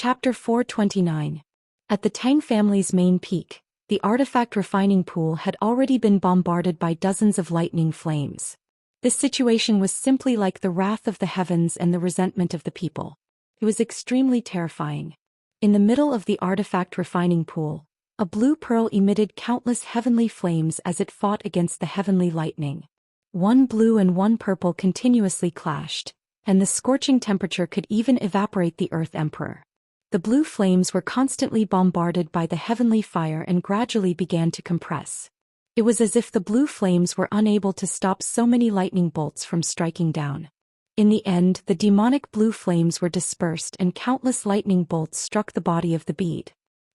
Chapter 429. At the Tang family's main peak, the artifact refining pool had already been bombarded by dozens of lightning flames. This situation was simply like the wrath of the heavens and the resentment of the people. It was extremely terrifying. In the middle of the artifact refining pool, a blue pearl emitted countless heavenly flames as it fought against the heavenly lightning. One blue and one purple continuously clashed, and the scorching temperature could even evaporate the Earth Emperor. The blue flames were constantly bombarded by the heavenly fire and gradually began to compress. It was as if the blue flames were unable to stop so many lightning bolts from striking down. In the end, the demonic blue flames were dispersed and countless lightning bolts struck the body of the bead.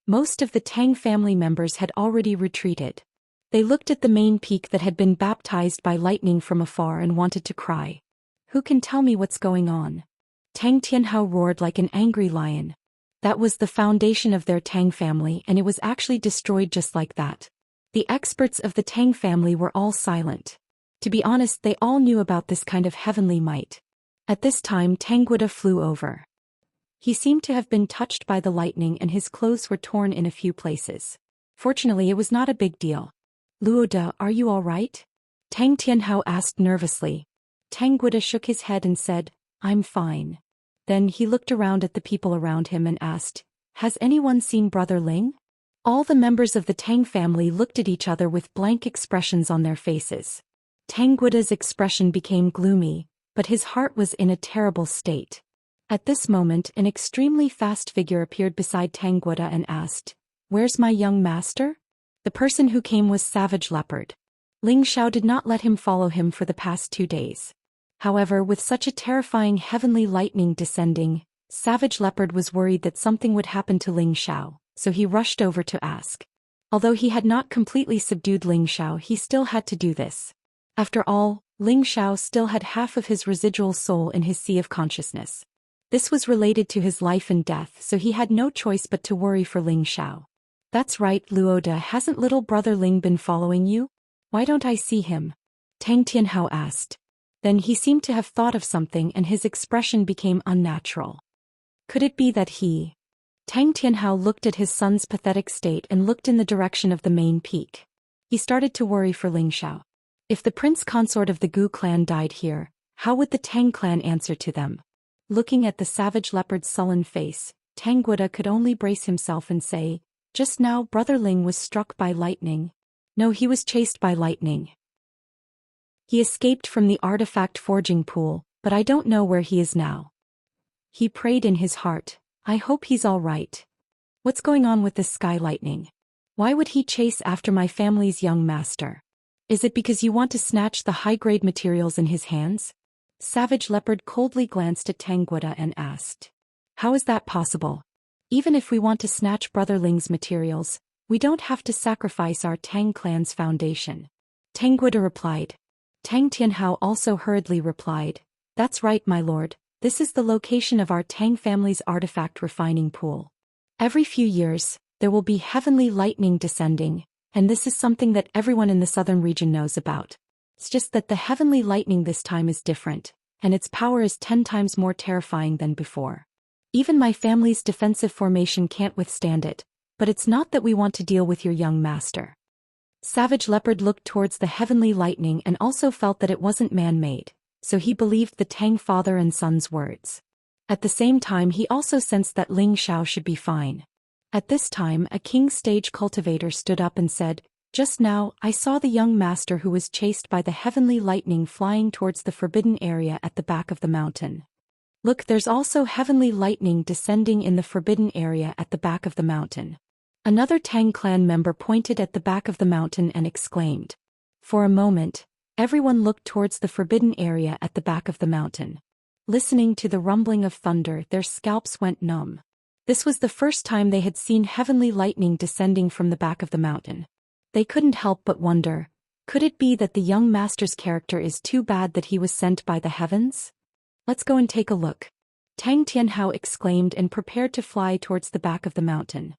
Most of the Tang family members had already retreated. They looked at the main peak that had been baptized by lightning from afar and wanted to cry. "Who can tell me what's going on?" Tang Tianhao roared like an angry lion. That was the foundation of their Tang family, and it was actually destroyed just like that. The experts of the Tang family were all silent. To be honest, they all knew about this kind of heavenly might. At this time, Tangguda flew over. He seemed to have been touched by the lightning and his clothes were torn in a few places. Fortunately, it was not a big deal. "Luoda, are you all right?" Tang Tianhao asked nervously. Tangguda shook his head and said, "I'm fine." Then he looked around at the people around him and asked, "Has anyone seen Brother Ling?" All the members of the Tang family looked at each other with blank expressions on their faces. Tangguda's expression became gloomy, but his heart was in a terrible state. At this moment, an extremely fast figure appeared beside Tangguda and asked, "Where's my young master?" The person who came was Savage Leopard. Ling Xiao did not let him follow him for the past 2 days. However, with such a terrifying heavenly lightning descending, Savage Leopard was worried that something would happen to Ling Xiao, so he rushed over to ask. Although he had not completely subdued Ling Xiao, he still had to do this. After all, Ling Xiao still had half of his residual soul in his sea of consciousness. This was related to his life and death, so he had no choice but to worry for Ling Xiao. "That's right, Luoda, hasn't little brother Ling been following you? Why don't I see him?" Tang Tianhao asked. Then he seemed to have thought of something and his expression became unnatural. Could it be that he... Tang Tianhao looked at his son's pathetic state and looked in the direction of the main peak. He started to worry for Ling Xiao. If the prince consort of the Gu clan died here, how would the Tang clan answer to them? Looking at the Savage Leopard's sullen face, Tangguda could only brace himself and say, "Just now Brother Ling was struck by lightning." No, he was chased by lightning. He escaped from the artifact forging pool, but I don't know where he is now. He prayed in his heart, "I hope he's all right. What's going on with this sky lightning? Why would he chase after my family's young master? Is it because you want to snatch the high-grade materials in his hands?" Savage Leopard coldly glanced at Tangguda and asked, "How is that possible? Even if we want to snatch Brother Ling's materials, we don't have to sacrifice our Tang clan's foundation." Tangguda replied. Tang Tianhao also hurriedly replied, "That's right, my lord, this is the location of our Tang family's artifact refining pool. Every few years, there will be heavenly lightning descending, and this is something that everyone in the southern region knows about. It's just that the heavenly lightning this time is different, and its power is 10 times more terrifying than before. Even my family's defensive formation can't withstand it, but it's not that we want to deal with your young master." Savage Leopard looked towards the heavenly lightning and also felt that it wasn't man-made, so he believed the Tang father and son's words. At the same time, he also sensed that Ling Xiao should be fine. At this time, a king stage cultivator stood up and said, "Just now, I saw the young master who was chased by the heavenly lightning flying towards the forbidden area at the back of the mountain. Look, there's also heavenly lightning descending in the forbidden area at the back of the mountain." Another Tang clan member pointed at the back of the mountain and exclaimed. For a moment, everyone looked towards the forbidden area at the back of the mountain. Listening to the rumbling of thunder, their scalps went numb. This was the first time they had seen heavenly lightning descending from the back of the mountain. They couldn't help but wonder, could it be that the young master's character is too bad that he was sent by the heavens? "Let's go and take a look." Tang Tianhao exclaimed and prepared to fly towards the back of the mountain.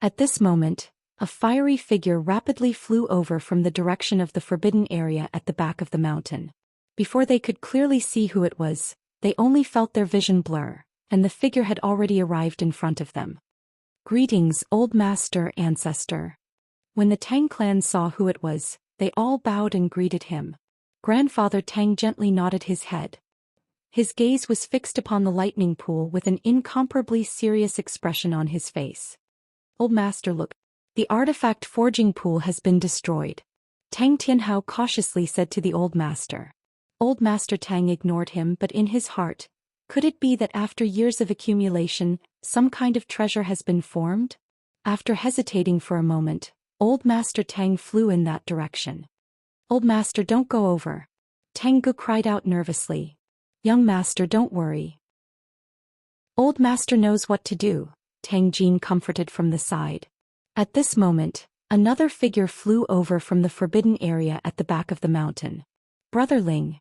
At this moment, a fiery figure rapidly flew over from the direction of the forbidden area at the back of the mountain. Before they could clearly see who it was, they only felt their vision blur, and the figure had already arrived in front of them. "Greetings, old master ancestor." When the Tang clan saw who it was, they all bowed and greeted him. Grandfather Tang gently nodded his head. His gaze was fixed upon the lightning pool with an incomparably serious expression on his face. "Old master, look. The artifact forging pool has been destroyed," Tang Tianhao cautiously said to the old master. Old master Tang ignored him, but in his heart, could it be that after years of accumulation, some kind of treasure has been formed? After hesitating for a moment, old master Tang flew in that direction. "Old master, don't go over," Tang Gu cried out nervously. "Young master, don't worry. Old master knows what to do," Tang Jin comforted from the side. At this moment, another figure flew over from the forbidden area at the back of the mountain. "Brother Ling."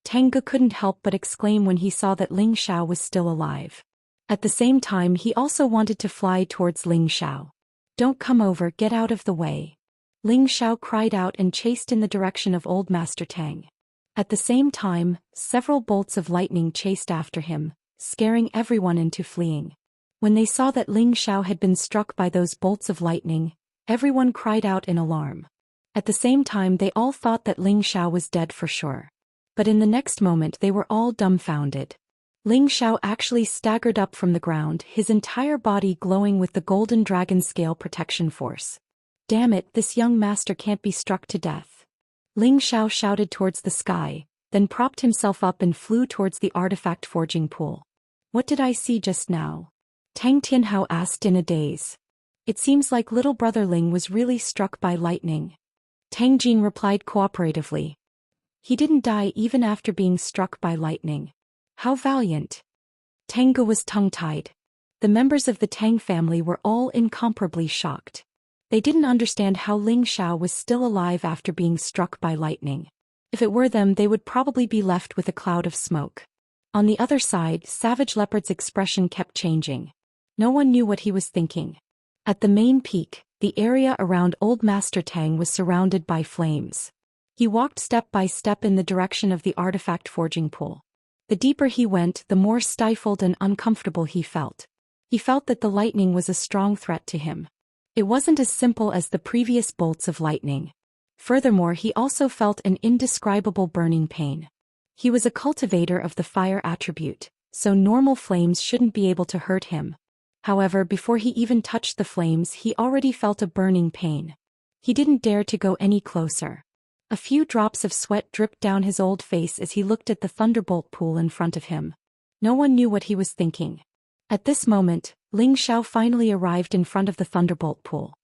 Tang Gu couldn't help but exclaim when he saw that Ling Xiao was still alive. At the same time, he also wanted to fly towards Ling Xiao. "Don't come over, get out of the way." Ling Xiao cried out and chased in the direction of old master Tang. At the same time, several bolts of lightning chased after him, scaring everyone into fleeing. When they saw that Ling Xiao had been struck by those bolts of lightning, everyone cried out in alarm. At the same time, they all thought that Ling Xiao was dead for sure. But in the next moment they were all dumbfounded. Ling Xiao actually staggered up from the ground, his entire body glowing with the golden dragon scale protection force. "Damn it, this young master can't be struck to death." Ling Xiao shouted towards the sky, then propped himself up and flew towards the artifact forging pool. "What did I see just now?" Tang Tianhao asked in a daze. "It seems like little brother Ling was really struck by lightning." Tang Jin replied cooperatively. "He didn't die even after being struck by lightning. How valiant." Tang Gu was tongue-tied. The members of the Tang family were all incomparably shocked. They didn't understand how Ling Xiao was still alive after being struck by lightning. If it were them, they would probably be left with a cloud of smoke. On the other side, Savage Leopard's expression kept changing. No one knew what he was thinking. At the main peak, the area around Old Master Tang was surrounded by flames. He walked step by step in the direction of the artifact forging pool. The deeper he went, the more stifled and uncomfortable he felt. He felt that the lightning was a strong threat to him. It wasn't as simple as the previous bolts of lightning. Furthermore, he also felt an indescribable burning pain. He was a cultivator of the fire attribute, so normal flames shouldn't be able to hurt him. However, before he even touched the flames, he already felt a burning pain. He didn't dare to go any closer. A few drops of sweat dripped down his old face as he looked at the thunderbolt pool in front of him. No one knew what he was thinking. At this moment, Ling Xiao finally arrived in front of the thunderbolt pool.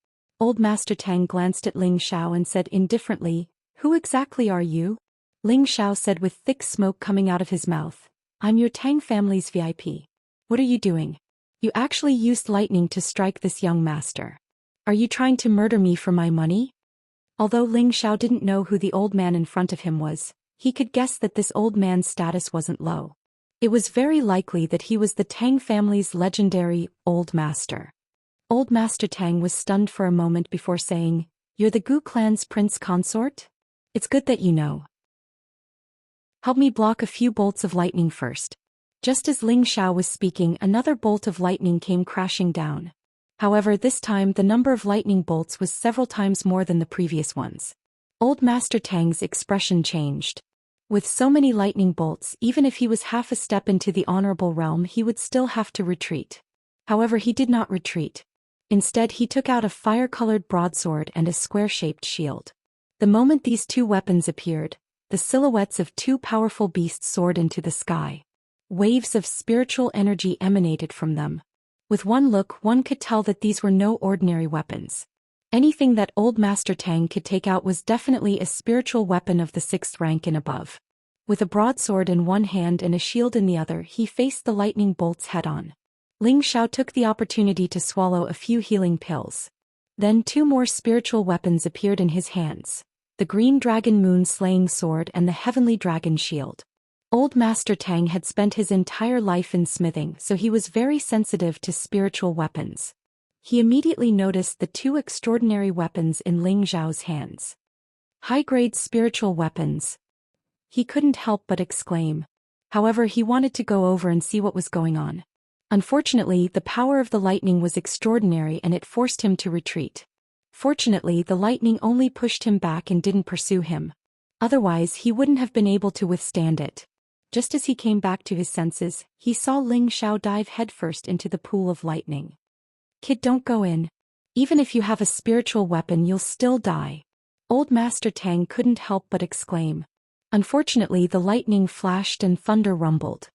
Old Master Tang glanced at Ling Xiao and said indifferently, "Who exactly are you?" Ling Xiao said with thick smoke coming out of his mouth, "I'm your Tang family's VIP. What are you doing? You actually used lightning to strike this young master. Are you trying to murder me for my money?" Although Ling Xiao didn't know who the old man in front of him was, he could guess that this old man's status wasn't low. It was very likely that he was the Tang family's legendary Old Master. Old Master Tang was stunned for a moment before saying, "You're the Gu clan's prince consort? It's good that you know. Help me block a few bolts of lightning first." Just as Ling Xiao was speaking, another bolt of lightning came crashing down. However, this time the number of lightning bolts was several times more than the previous ones. Old Master Tang's expression changed. With so many lightning bolts, even if he was half a step into the honorable realm, he would still have to retreat. However, he did not retreat. Instead, he took out a fire-colored broadsword and a square-shaped shield. The moment these two weapons appeared, the silhouettes of two powerful beasts soared into the sky. Waves of spiritual energy emanated from them. With one look, one could tell that these were no ordinary weapons. Anything that Old Master Tang could take out was definitely a spiritual weapon of the 6th rank and above. With a broadsword in one hand and a shield in the other, he faced the lightning bolts head-on. Ling Xiao took the opportunity to swallow a few healing pills. Then two more spiritual weapons appeared in his hands: the Green Dragon Moon-slaying sword and the Heavenly Dragon shield. Old Master Tang had spent his entire life in smithing, so he was very sensitive to spiritual weapons. He immediately noticed the two extraordinary weapons in Ling Xiao's hands. High-grade spiritual weapons. He couldn't help but exclaim. However, he wanted to go over and see what was going on. Unfortunately, the power of the lightning was extraordinary and it forced him to retreat. Fortunately, the lightning only pushed him back and didn't pursue him. Otherwise, he wouldn't have been able to withstand it. Just as he came back to his senses, he saw Ling Xiao dive headfirst into the pool of lightning. "Kid, don't go in. Even if you have a spiritual weapon, you'll still die." Old Master Tang couldn't help but exclaim. Unfortunately, the lightning flashed and thunder rumbled.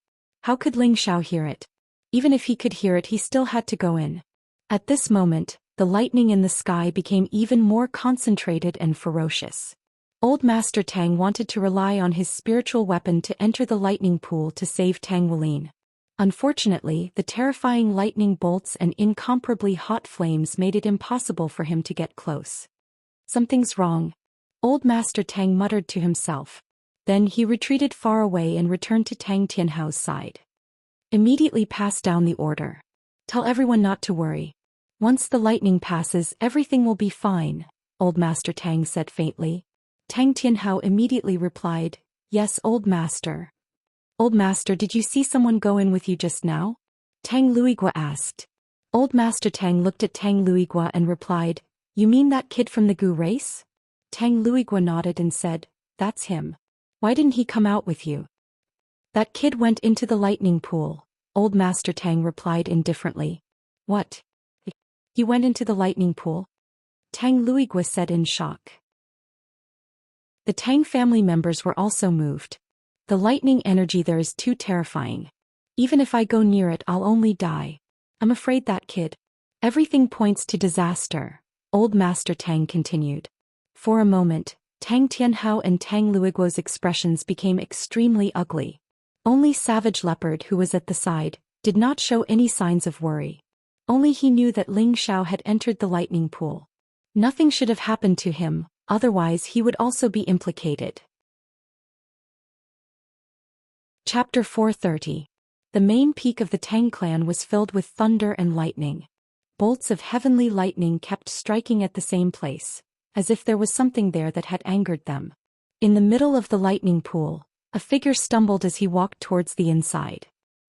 How could Ling Xiao hear it? Even if he could hear it, he still had to go in. At this moment, the lightning in the sky became even more concentrated and ferocious. Old Master Tang wanted to rely on his spiritual weapon to enter the lightning pool to save Tang Wulin. Unfortunately, the terrifying lightning bolts and incomparably hot flames made it impossible for him to get close. Something's wrong. Old Master Tang muttered to himself. Then he retreated far away and returned to Tang Tianhao's side. Immediately pass down the order. Tell everyone not to worry. Once the lightning passes, everything will be fine, Old Master Tang said faintly. Tang Tianhao immediately replied, "Yes, Old Master." "Old Master, did you see someone go in with you just now?" Tang Luigua asked. Old Master Tang looked at Tang Luigua and replied, "You mean that kid from the Gu race?" Tang Luigua nodded and said, "That's him. Why didn't he come out with you?" "That kid went into the lightning pool," Old Master Tang replied indifferently. "What? He went into the lightning pool?" Tang Luigua said in shock. The Tang family members were also moved. "The lightning energy there is too terrifying. Even if I go near it, I'll only die. I'm afraid that kid." "Everything points to disaster," Old Master Tang continued. For a moment, Tang Tianhao and Tang Luiguo's expressions became extremely ugly. Only Savage Leopard, who was at the side, did not show any signs of worry. Only he knew that Ling Xiao had entered the lightning pool. Nothing should have happened to him, otherwise he would also be implicated. Chapter 430. The main peak of the Tang clan was filled with thunder and lightning. Bolts of heavenly lightning kept striking at the same place, as if there was something there that had angered them. In the middle of the lightning pool, a figure stumbled as he walked towards the inside.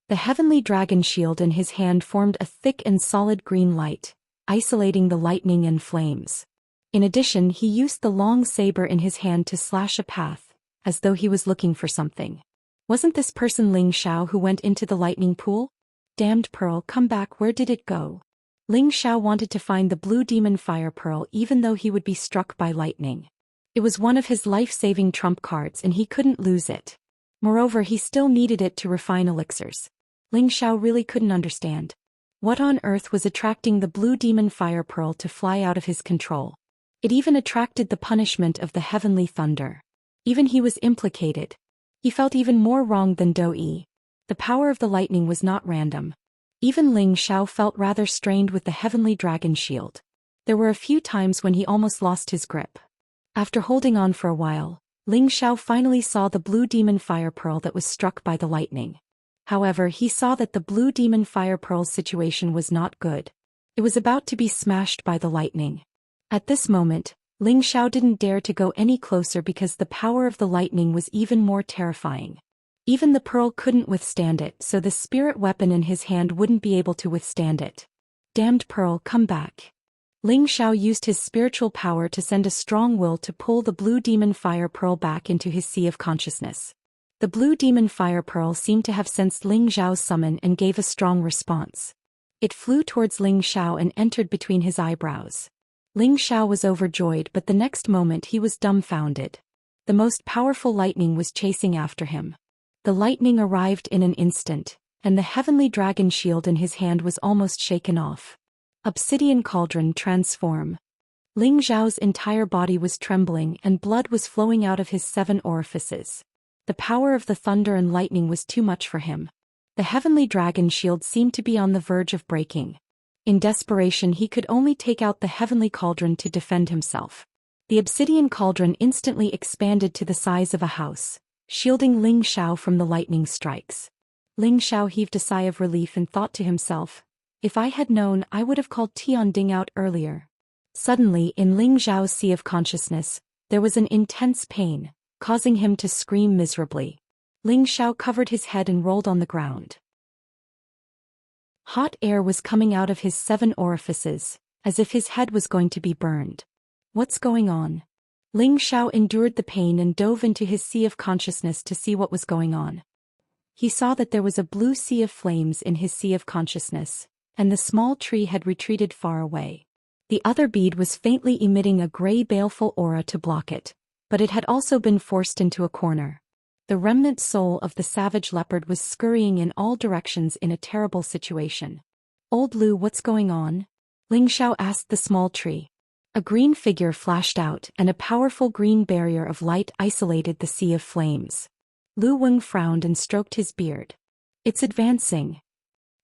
The heavenly dragon shield in his hand formed a thick and solid green light, isolating the lightning and flames. In addition, he used the long saber in his hand to slash a path, as though he was looking for something. Wasn't this person Ling Xiao who went into the lightning pool? Damned pearl, come back, where did it go? Ling Xiao wanted to find the blue demon fire pearl even though he would be struck by lightning. It was one of his life-saving trump cards and he couldn't lose it. Moreover, he still needed it to refine elixirs. Ling Xiao really couldn't understand. What on earth was attracting the blue demon fire pearl to fly out of his control? It even attracted the punishment of the heavenly thunder. Even he was implicated. He felt even more wrong than Dou. The power of the lightning was not random. Even Ling Xiao felt rather strained with the heavenly dragon shield. There were a few times when he almost lost his grip. After holding on for a while, Ling Xiao finally saw the blue demon fire pearl that was struck by the lightning. However, he saw that the blue demon fire pearl's situation was not good. It was about to be smashed by the lightning. At this moment, Ling Xiao didn't dare to go any closer because the power of the lightning was even more terrifying. Even the pearl couldn't withstand it, so the spirit weapon in his hand wouldn't be able to withstand it. Damned pearl, come back. Ling Xiao used his spiritual power to send a strong will to pull the blue demon fire pearl back into his sea of consciousness. The blue demon fire pearl seemed to have sensed Ling Xiao's summon and gave a strong response. It flew towards Ling Xiao and entered between his eyebrows. Ling Xiao was overjoyed, but the next moment he was dumbfounded. The most powerful lightning was chasing after him. The lightning arrived in an instant, and the heavenly dragon shield in his hand was almost shaken off. Obsidian cauldron transform. Ling Xiao's entire body was trembling and blood was flowing out of his 7 orifices. The power of the thunder and lightning was too much for him. The heavenly dragon shield seemed to be on the verge of breaking. In desperation, he could only take out the heavenly cauldron to defend himself. The obsidian cauldron instantly expanded to the size of a house, shielding Ling Xiao from the lightning strikes. Ling Xiao heaved a sigh of relief and thought to himself, if I had known, I would have called Tianding out earlier. Suddenly, in Ling Xiao's sea of consciousness, there was an intense pain, causing him to scream miserably. Ling Xiao covered his head and rolled on the ground. Hot air was coming out of his 7 orifices, as if his head was going to be burned. What's going on? Ling Xiao endured the pain and dove into his sea of consciousness to see what was going on. He saw that there was a blue sea of flames in his sea of consciousness, and the small tree had retreated far away. The other bead was faintly emitting a gray baleful aura to block it, but it had also been forced into a corner. The remnant soul of the savage leopard was scurrying in all directions in a terrible situation. Old Lu, what's going on? Ling Xiao asked the small tree. A green figure flashed out and a powerful green barrier of light isolated the sea of flames. Lu Weng frowned and stroked his beard. It's advancing.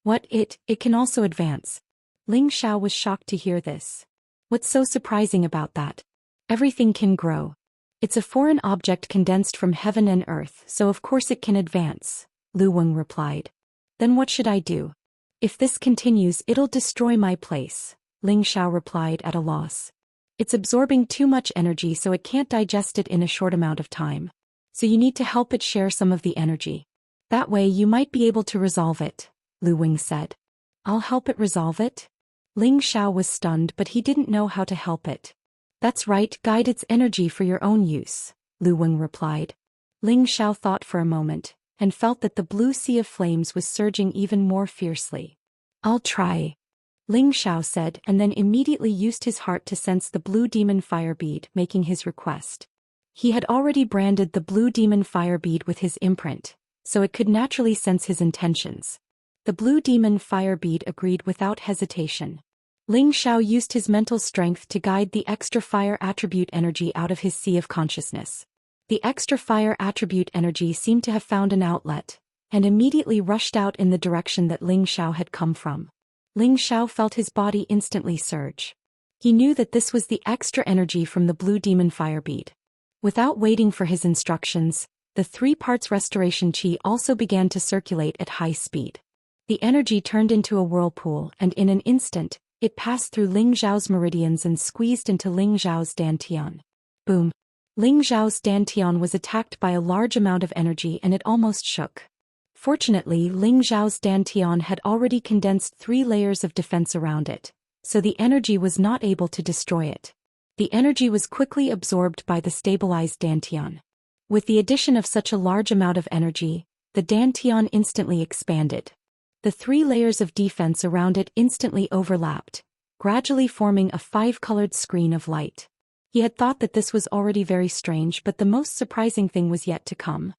What, it can also advance? Ling Xiao was shocked to hear this. What's so surprising about that? Everything can grow. It's a foreign object condensed from heaven and earth, so of course it can advance, Lu Weng replied. Then what should I do? If this continues, it'll destroy my place, Ling Xiao replied at a loss. It's absorbing too much energy, so it can't digest it in a short amount of time. So you need to help it share some of the energy. That way you might be able to resolve it, Lu Weng said. I'll help it resolve it? Ling Xiao was stunned, but he didn't know how to help it. That's right, guide its energy for your own use, Lu Weng replied. Ling Xiao thought for a moment, and felt that the blue sea of flames was surging even more fiercely. I'll try, Ling Xiao said, and then immediately used his heart to sense the blue demon fire bead, making his request. He had already branded the blue demon fire bead with his imprint, so it could naturally sense his intentions. The blue demon fire bead agreed without hesitation. Ling Xiao used his mental strength to guide the extra fire attribute energy out of his sea of consciousness. The extra fire attribute energy seemed to have found an outlet, and immediately rushed out in the direction that Ling Xiao had come from. Ling Xiao felt his body instantly surge. He knew that this was the extra energy from the blue demon fire bead. Without waiting for his instructions, the 3 parts restoration qi also began to circulate at high speed. The energy turned into a whirlpool, and in an instant, it passed through Ling Xiao's meridians and squeezed into Ling Xiao's dantian. Boom! Ling Xiao's dantian was attacked by a large amount of energy and it almost shook. Fortunately, Ling Xiao's dantian had already condensed 3 layers of defense around it, so the energy was not able to destroy it. The energy was quickly absorbed by the stabilized dantian. With the addition of such a large amount of energy, the dantian instantly expanded. The 3 layers of defense around it instantly overlapped, gradually forming a 5-colored screen of light. He had thought that this was already very strange, but the most surprising thing was yet to come.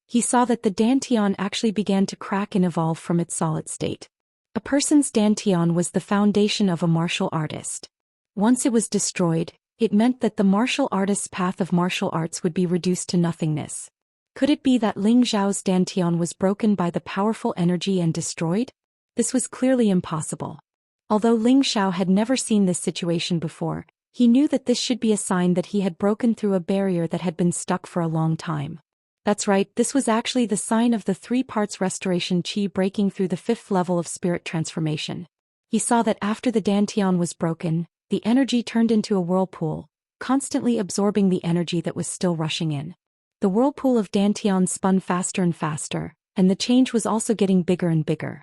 He saw that the dantian actually began to crack and evolve from its solid state. A person's dantian was the foundation of a martial artist. Once it was destroyed, it meant that the martial artist's path of martial arts would be reduced to nothingness. Could it be that Ling Xiao's dantian was broken by the powerful energy and destroyed? This was clearly impossible. Although Ling Xiao had never seen this situation before, he knew that this should be a sign that he had broken through a barrier that had been stuck for a long time. That's right, this was actually the sign of the 3 parts restoration qi breaking through the 5th level of spirit transformation. He saw that after the dantian was broken, the energy turned into a whirlpool, constantly absorbing the energy that was still rushing in. The whirlpool of dantian spun faster and faster, and the change was also getting bigger and bigger.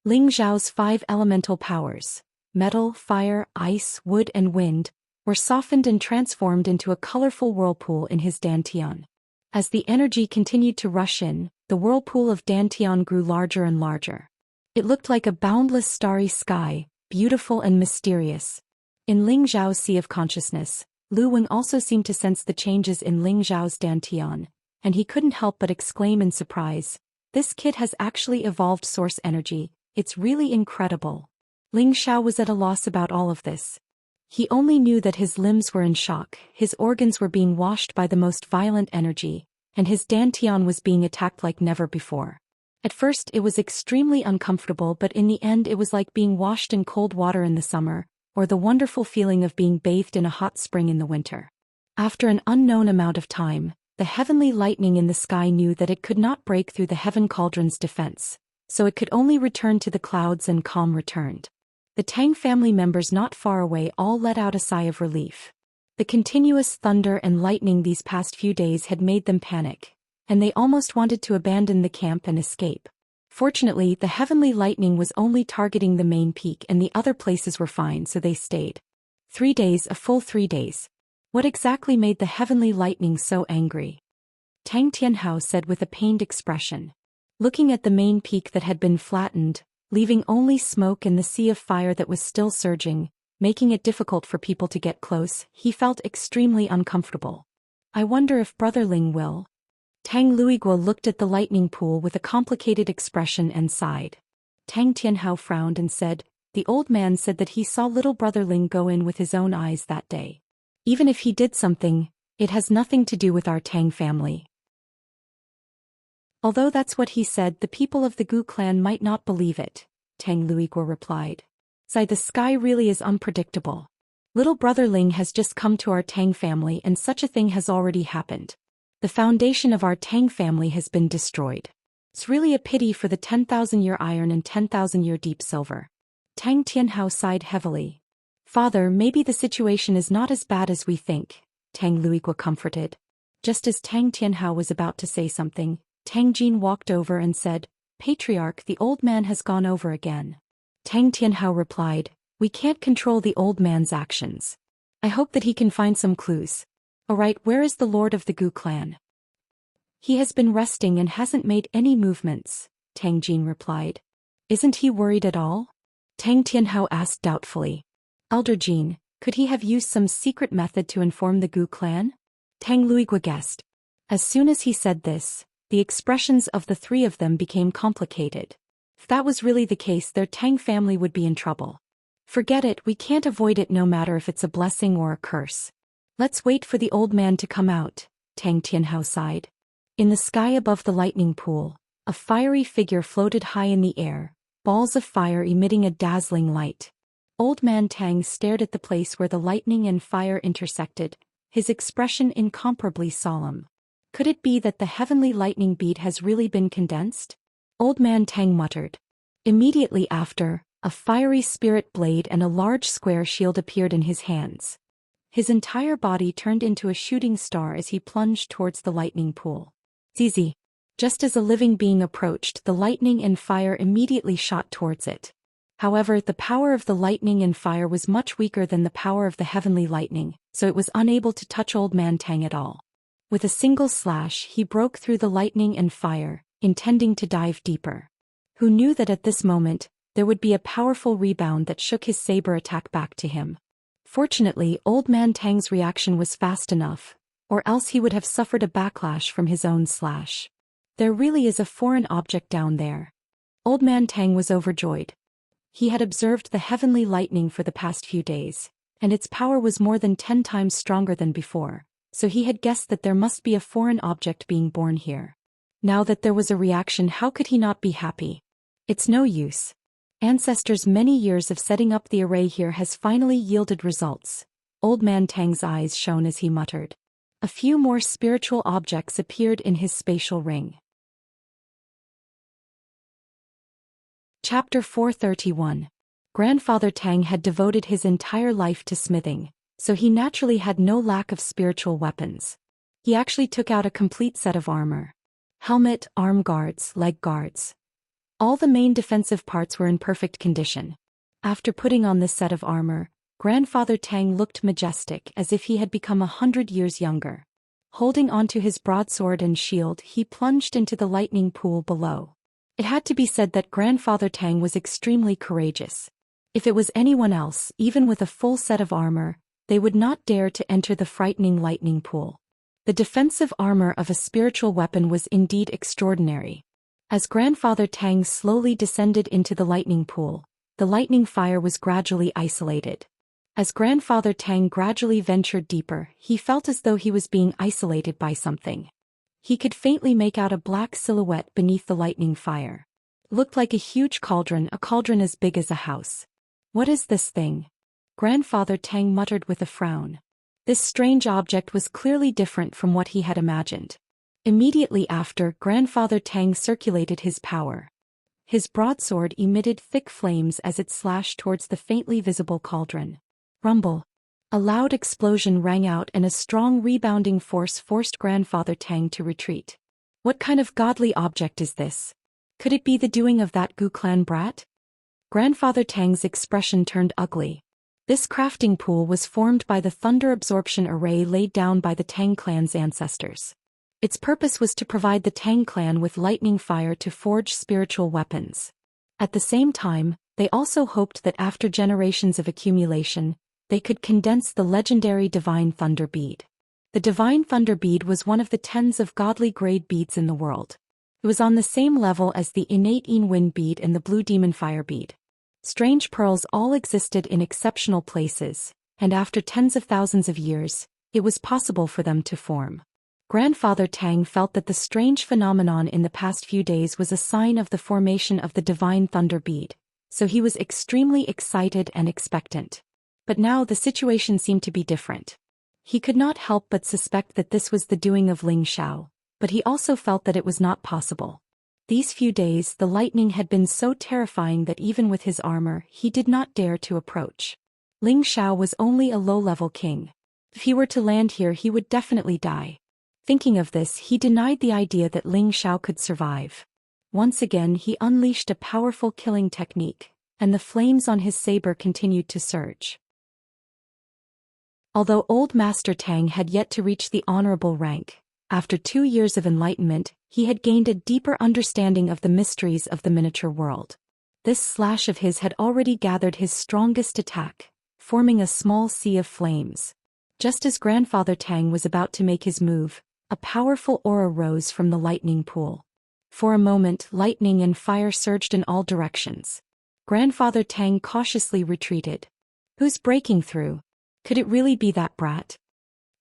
Ling Xiao's 5 elemental powers, metal, fire, ice, wood and wind, were softened and transformed into a colorful whirlpool in his dantian. As the energy continued to rush in, the whirlpool of dantian grew larger and larger. It looked like a boundless starry sky, beautiful and mysterious. In Ling Xiao's sea of consciousness, Lu Weng also seemed to sense the changes in Ling Xiao's dantian, and he couldn't help but exclaim in surprise, "This kid has actually evolved source energy, it's really incredible." Ling Xiao was at a loss about all of this. He only knew that his limbs were in shock, his organs were being washed by the most violent energy, and his dantian was being attacked like never before. At first it was extremely uncomfortable, but in the end it was like being washed in cold water in the summer, or the wonderful feeling of being bathed in a hot spring in the winter. After an unknown amount of time, the heavenly lightning in the sky knew that it could not break through the heaven cauldron's defense, so it could only return to the clouds, and calm returned. The Tang family members not far away all let out a sigh of relief. The continuous thunder and lightning these past few days had made them panic, and they almost wanted to abandon the camp and escape. Fortunately, the heavenly lightning was only targeting the main peak and the other places were fine, so they stayed. 3 days, a full 3 days. What exactly made the heavenly lightning so angry? Tang Tianhao said with a pained expression. Looking at the main peak that had been flattened, leaving only smoke and the sea of fire that was still surging, making it difficult for people to get close, he felt extremely uncomfortable. I wonder if Brother Ling will. Tang Luiguo looked at the lightning pool with a complicated expression and sighed. Tang Tianhao frowned and said, the old man said that he saw little Brother Ling go in with his own eyes that day. Even if he did something, it has nothing to do with our Tang family. Although that's what he said, the people of the Gu clan might not believe it, Tang Luiguo replied. The sky really is unpredictable. Little Brother Ling has just come to our Tang family and such a thing has already happened. The foundation of our Tang family has been destroyed. It's really a pity for the 10,000-year iron and 10,000-year deep silver. Tang Tianhao sighed heavily. Father, maybe the situation is not as bad as we think, Tang Luiguo comforted. Just as Tang Tianhao was about to say something, Tang Jin walked over and said, Patriarch, the old man has gone over again. Tang Tianhao replied, we can't control the old man's actions. I hope that he can find some clues. Alright, where is the lord of the Gu clan? He has been resting and hasn't made any movements, Tang Jin replied. Isn't he worried at all? Tang Tianhao asked doubtfully. Elder Jin, could he have used some secret method to inform the Gu clan? Tang Luiguo guessed. As soon as he said this, the expressions of the three of them became complicated. If that was really the case, their Tang family would be in trouble. Forget it, we can't avoid it no matter if it's a blessing or a curse. Let's wait for the old man to come out, Tang Tianhao sighed. In the sky above the lightning pool, a fiery figure floated high in the air, balls of fire emitting a dazzling light. Old man Tang stared at the place where the lightning and fire intersected, his expression incomparably solemn. Could it be that the heavenly lightning bead has really been condensed? Old man Tang muttered. Immediately after, a fiery spirit blade and a large square shield appeared in his hands. His entire body turned into a shooting star as he plunged towards the lightning pool. Zizi. Just as a living being approached, the lightning and fire immediately shot towards it. However, the power of the lightning and fire was much weaker than the power of the heavenly lightning, so it was unable to touch Old Man Tang at all. With a single slash, he broke through the lightning and fire, intending to dive deeper. Who knew that at this moment, there would be a powerful rebound that shook his saber attack back to him. Fortunately, Old Man Tang's reaction was fast enough, or else he would have suffered a backlash from his own slash. There really is a foreign object down there. Old Man Tang was overjoyed. He had observed the heavenly lightning for the past few days, and its power was more than 10 times stronger than before, so he had guessed that there must be a foreign object being born here. Now that there was a reaction, how could he not be happy? It's no use. Ancestors' many years of setting up the array here has finally yielded results. Old Man Tang's eyes shone as he muttered. A few more spiritual objects appeared in his spatial ring. Chapter 431. Grandfather Tang had devoted his entire life to smithing, so he naturally had no lack of spiritual weapons. He actually took out a complete set of armor. Helmet, arm guards, leg guards. All the main defensive parts were in perfect condition. After putting on this set of armor, Grandfather Tang looked majestic as if he had become 100 years younger. Holding onto his broadsword and shield, he plunged into the lightning pool below. It had to be said that Grandfather Tang was extremely courageous. If it was anyone else, even with a full set of armor, they would not dare to enter the frightening lightning pool. The defensive armor of a spiritual weapon was indeed extraordinary. As Grandfather Tang slowly descended into the lightning pool, the lightning fire was gradually isolated. As Grandfather Tang gradually ventured deeper, he felt as though he was being isolated by something. He could faintly make out a black silhouette beneath the lightning fire. It looked like a huge cauldron, a cauldron as big as a house. What is this thing? Grandfather Tang muttered with a frown. This strange object was clearly different from what he had imagined. Immediately after, Grandfather Tang circulated his power. His broadsword emitted thick flames as it slashed towards the faintly visible cauldron. Rumble. A loud explosion rang out and a strong rebounding force forced Grandfather Tang to retreat. What kind of godly object is this? Could it be the doing of that Gu clan brat? Grandfather Tang's expression turned ugly. This crafting pool was formed by the thunder absorption array laid down by the Tang clan's ancestors. Its purpose was to provide the Tang clan with lightning fire to forge spiritual weapons. At the same time, they also hoped that after generations of accumulation, they could condense the legendary Divine Thunder Bead. The Divine Thunder Bead was one of the tens of godly grade beads in the world. It was on the same level as the innate Yin Wind Bead and the Blue Demon Fire Bead. Strange pearls all existed in exceptional places, and after tens of thousands of years, it was possible for them to form. Grandfather Tang felt that the strange phenomenon in the past few days was a sign of the formation of the Divine Thunder Bead, so he was extremely excited and expectant. But now the situation seemed to be different. He could not help but suspect that this was the doing of Ling Xiao, but he also felt that it was not possible. These few days the lightning had been so terrifying that even with his armor he did not dare to approach. Ling Xiao was only a low-level king. If he were to land here he would definitely die. Thinking of this, he denied the idea that Ling Xiao could survive. Once again he unleashed a powerful killing technique, and the flames on his saber continued to surge. Although Old Master Tang had yet to reach the honorable rank, after 2 years of enlightenment, he had gained a deeper understanding of the mysteries of the miniature world. This slash of his had already gathered his strongest attack, forming a small sea of flames. Just as Grandfather Tang was about to make his move, a powerful aura rose from the lightning pool. For a moment, lightning and fire surged in all directions. Grandfather Tang cautiously retreated. Who's breaking through? Could it really be that brat?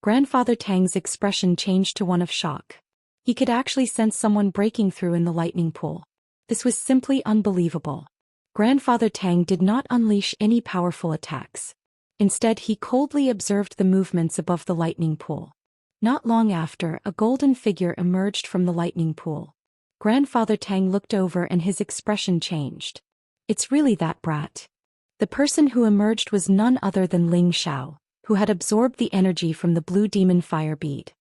Grandfather Tang's expression changed to one of shock. He could actually sense someone breaking through in the lightning pool. This was simply unbelievable. Grandfather Tang did not unleash any powerful attacks. Instead, he coldly observed the movements above the lightning pool. Not long after, a golden figure emerged from the lightning pool. Grandfather Tang looked over and his expression changed. It's really that brat. The person who emerged was none other than Ling Xiao, who had absorbed the energy from the Blue Demon Fire Bead.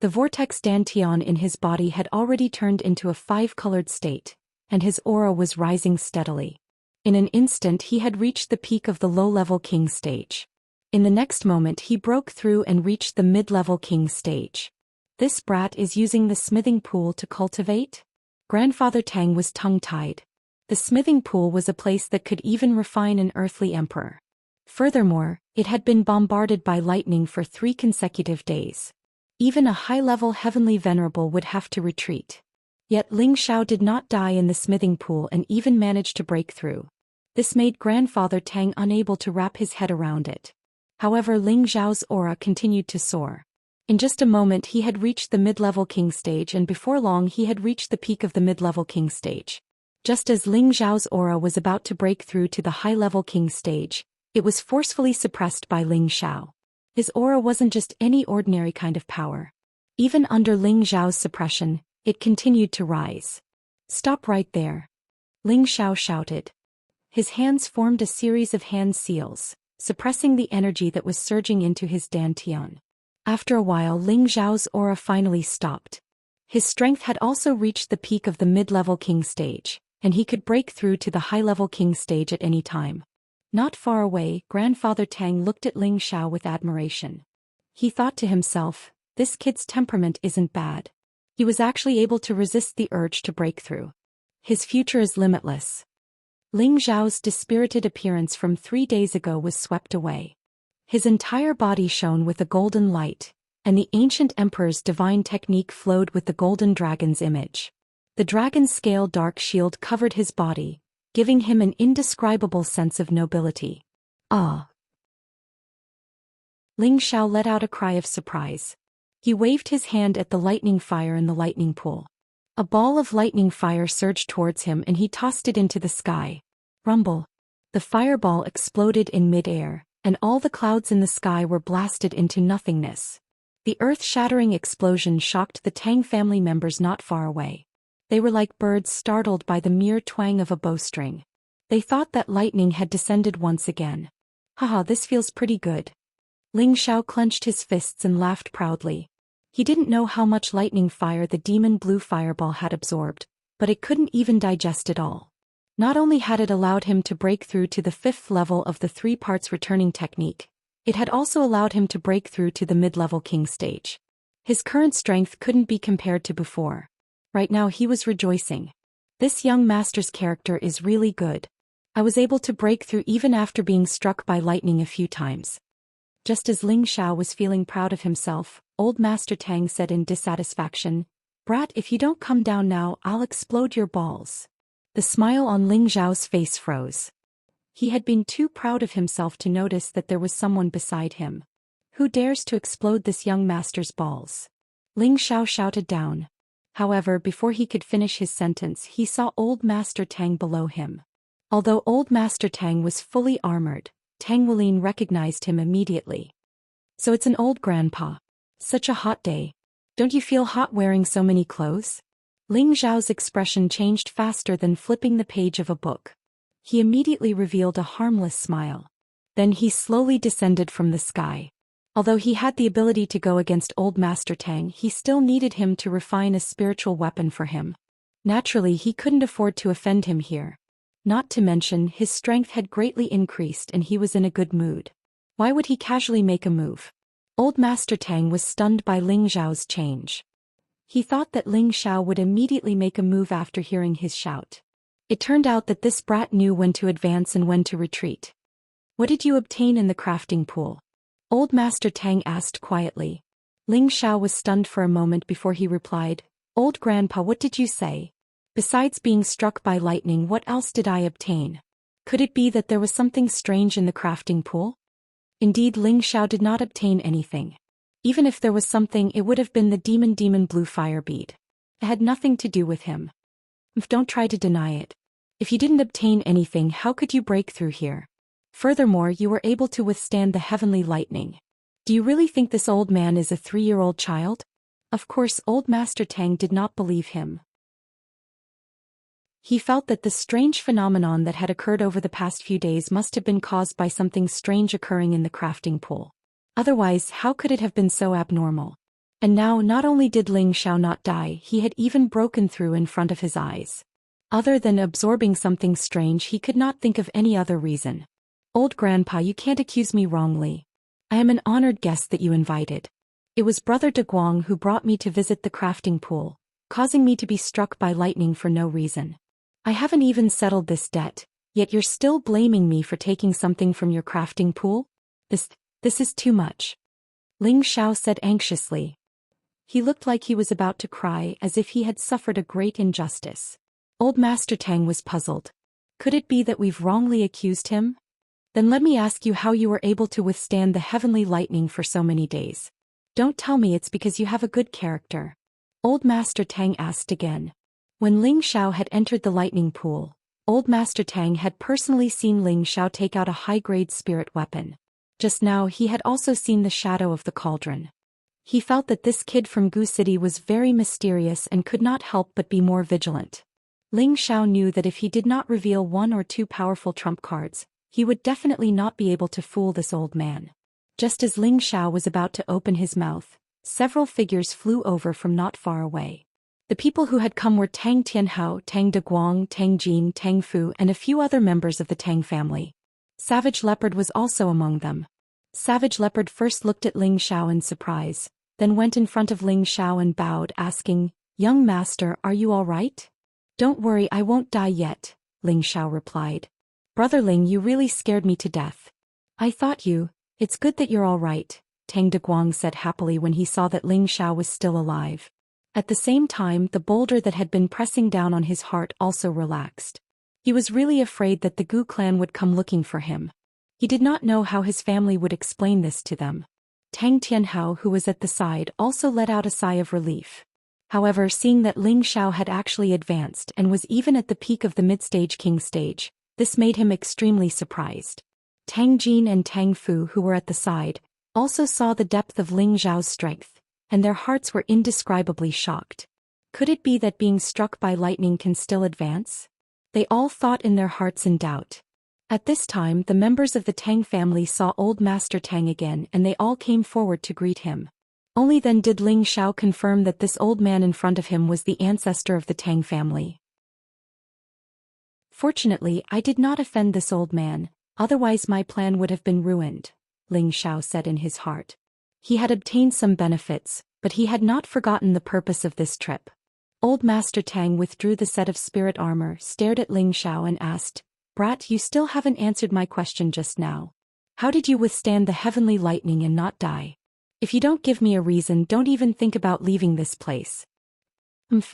The vortex dantian in his body had already turned into a 5-colored state, and his aura was rising steadily. In an instant he had reached the peak of the low-level king stage. In the next moment he broke through and reached the mid-level king stage. This brat is using the smithing pool to cultivate? Grandfather Tang was tongue-tied. The smithing pool was a place that could even refine an earthly emperor. Furthermore, it had been bombarded by lightning for 3 consecutive days. Even a high-level heavenly venerable would have to retreat. Yet Ling Xiao did not die in the smithing pool and even managed to break through. This made Grandfather Tang unable to wrap his head around it. However, Ling Xiao's aura continued to soar. In just a moment he had reached the mid-level king stage, and before long he had reached the peak of the mid-level king stage. Just as Ling Xiao's aura was about to break through to the high-level king stage, it was forcefully suppressed by Ling Xiao. His aura wasn't just any ordinary kind of power. Even under Ling Xiao's suppression, it continued to rise. Stop right there. Ling Xiao shouted. His hands formed a series of hand seals, suppressing the energy that was surging into his dantian. After a while Ling Xiao's aura finally stopped. His strength had also reached the peak of the mid-level king stage, and he could break through to the high-level king stage at any time. Not far away, Grandfather Tang looked at Ling Xiao with admiration. He thought to himself, this kid's temperament isn't bad. He was actually able to resist the urge to break through. His future is limitless. Ling Xiao's dispirited appearance from 3 days ago was swept away. His entire body shone with a golden light, and the ancient emperor's divine technique flowed with the golden dragon's image. The dragon's scale dark shield covered his body, giving him an indescribable sense of nobility. Ah! Ling Xiao let out a cry of surprise. He waved his hand at the lightning fire in the lightning pool. A ball of lightning fire surged towards him and he tossed it into the sky. Rumble! The fireball exploded in mid-air, and all the clouds in the sky were blasted into nothingness. The earth-shattering explosion shocked the Tang family members not far away. They were like birds startled by the mere twang of a bowstring. They thought that lightning had descended once again. Haha, this feels pretty good. Ling Xiao clenched his fists and laughed proudly. He didn't know how much lightning fire the demon blue fireball had absorbed, but it couldn't even digest it all. Not only had it allowed him to break through to the 5th level of the 3 parts returning technique, it had also allowed him to break through to the mid-level king stage. His current strength couldn't be compared to before. Right now he was rejoicing. This young master's character is really good. I was able to break through even after being struck by lightning a few times. Just as Ling Xiao was feeling proud of himself, old Master Tang said in dissatisfaction, "Brat, if you don't come down now, I'll explode your balls." The smile on Ling Xiao's face froze. He had been too proud of himself to notice that there was someone beside him. Who dares to explode this young master's balls? Ling Xiao shouted down. However, before he could finish his sentence, he saw old Master Tang below him. Although old Master Tang was fully armored, Tang Wulin recognized him immediately. "So it's an old grandpa. Such a hot day. Don't you feel hot wearing so many clothes?" Ling Xiao's expression changed faster than flipping the page of a book. He immediately revealed a harmless smile. Then he slowly descended from the sky. Although he had the ability to go against old Master Tang, he still needed him to refine a spiritual weapon for him. Naturally, he couldn't afford to offend him here. Not to mention, his strength had greatly increased and he was in a good mood. Why would he casually make a move? Old Master Tang was stunned by Ling Xiao's change. He thought that Ling Xiao would immediately make a move after hearing his shout. It turned out that this brat knew when to advance and when to retreat. "What did you obtain in the crafting pool?" Old Master Tang asked quietly. Ling Xiao was stunned for a moment before he replied, "Old grandpa, what did you say? Besides being struck by lightning, what else did I obtain? Could it be that there was something strange in the crafting pool?" Indeed, Ling Xiao did not obtain anything. Even if there was something, it would have been the demon blue fire bead. It had nothing to do with him. Don't try to deny it. If you didn't obtain anything, how could you break through here? Furthermore, you were able to withstand the heavenly lightning. Do you really think this old man is a 3-year-old child? Of course, old Master Tang did not believe him. He felt that the strange phenomenon that had occurred over the past few days must have been caused by something strange occurring in the crafting pool. Otherwise, how could it have been so abnormal? And now, not only did Ling Xiao not die, he had even broken through in front of his eyes. Other than absorbing something strange, he could not think of any other reason. "Old grandpa, you can't accuse me wrongly. I am an honored guest that you invited. It was Brother De Guang who brought me to visit the crafting pool, causing me to be struck by lightning for no reason. I haven't even settled this debt, yet you're still blaming me for taking something from your crafting pool? This is too much." Ling Xiao said anxiously. He looked like he was about to cry, as if he had suffered a great injustice. Old Master Tang was puzzled. Could it be that we've wrongly accused him? Then let me ask you how you were able to withstand the heavenly lightning for so many days. Don't tell me it's because you have a good character. Old Master Tang asked again. When Ling Xiao had entered the lightning pool, Old Master Tang had personally seen Ling Xiao take out a high-grade spirit weapon. Just now he had also seen the shadow of the cauldron. He felt that this kid from Gu City was very mysterious and could not help but be more vigilant. Ling Xiao knew that if he did not reveal 1 or 2 powerful trump cards, he would definitely not be able to fool this old man. Just as Ling Xiao was about to open his mouth, several figures flew over from not far away. The people who had come were Tang Tianhao, Tang De Guang, Tang Jin, Tang Fu, and a few other members of the Tang family. Savage Leopard was also among them. Savage Leopard first looked at Ling Xiao in surprise, then went in front of Ling Xiao and bowed, asking, "Young master, are you all right?" "Don't worry, I won't die yet," Ling Xiao replied. "Brother Ling, you really scared me to death." "I thought you. It's good that you're all right," Tang De Guang said happily when he saw that Ling Xiao was still alive. At the same time, the boulder that had been pressing down on his heart also relaxed. He was really afraid that the Gu clan would come looking for him. He did not know how his family would explain this to them. Tang Tianhao, who was at the side, also let out a sigh of relief. However, seeing that Ling Xiao had actually advanced and was even at the peak of the mid-stage king stage, this made him extremely surprised. Tang Jin and Tang Fu, who were at the side, also saw the depth of Ling Xiao's strength, and their hearts were indescribably shocked. Could it be that being struck by lightning can still advance? They all thought in their hearts in doubt. At this time, the members of the Tang family saw old Master Tang again, and they all came forward to greet him. Only then did Ling Xiao confirm that this old man in front of him was the ancestor of the Tang family, Fortunately, I did not offend this old man, otherwise my plan would have been ruined, Ling Xiao said in his heart. He had obtained some benefits, but he had not forgotten the purpose of this trip. Old Master Tang withdrew the set of spirit armor, stared at Ling Xiao and asked, "Brat, you still haven't answered my question just now. How did you withstand the heavenly lightning and not die? If you don't give me a reason, don't even think about leaving this place."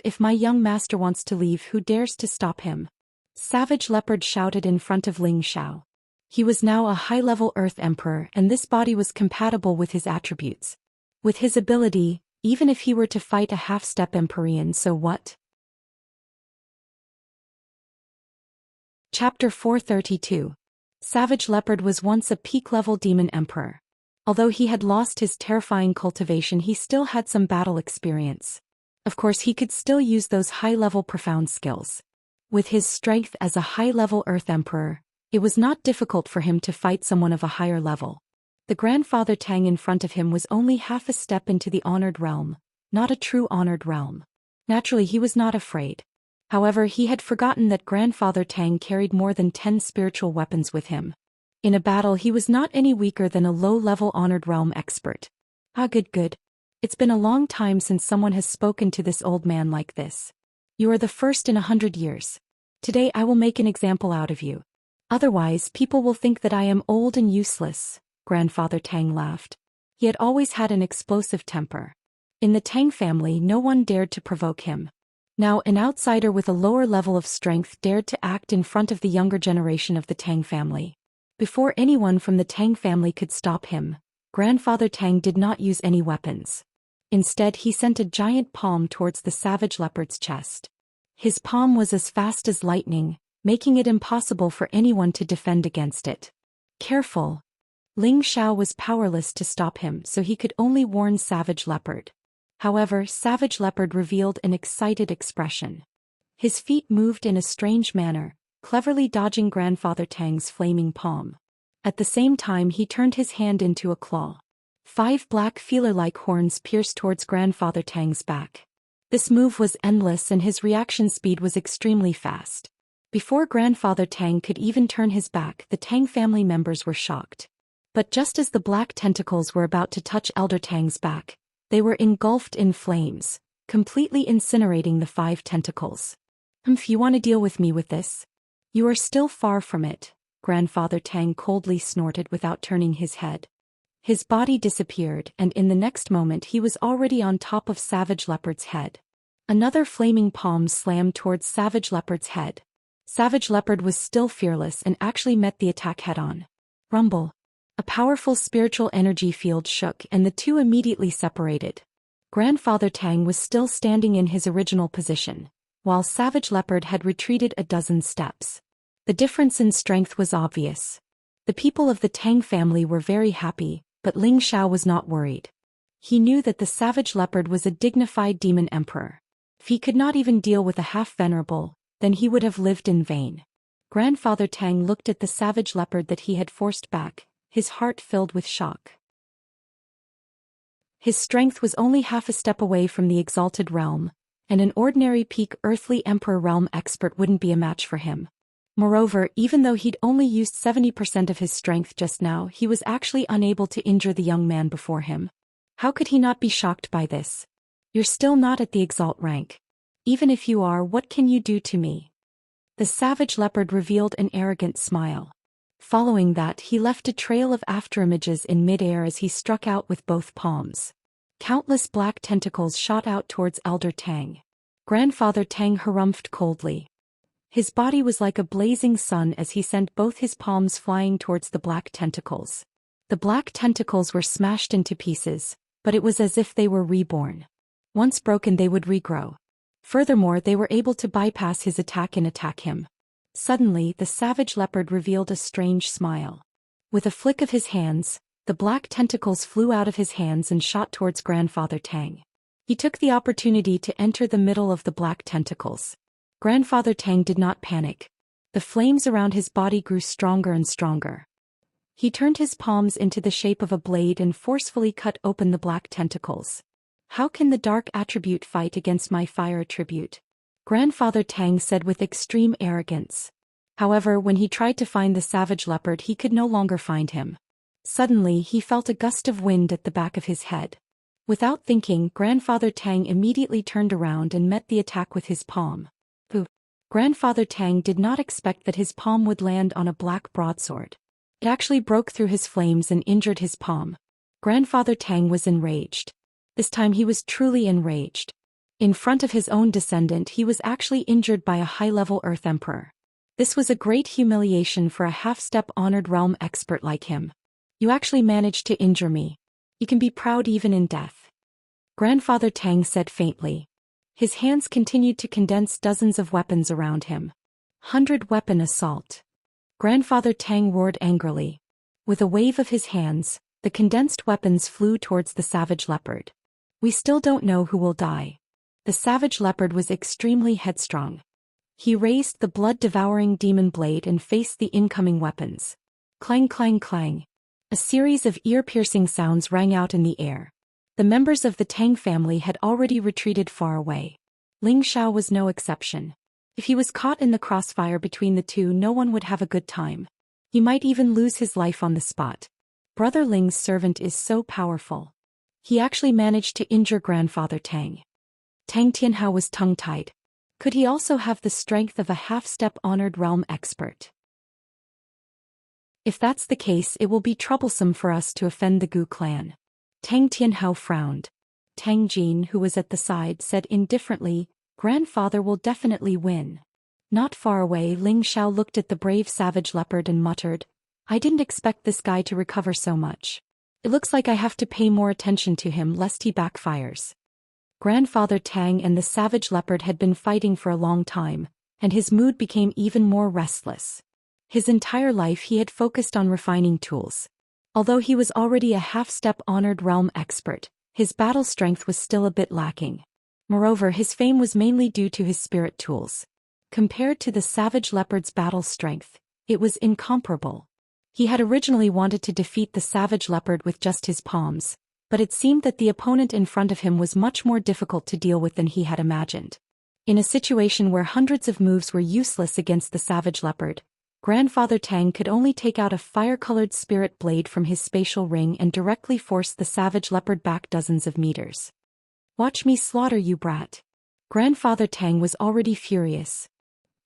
If my young master wants to leave, who dares to stop him?" Savage Leopard shouted in front of Ling Xiao. He was now a high-level Earth Emperor, and this body was compatible with his attributes. With his ability, even if he were to fight a half-step Empyrean, so what? Chapter 432. Savage Leopard was once a peak-level demon emperor. Although he had lost his terrifying cultivation, he still had some battle experience. Of course, he could still use those high-level profound skills. With his strength as a high-level Earth Emperor, it was not difficult for him to fight someone of a higher level. The grandfather Tang in front of him was only half a step into the honored realm, not a true honored realm. Naturally, he was not afraid. However, he had forgotten that grandfather Tang carried more than 10 spiritual weapons with him. In a battle, he was not any weaker than a low-level honored realm expert. Good. It's been a long time since someone has spoken to this old man like this. You are the first in 100 years. Today I will make an example out of you. Otherwise, people will think that I am old and useless, Grandfather Tang laughed. He had always had an explosive temper. In the Tang family, no one dared to provoke him. Now, an outsider with a lower level of strength dared to act in front of the younger generation of the Tang family. Before anyone from the Tang family could stop him, Grandfather Tang did not use any weapons. Instead, he sent a giant palm towards the savage leopard's chest. His palm was as fast as lightning, making it impossible for anyone to defend against it. Careful! Ling Xiao was powerless to stop him, so he could only warn Savage Leopard. However, Savage Leopard revealed an excited expression. His feet moved in a strange manner, cleverly dodging Grandfather Tang's flaming palm. At the same time, he turned his hand into a claw. 5 black feeler-like horns pierced towards Grandfather Tang's back. This move was endless and his reaction speed was extremely fast. Before Grandfather Tang could even turn his back, the Tang family members were shocked. But just as the black tentacles were about to touch Elder Tang's back, they were engulfed in flames, completely incinerating the 5 tentacles. You want to deal with me with this? You are still far from it, Grandfather Tang coldly snorted without turning his head. His body disappeared, and in the next moment he was already on top of Savage Leopard's head. Another flaming palm slammed towards Savage Leopard's head. Savage Leopard was still fearless and actually met the attack head-on. Rumble. A powerful spiritual energy field shook and the two immediately separated. Grandfather Tang was still standing in his original position, while Savage Leopard had retreated a dozen steps. The difference in strength was obvious. The people of the Tang family were very happy, but Ling Xiao was not worried. He knew that the Savage Leopard was a dignified demon emperor. If he could not even deal with a half-venerable, then he would have lived in vain. Grandfather Tang looked at the Savage Leopard that he had forced back, his heart filled with shock. His strength was only half a step away from the exalted realm, and an ordinary peak earthly emperor realm expert wouldn't be a match for him. Moreover, even though he'd only used 70% of his strength just now, he was actually unable to injure the young man before him. How could he not be shocked by this? You're still not at the exalt rank. Even if you are, what can you do to me? The Savage Leopard revealed an arrogant smile. Following that, he left a trail of afterimages in midair as he struck out with both palms. Countless black tentacles shot out towards Elder Tang. Grandfather Tang harumphed coldly. His body was like a blazing sun as he sent both his palms flying towards the black tentacles. The black tentacles were smashed into pieces, but it was as if they were reborn. Once broken, they would regrow. Furthermore, they were able to bypass his attack and attack him. Suddenly, the Savage Leopard revealed a strange smile. With a flick of his hands, the black tentacles flew out of his hands and shot towards Grandfather Tang. He took the opportunity to enter the middle of the black tentacles. Grandfather Tang did not panic. The flames around his body grew stronger and stronger. He turned his palms into the shape of a blade and forcefully cut open the black tentacles. How can the dark attribute fight against my fire attribute? Grandfather Tang said with extreme arrogance. However, when he tried to find the savage leopard, he could no longer find him. Suddenly, he felt a gust of wind at the back of his head. Without thinking, Grandfather Tang immediately turned around and met the attack with his palm. Ooh! Grandfather Tang did not expect that his palm would land on a black broadsword. It actually broke through his flames and injured his palm. Grandfather Tang was enraged. This time he was truly enraged. In front of his own descendant, he was actually injured by a high-level Earth Emperor. This was a great humiliation for a half-step honored realm expert like him. You actually managed to injure me. You can be proud even in death. Grandfather Tang said faintly. His hands continued to condense dozens of weapons around him. 100-weapon assault. Grandfather Tang roared angrily. With a wave of his hands, the condensed weapons flew towards the savage leopard. We still don't know who will die. The savage leopard was extremely headstrong. He raised the blood-devouring demon blade and faced the incoming weapons. Clang, clang, clang. A series of ear-piercing sounds rang out in the air. The members of the Tang family had already retreated far away. Ling Xiao was no exception. If he was caught in the crossfire between the two, no one would have a good time. He might even lose his life on the spot. Brother Ling's servant is so powerful. He actually managed to injure Grandfather Tang. Tang Tianhao was tongue-tied. Could he also have the strength of a half-step honored realm expert? If that's the case, it will be troublesome for us to offend the Gu clan. Tang Tianhao frowned. Tang Jin, who was at the side, said indifferently, Grandfather will definitely win. Not far away, Ling Xiao looked at the brave savage leopard and muttered, I didn't expect this guy to recover so much. It looks like I have to pay more attention to him lest he backfires. Grandfather Tang and the savage leopard had been fighting for a long time, and his mood became even more restless. His entire life he had focused on refining tools. Although he was already a half-step honored realm expert, his battle strength was still a bit lacking. Moreover, his fame was mainly due to his spirit tools. Compared to the savage leopard's battle strength, it was incomparable. He had originally wanted to defeat the savage leopard with just his palms, but it seemed that the opponent in front of him was much more difficult to deal with than he had imagined. In a situation where hundreds of moves were useless against the savage leopard, Grandfather Tang could only take out a fire-colored spirit blade from his spatial ring and directly force the savage leopard back dozens of meters. Watch me slaughter you, brat. Grandfather Tang was already furious.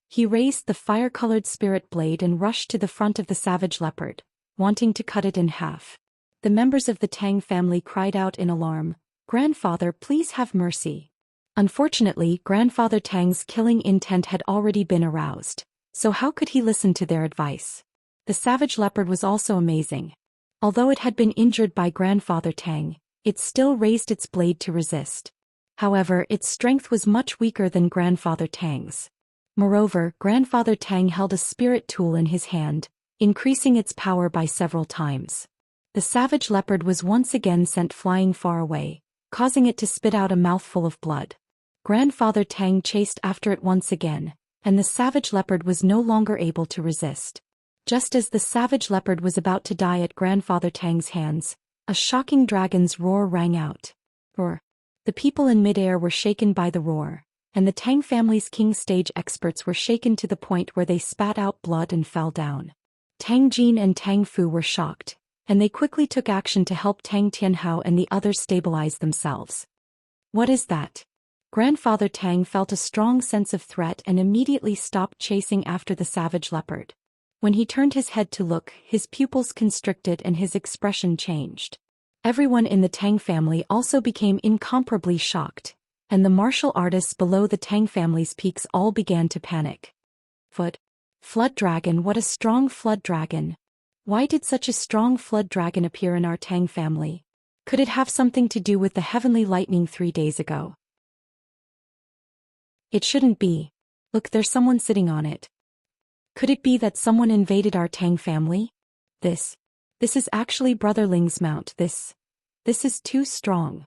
He raised the fire-colored spirit blade and rushed to the front of the savage leopard, wanting to cut it in half. The members of the Tang family cried out in alarm, Grandfather, please have mercy. Unfortunately, Grandfather Tang's killing intent had already been aroused. So how could he listen to their advice? The savage leopard was also amazing. Although it had been injured by Grandfather Tang, it still raised its blade to resist. However, its strength was much weaker than Grandfather Tang's. Moreover, Grandfather Tang held a spirit tool in his hand, increasing its power by several times. The savage leopard was once again sent flying far away, causing it to spit out a mouthful of blood. Grandfather Tang chased after it once again, and the savage leopard was no longer able to resist. Just as the savage leopard was about to die at Grandfather Tang's hands, a shocking dragon's roar rang out. Roar. The people in midair were shaken by the roar, and the Tang family's king stage experts were shaken to the point where they spat out blood and fell down. Tang Jin and Tang Fu were shocked, and they quickly took action to help Tang Tianhao and the others stabilize themselves. What is that? Grandfather Tang felt a strong sense of threat and immediately stopped chasing after the savage leopard. When he turned his head to look, his pupils constricted and his expression changed. Everyone in the Tang family also became incomparably shocked, and the martial artists below the Tang family's peaks all began to panic. Flood dragon, what a strong flood dragon! Why did such a strong flood dragon appear in our Tang family? Could it have something to do with the heavenly lightning 3 days ago? It shouldn't be. Look, there's someone sitting on it. Could it be that someone invaded our Tang family? This is actually Brother Ling's mount. This is too strong.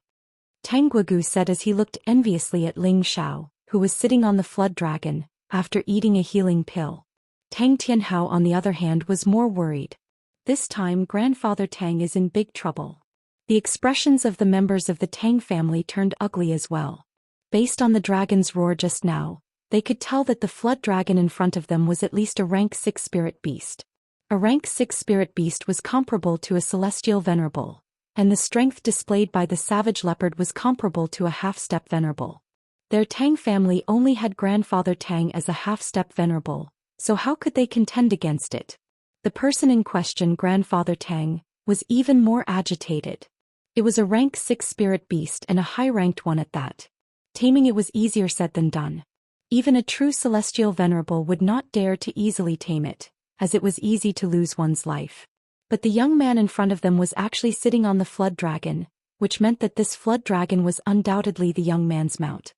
Tang Guogu said as he looked enviously at Ling Xiao, who was sitting on the flood dragon, after eating a healing pill. Tang Tianhao, on the other hand, was more worried. This time Grandfather Tang is in big trouble. The expressions of the members of the Tang family turned ugly as well. Based on the dragon's roar just now, They could tell that the flood dragon in front of them was at least a rank 6 spirit beast. A rank 6 spirit beast was comparable to a celestial venerable, and the strength displayed by the savage leopard was comparable to a half-step venerable. Their Tang family only had grandfather Tang as a half-step venerable, so how could they contend against it? The person in question, grandfather Tang, was even more agitated. It was a rank 6 spirit beast and a high-ranked one at that. Taming it was easier said than done. Even a true celestial venerable would not dare to easily tame it, as it was easy to lose one's life. But the young man in front of them was actually sitting on the flood dragon, which meant that this flood dragon was undoubtedly the young man's mount.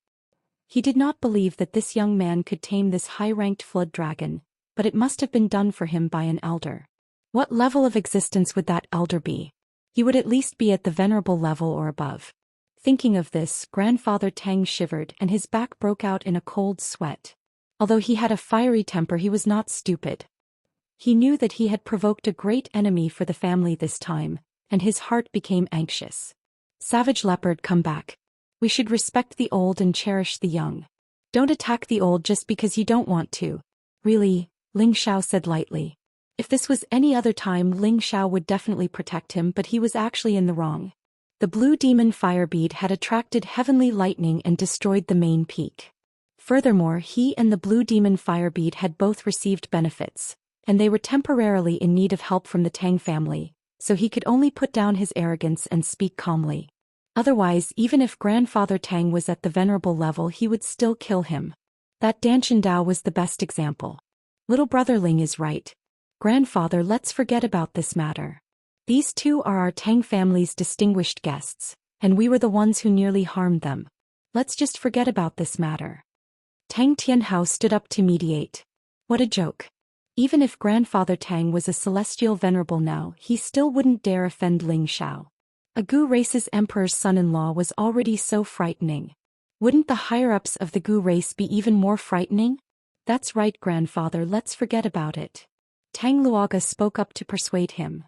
He did not believe that this young man could tame this high-ranked flood dragon, but it must have been done for him by an elder. What level of existence would that elder be? He would at least be at the venerable level or above. Thinking of this, grandfather Tang shivered and his back broke out in a cold sweat. Although he had a fiery temper, he was not stupid. He knew that he had provoked a great enemy for the family this time, and his heart became anxious. Savage leopard, come back. We should respect the old and cherish the young. Don't attack the old just because you don't want to. Really, Ling Xiao said lightly. If this was any other time, Ling Xiao would definitely protect him, but he was actually in the wrong. The blue demon firebead had attracted heavenly lightning and destroyed the main peak. Furthermore, he and the blue demon firebead had both received benefits, and they were temporarily in need of help from the Tang family, so he could only put down his arrogance and speak calmly. Otherwise, even if grandfather Tang was at the venerable level, he would still kill him. That Danshan Dao was the best example. Little brother Ling is right. Grandfather, let's forget about this matter. These two are our Tang family's distinguished guests, and we were the ones who nearly harmed them. Let's just forget about this matter. Tang Tianhao stood up to mediate. What a joke. Even if grandfather Tang was a celestial venerable now, he still wouldn't dare offend Ling Xiao. A Gu race's emperor's son-in-law was already so frightening. Wouldn't the higher-ups of the Gu race be even more frightening? That's right, grandfather, let's forget about it. Tang Luoga spoke up to persuade him.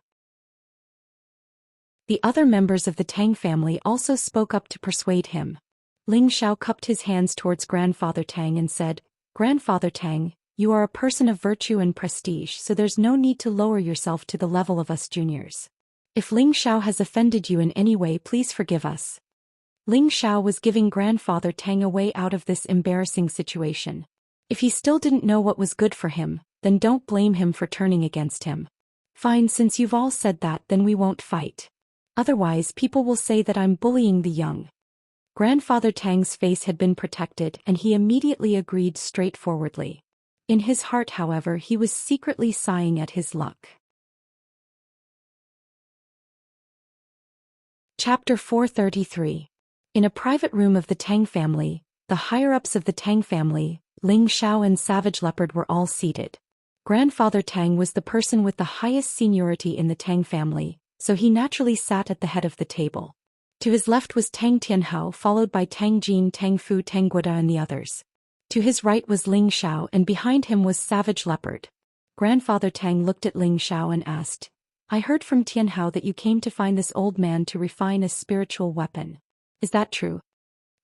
The other members of the Tang family also spoke up to persuade him. Ling Xiao cupped his hands towards grandfather Tang and said, Grandfather Tang, you are a person of virtue and prestige, so there's no need to lower yourself to the level of us juniors. If Ling Xiao has offended you in any way, please forgive us. Ling Xiao was giving grandfather Tang a way out of this embarrassing situation. If he still didn't know what was good for him, then don't blame him for turning against him. Fine, since you've all said that, then we won't fight. Otherwise, people will say that I'm bullying the young. Grandfather Tang's face had been protected, and he immediately agreed straightforwardly. In his heart, however, he was secretly sighing at his luck. Chapter 433. In a private room of the Tang family, the higher-ups of the Tang family, Ling Xiao and Savage Leopard were all seated. Grandfather Tang was the person with the highest seniority in the Tang family, so he naturally sat at the head of the table. To his left was Tang Tianhao, followed by Tang Jin, Tang Fu, Tang Guoda and the others. To his right was Ling Xiao, and behind him was Savage Leopard. Grandfather Tang looked at Ling Xiao and asked, I heard from Tianhao that you came to find this old man to refine a spiritual weapon. Is that true?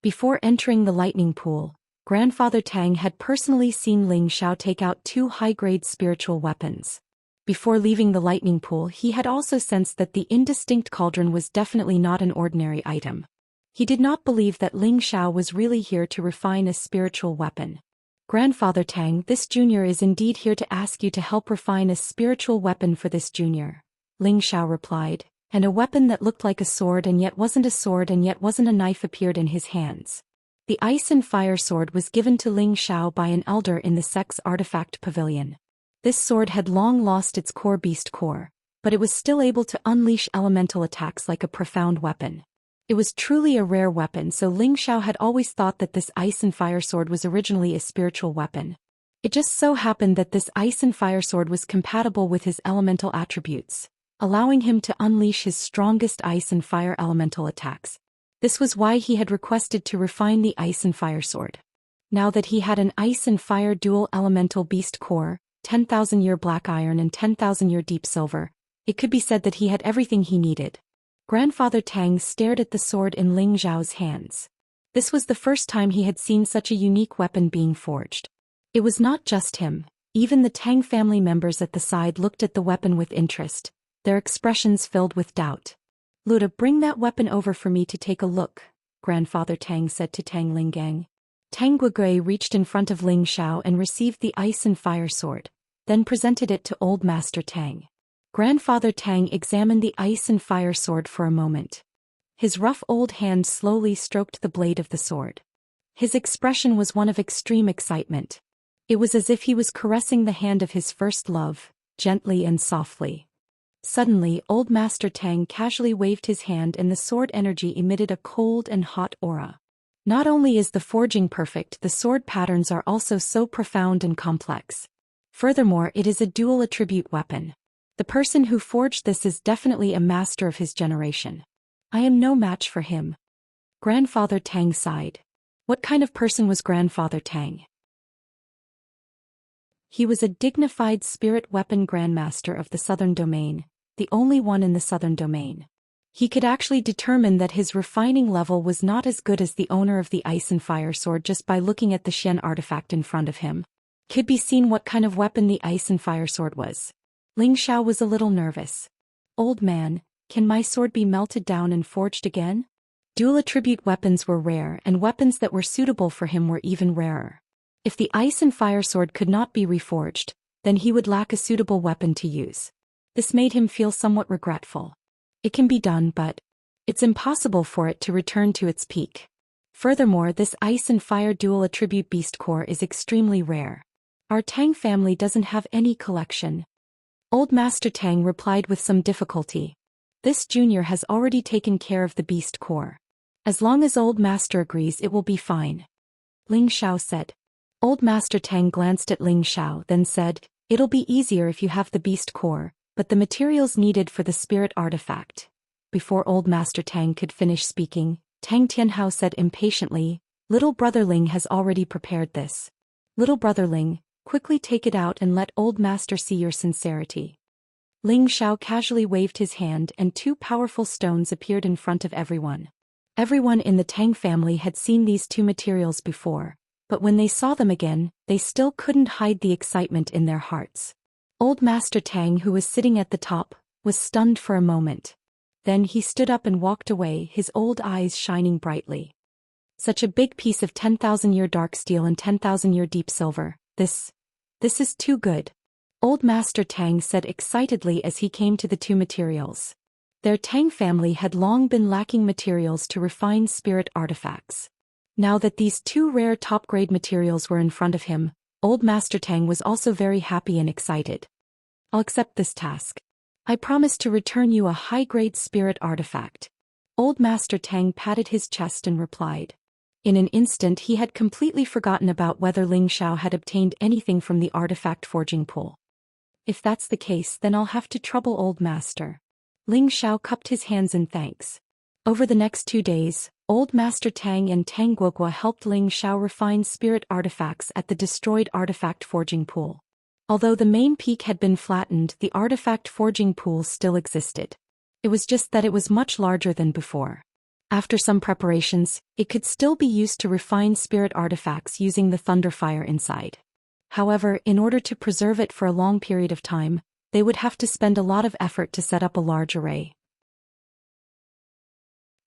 Before entering the lightning pool, Grandfather Tang had personally seen Ling Xiao take out 2 high-grade spiritual weapons. Before leaving the lightning pool, he had also sensed that the indistinct cauldron was definitely not an ordinary item. He did not believe that Ling Xiao was really here to refine a spiritual weapon. Grandfather Tang, this junior is indeed here to ask you to help refine a spiritual weapon for this junior. Ling Xiao replied, and a weapon that looked like a sword and yet wasn't a sword and yet wasn't a knife appeared in his hands. The ice and fire sword was given to Ling Xiao by an elder in the Sex Artifact Pavilion. This sword had long lost its core beast core, but it was still able to unleash elemental attacks like a profound weapon. It was truly a rare weapon, so Ling Xiao had always thought that this ice and fire sword was originally a spiritual weapon. It just so happened that this ice and fire sword was compatible with his elemental attributes, allowing him to unleash his strongest ice and fire elemental attacks. This was why he had requested to refine the ice and fire sword. Now that he had an ice and fire dual elemental beast core, 10,000-year black iron and 10,000-year deep silver, it could be said that he had everything he needed. Grandfather Tang stared at the sword in Ling Xiao's hands. This was the first time he had seen such a unique weapon being forged. It was not just him. Even the Tang family members at the side looked at the weapon with interest, their expressions filled with doubt. "Luda, bring that weapon over for me to take a look," Grandfather Tang said to Tang Lingang. Tang Guigui reached in front of Ling Xiao and received the ice and fire sword, then presented it to Old Master Tang. Grandfather Tang examined the ice and fire sword for a moment. His rough old hand slowly stroked the blade of the sword. His expression was one of extreme excitement. It was as if he was caressing the hand of his first love, gently and softly. Suddenly, Old Master Tang casually waved his hand and the sword energy emitted a cold and hot aura. Not only is the forging perfect, the sword patterns are also so profound and complex. Furthermore, it is a dual attribute weapon. The person who forged this is definitely a master of his generation. I am no match for him. Grandfather Tang sighed. What kind of person was Grandfather Tang? He was a dignified spirit weapon grandmaster of the Southern Domain, the only one in the Southern Domain. He could actually determine that his refining level was not as good as the owner of the ice and fire sword just by looking at the Xian artifact in front of him. Could be seen what kind of weapon the ice and fire sword was. Ling Xiao was a little nervous. "Old man, can my sword be melted down and forged again?" Dual attribute weapons were rare, and weapons that were suitable for him were even rarer. If the ice and fire sword could not be reforged, then he would lack a suitable weapon to use. This made him feel somewhat regretful. It can be done, but it's impossible for it to return to its peak. Furthermore, this ice and fire dual attribute beast core is extremely rare. Our Tang family doesn't have any collection. Old Master Tang replied with some difficulty. This junior has already taken care of the beast core. As long as Old Master agrees, it will be fine. Ling Xiao said. Old Master Tang glanced at Ling Xiao, then said, "It'll be easier if you have the beast core, but the materials needed for the spirit artifact." Before Old Master Tang could finish speaking, Tang Tianhao said impatiently, "Little brother Ling has already prepared this. Little brother Ling, quickly take it out and let Old Master see your sincerity." Ling Xiao casually waved his hand and two powerful stones appeared in front of everyone. Everyone in the Tang family had seen these two materials before, but when they saw them again, they still couldn't hide the excitement in their hearts. Old Master Tang, who was sitting at the top, was stunned for a moment. Then he stood up and walked away, his old eyes shining brightly. Such a big piece of 10,000-year dark steel and 10,000-year deep silver, this is too good. Old Master Tang said excitedly as he came to the two materials. Their Tang family had long been lacking materials to refine spirit artifacts. Now that these two rare top-grade materials were in front of him, Old Master Tang was also very happy and excited. "I'll accept this task. I promise to return you a high-grade spirit artifact." Old Master Tang patted his chest and replied. In an instant he had completely forgotten about whether Ling Xiao had obtained anything from the artifact forging pool. "If that's the case, then I'll have to trouble Old Master." Ling Xiao cupped his hands in thanks. Over the next 2 days, Old Master Tang and Tang Guogua helped Ling Xiao refine spirit artifacts at the destroyed artifact forging pool. Although the main peak had been flattened, the artifact forging pool still existed. It was just that it was much larger than before. After some preparations, it could still be used to refine spirit artifacts using the thunder fire inside. However, in order to preserve it for a long period of time, they would have to spend a lot of effort to set up a large array.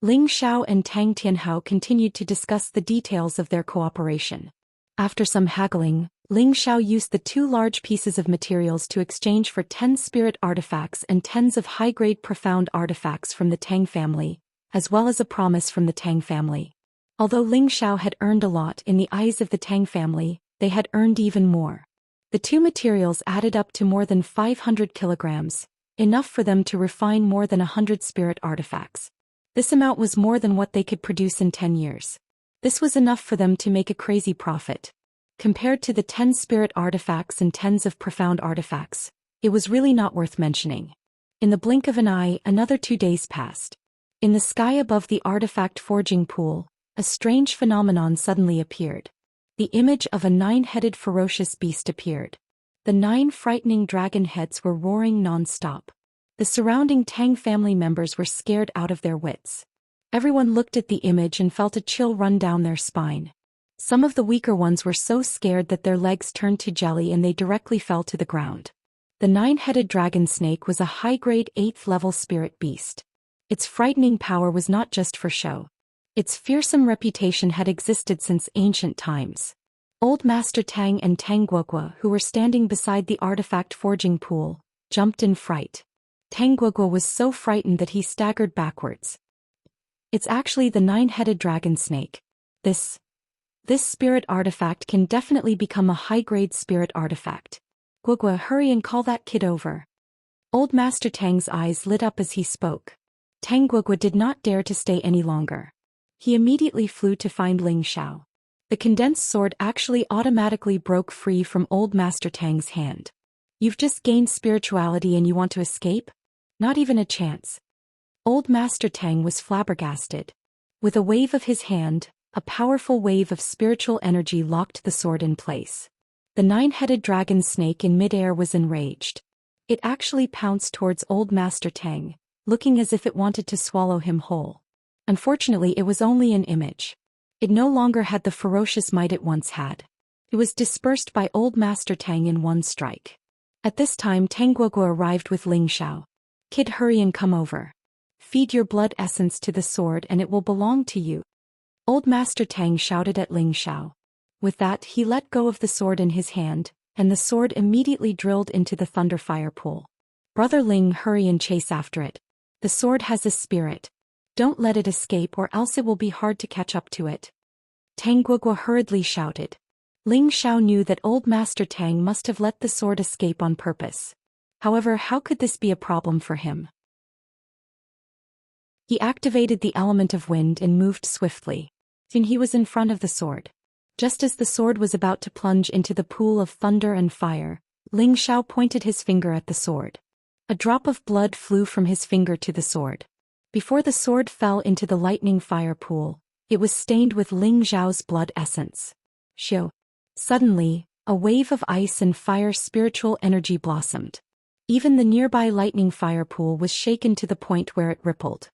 Ling Xiao and Tang Tianhao continued to discuss the details of their cooperation. After some haggling, Ling Xiao used the 2 large pieces of materials to exchange for 10 spirit artifacts and tens of high-grade profound artifacts from the Tang family, as well as a promise from the Tang family. Although Ling Xiao had earned a lot in the eyes of the Tang family, they had earned even more. The 2 materials added up to more than 500 kilograms, enough for them to refine more than 100 spirit artifacts. This amount was more than what they could produce in 10 years. This was enough for them to make a crazy profit. Compared to the 10 spirit artifacts and tens of profound artifacts, it was really not worth mentioning. In the blink of an eye, another 2 days passed. In the sky above the artifact forging pool, a strange phenomenon suddenly appeared. The image of a 9-headed ferocious beast appeared. The 9 frightening dragon heads were roaring non-stop. The surrounding Tang family members were scared out of their wits. Everyone looked at the image and felt a chill run down their spine. Some of the weaker ones were so scared that their legs turned to jelly and they directly fell to the ground. The nine-headed dragon snake was a high-grade 8th-level spirit beast. Its frightening power was not just for show. Its fearsome reputation had existed since ancient times. Old Master Tang and Tang Guogua, who were standing beside the artifact forging pool, jumped in fright. Tang Guogua was so frightened that he staggered backwards. It's actually the nine-headed dragon snake. This spirit artifact can definitely become a high-grade spirit artifact. Guogua, hurry and call that kid over. Old Master Tang's eyes lit up as he spoke. Tang Guogua did not dare to stay any longer. He immediately flew to find Ling Xiao. The condensed sword actually automatically broke free from Old Master Tang's hand. You've just gained spirituality and you want to escape? Not even a chance. Old Master Tang was flabbergasted. With a wave of his hand, a powerful wave of spiritual energy locked the sword in place. The nine-headed dragon snake in midair was enraged. It actually pounced towards Old Master Tang, looking as if it wanted to swallow him whole. Unfortunately, it was only an image. It no longer had the ferocious might it once had. It was dispersed by Old Master Tang in one strike. At this time, Tang Guogua arrived with Ling Xiao. Kid, hurry and come over. Feed your blood essence to the sword and it will belong to you. Old Master Tang shouted at Ling Xiao. With that, he let go of the sword in his hand, and the sword immediately drilled into the thunder fire pool. Brother Ling, hurry and chase after it. The sword has a spirit. Don't let it escape or else it will be hard to catch up to it. Tang Guogua hurriedly shouted. Ling Xiao knew that Old Master Tang must have let the sword escape on purpose. However, how could this be a problem for him? He activated the element of wind and moved swiftly. Soon he was in front of the sword. Just as the sword was about to plunge into the pool of thunder and fire, Ling Xiao pointed his finger at the sword. A drop of blood flew from his finger to the sword. Before the sword fell into the lightning fire pool, it was stained with Ling Xiao's blood essence. Xiao. Suddenly, a wave of ice and fire spiritual energy blossomed. Even the nearby lightning fire pool was shaken to the point where it rippled.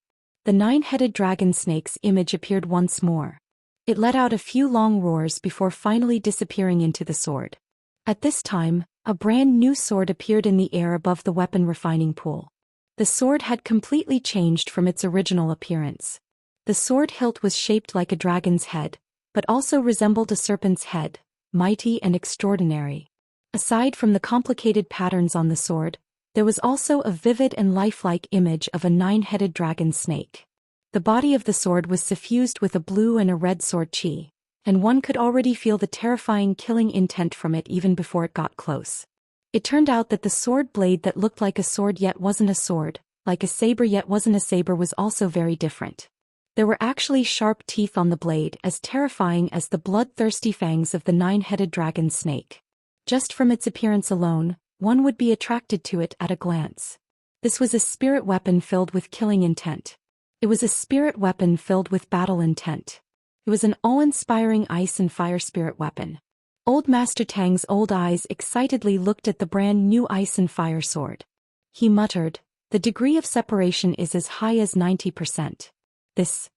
The nine-headed dragon snake's image appeared once more. It let out a few long roars before finally disappearing into the sword. At this time, a brand new sword appeared in the air above the weapon refining pool. The sword had completely changed from its original appearance. The sword hilt was shaped like a dragon's head, but also resembled a serpent's head, mighty and extraordinary. Aside from the complicated patterns on the sword, there was also a vivid and lifelike image of a nine-headed dragon snake. The body of the sword was suffused with a blue and a red sword chi, and one could already feel the terrifying killing intent from it even before it got close. It turned out that the sword blade that looked like a sword yet wasn't a sword, like a saber yet wasn't a saber, was also very different. There were actually sharp teeth on the blade, as terrifying as the bloodthirsty fangs of the nine-headed dragon snake. Just from its appearance alone, one would be attracted to it at a glance. This was a spirit weapon filled with killing intent. It was a spirit weapon filled with battle intent. It was an awe-inspiring ice and fire spirit weapon. Old Master Tang's old eyes excitedly looked at the brand new ice and fire sword. He muttered, "The degree of separation is as high as 90%. This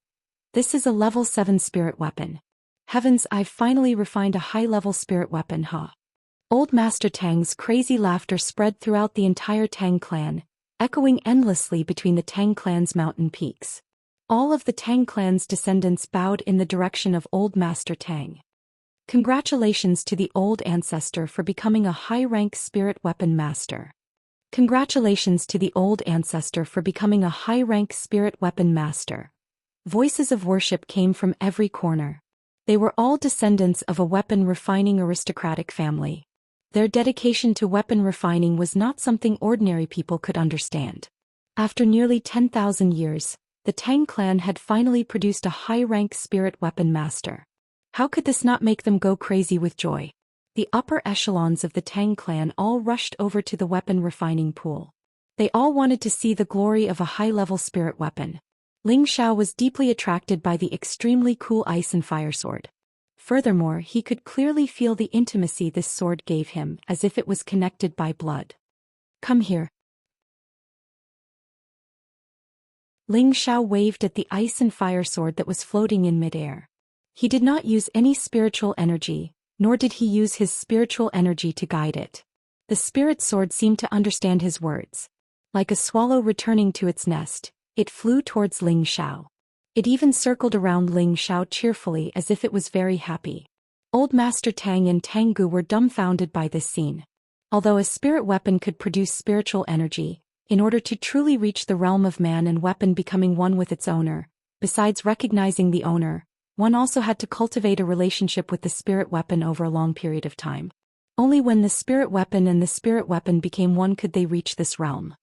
is a level 7 spirit weapon. Heavens, I've finally refined a high-level spirit weapon, huh?" Old Master Tang's crazy laughter spread throughout the entire Tang clan, echoing endlessly between the Tang clan's mountain peaks. All of the Tang clan's descendants bowed in the direction of Old Master Tang. Congratulations to the old ancestor for becoming a high-rank spirit weapon master. Congratulations to the old ancestor for becoming a high-rank spirit weapon master. Voices of worship came from every corner. They were all descendants of a weapon-refining aristocratic family. Their dedication to weapon refining was not something ordinary people could understand. After nearly 10,000 years, the Tang clan had finally produced a high-rank spirit weapon master. How could this not make them go crazy with joy? The upper echelons of the Tang clan all rushed over to the weapon refining pool. They all wanted to see the glory of a high-level spirit weapon. Ling Xiao was deeply attracted by the extremely cool ice and fire sword. Furthermore, he could clearly feel the intimacy this sword gave him, as if it was connected by blood. "Come here." Ling Xiao waved at the ice and fire sword that was floating in midair. He did not use any spiritual energy, nor did he use his spiritual energy to guide it. The spirit sword seemed to understand his words. Like a swallow returning to its nest, it flew towards Ling Xiao. It even circled around Ling Xiao cheerfully as if it was very happy. Old Master Tang and Tang Gu were dumbfounded by this scene. Although a spirit weapon could produce spiritual energy, in order to truly reach the realm of man and weapon becoming one with its owner, besides recognizing the owner, one also had to cultivate a relationship with the spirit weapon over a long period of time. Only when the spirit weapon and the spirit weapon became one could they reach this realm.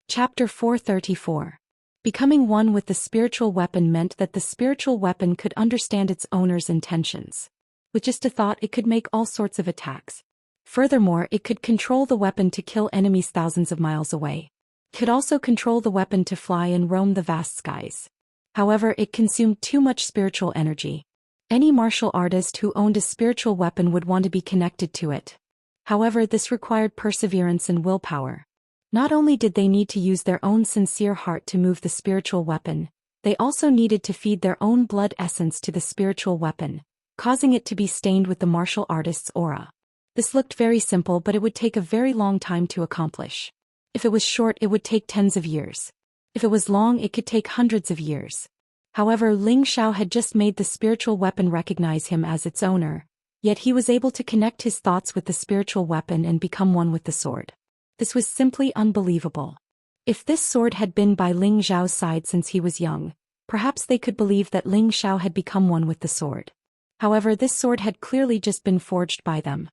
Chapter 434. Becoming one with the spiritual weapon meant that the spiritual weapon could understand its owner's intentions. With just a thought, it could make all sorts of attacks. Furthermore, it could control the weapon to kill enemies thousands of miles away. It could also control the weapon to fly and roam the vast skies. However, it consumed too much spiritual energy. Any martial artist who owned a spiritual weapon would want to be connected to it. However, this required perseverance and willpower. Not only did they need to use their own sincere heart to move the spiritual weapon, they also needed to feed their own blood essence to the spiritual weapon, causing it to be stained with the martial artist's aura. This looked very simple, but it would take a very long time to accomplish. If it was short, it would take tens of years. If it was long, it could take hundreds of years. However, Ling Xiao had just made the spiritual weapon recognize him as its owner, yet he was able to connect his thoughts with the spiritual weapon and become one with the sword. This was simply unbelievable. If this sword had been by Ling Xiao's side since he was young, perhaps they could believe that Ling Xiao had become one with the sword. However, this sword had clearly just been forged by them.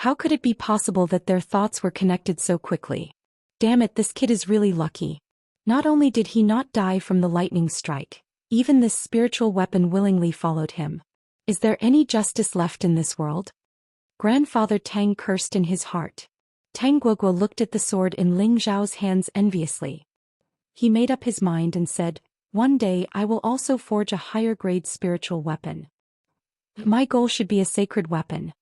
How could it be possible that their thoughts were connected so quickly? Damn it, this kid is really lucky. Not only did he not die from the lightning strike, even this spiritual weapon willingly followed him. Is there any justice left in this world? Grandfather Tang cursed in his heart. Tang Guoguo looked at the sword in Ling Xiao's hands enviously. He made up his mind and said, "One day I will also forge a higher grade spiritual weapon. My goal should be a sacred weapon."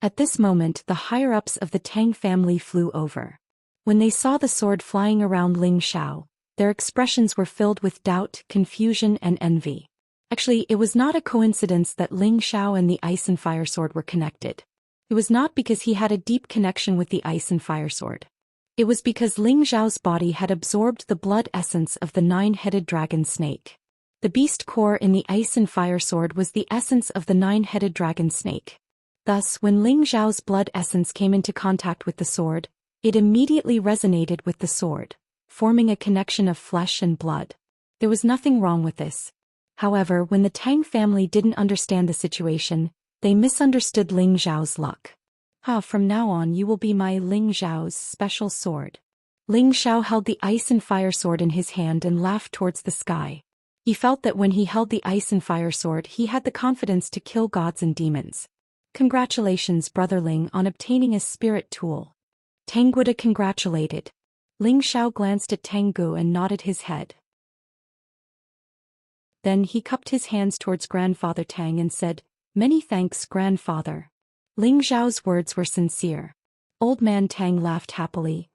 At this moment, the higher-ups of the Tang family flew over. When they saw the sword flying around Ling Xiao, their expressions were filled with doubt, confusion, and envy. Actually, it was not a coincidence that Ling Xiao and the ice and fire sword were connected. It was not because he had a deep connection with the ice and fire sword. It was because Ling Xiao's body had absorbed the blood essence of the nine-headed dragon snake. The beast core in the ice and fire sword was the essence of the nine-headed dragon snake. Thus, when Ling Xiao's blood essence came into contact with the sword, it immediately resonated with the sword, forming a connection of flesh and blood. There was nothing wrong with this. However, when the Tang family didn't understand the situation, they misunderstood Ling Xiao's luck. From now on you will be my Ling Xiao's special sword." Ling Xiao held the ice and fire sword in his hand and laughed towards the sky. He felt that when he held the ice and fire sword, he had the confidence to kill gods and demons. "Congratulations, Brother Ling, on obtaining a spirit tool." Tang Guoda congratulated. Ling Xiao glanced at Tang Gu and nodded his head. Then he cupped his hands towards Grandfather Tang and said, "Many thanks, Grandfather." Ling Xiao's words were sincere. Old man Tang laughed happily.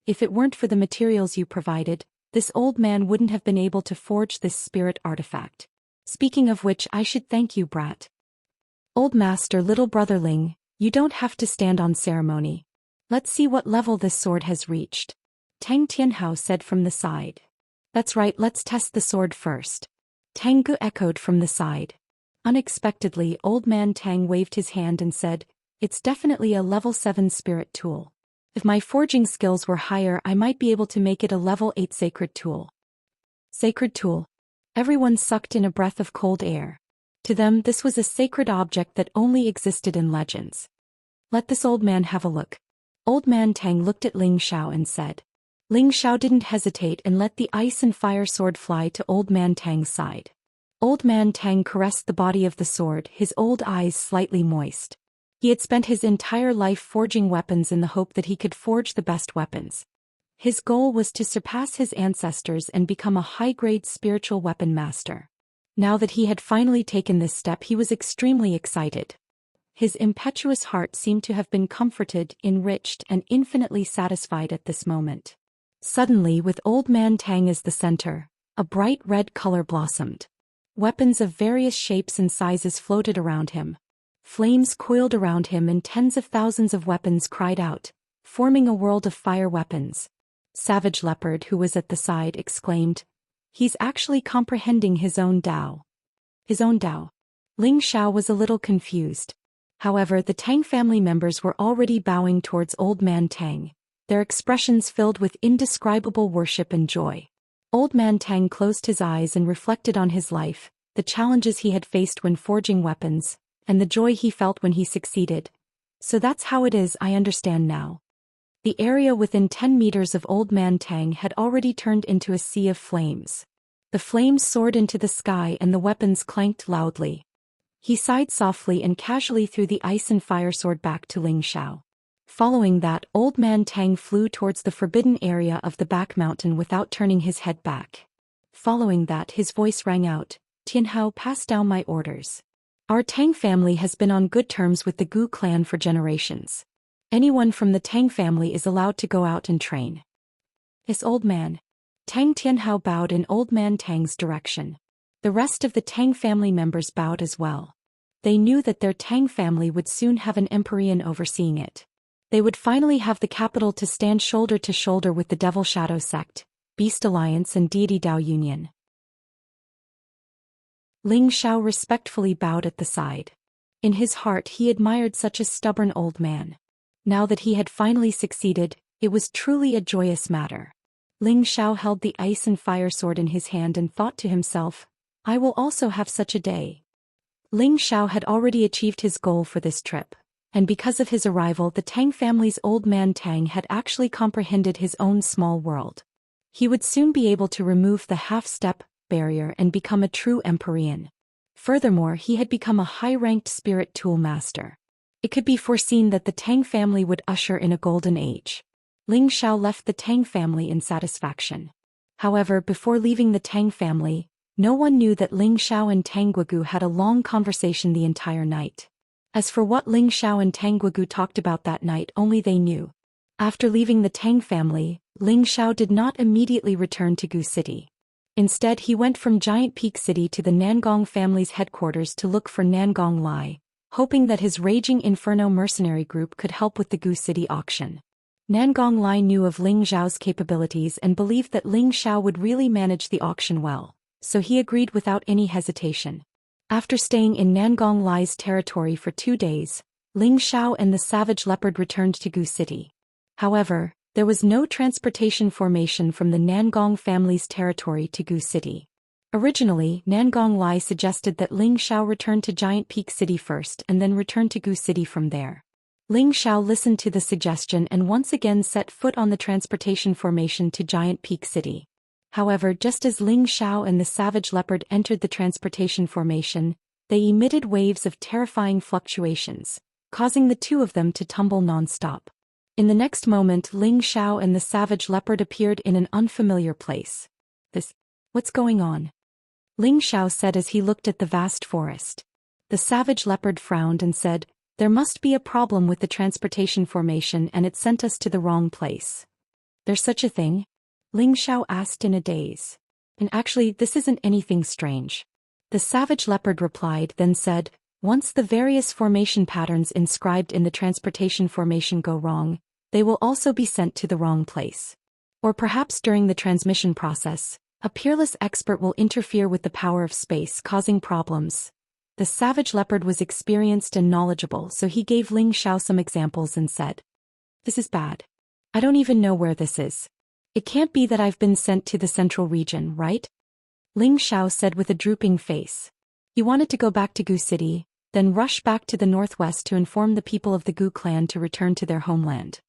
If it weren't for the materials you provided, this old man wouldn't have been able to forge this spirit artifact. Speaking of which, I should thank you, brat. Old master, little brother Ling, you don't have to stand on ceremony. Let's see what level this sword has reached. Tang Tianhao said from the side. That's right, let's test the sword first. Tang Gu echoed from the side. Unexpectedly, old man Tang waved his hand and said, "It's definitely a level 7 spirit tool. If my forging skills were higher, I might be able to make it a level 8 sacred tool." Sacred tool. Everyone sucked in a breath of cold air. To them, this was a sacred object that only existed in legends. "Let this old man have a look." Old man Tang looked at Ling Xiao and said. Ling Xiao didn't hesitate and let the ice and fire sword fly to old man Tang's side. Old man Tang caressed the body of the sword, his old eyes slightly moist. He had spent his entire life forging weapons in the hope that he could forge the best weapons. His goal was to surpass his ancestors and become a high-grade spiritual weapon master. Now that he had finally taken this step, he was extremely excited. His impetuous heart seemed to have been comforted, enriched, and infinitely satisfied at this moment. Suddenly, with Old Man Tang as the center, a bright red color blossomed. Weapons of various shapes and sizes floated around him. Flames coiled around him and tens of thousands of weapons cried out, forming a world of fire weapons. Savage Leopard, who was at the side, exclaimed, "He's actually comprehending his own Dao." His own Dao. Ling Xiao was a little confused. However, the Tang family members were already bowing towards Old Man Tang, their expressions filled with indescribable worship and joy. Old Man Tang closed his eyes and reflected on his life, the challenges he had faced when forging weapons, and the joy he felt when he succeeded. "So that's how it is, I understand now." The area within 10 meters of Old Man Tang had already turned into a sea of flames. The flames soared into the sky and the weapons clanked loudly. He sighed softly and casually threw the ice and fire sword back to Ling Xiao. Following that, Old Man Tang flew towards the forbidden area of the back mountain without turning his head back. Following that, his voice rang out, "Tianhao, pass down my orders. Our Tang family has been on good terms with the Gu clan for generations. Anyone from the Tang family is allowed to go out and train." "This old man." Tang Tianhao bowed in Old Man Tang's direction. The rest of the Tang family members bowed as well. They knew that their Tang family would soon have an Emperor overseeing it. They would finally have the capital to stand shoulder to shoulder with the Devil Shadow Sect, Beast Alliance and Deity Dao Union. Ling Xiao respectfully bowed at the side. In his heart he admired such a stubborn old man. Now that he had finally succeeded, it was truly a joyous matter. Ling Xiao held the ice and fire sword in his hand and thought to himself, "I will also have such a day." Ling Xiao had already achieved his goal for this trip, and because of his arrival the Tang family's Old Man Tang had actually comprehended his own small world. He would soon be able to remove the half-step barrier and become a true Emperor. Furthermore, he had become a high-ranked spirit tool master. It could be foreseen that the Tang family would usher in a golden age. Ling Xiao left the Tang family in satisfaction. However, before leaving the Tang family, no one knew that Ling Xiao and Tang Guogu had a long conversation the entire night. As for what Ling Xiao and Tang Guogu talked about that night, only they knew. After leaving the Tang family, Ling Xiao did not immediately return to Gu City. Instead, he went from Giant Peak City to the Nangong family's headquarters to look for Nangong Lai, hoping that his raging Inferno mercenary group could help with the Gu City auction. Nangong Lai knew of Ling Xiao's capabilities and believed that Ling Xiao would really manage the auction well, so he agreed without any hesitation. After staying in Nangong Lai's territory for 2 days, Ling Xiao and the Savage Leopard returned to Gu City. However, there was no transportation formation from the Nangong family's territory to Gu City. Originally, Nangong Lai suggested that Ling Xiao return to Giant Peak City first and then return to Gu City from there. Ling Xiao listened to the suggestion and once again set foot on the transportation formation to Giant Peak City. However, just as Ling Xiao and the Savage Leopard entered the transportation formation, they emitted waves of terrifying fluctuations, causing the two of them to tumble non-stop. In the next moment, Ling Xiao and the Savage Leopard appeared in an unfamiliar place. What's going on?" Ling Xiao said as he looked at the vast forest. The Savage Leopard frowned and said, "There must be a problem with the transportation formation and it sent us to the wrong place." "There's such a thing?" Ling Xiao asked in a daze. "And actually, this isn't anything strange." The Savage Leopard replied, then said, "Once the various formation patterns inscribed in the transportation formation go wrong, they will also be sent to the wrong place. Or perhaps during the transmission process, a peerless expert will interfere with the power of space, causing problems." The Savage Leopard was experienced and knowledgeable, so he gave Ling Xiao some examples and said, "This is bad. I don't even know where this is. It can't be that I've been sent to the central region, right?" Ling Xiao said with a drooping face. He wanted to go back to Gu City, then rush back to the northwest to inform the people of the Gu clan to return to their homeland.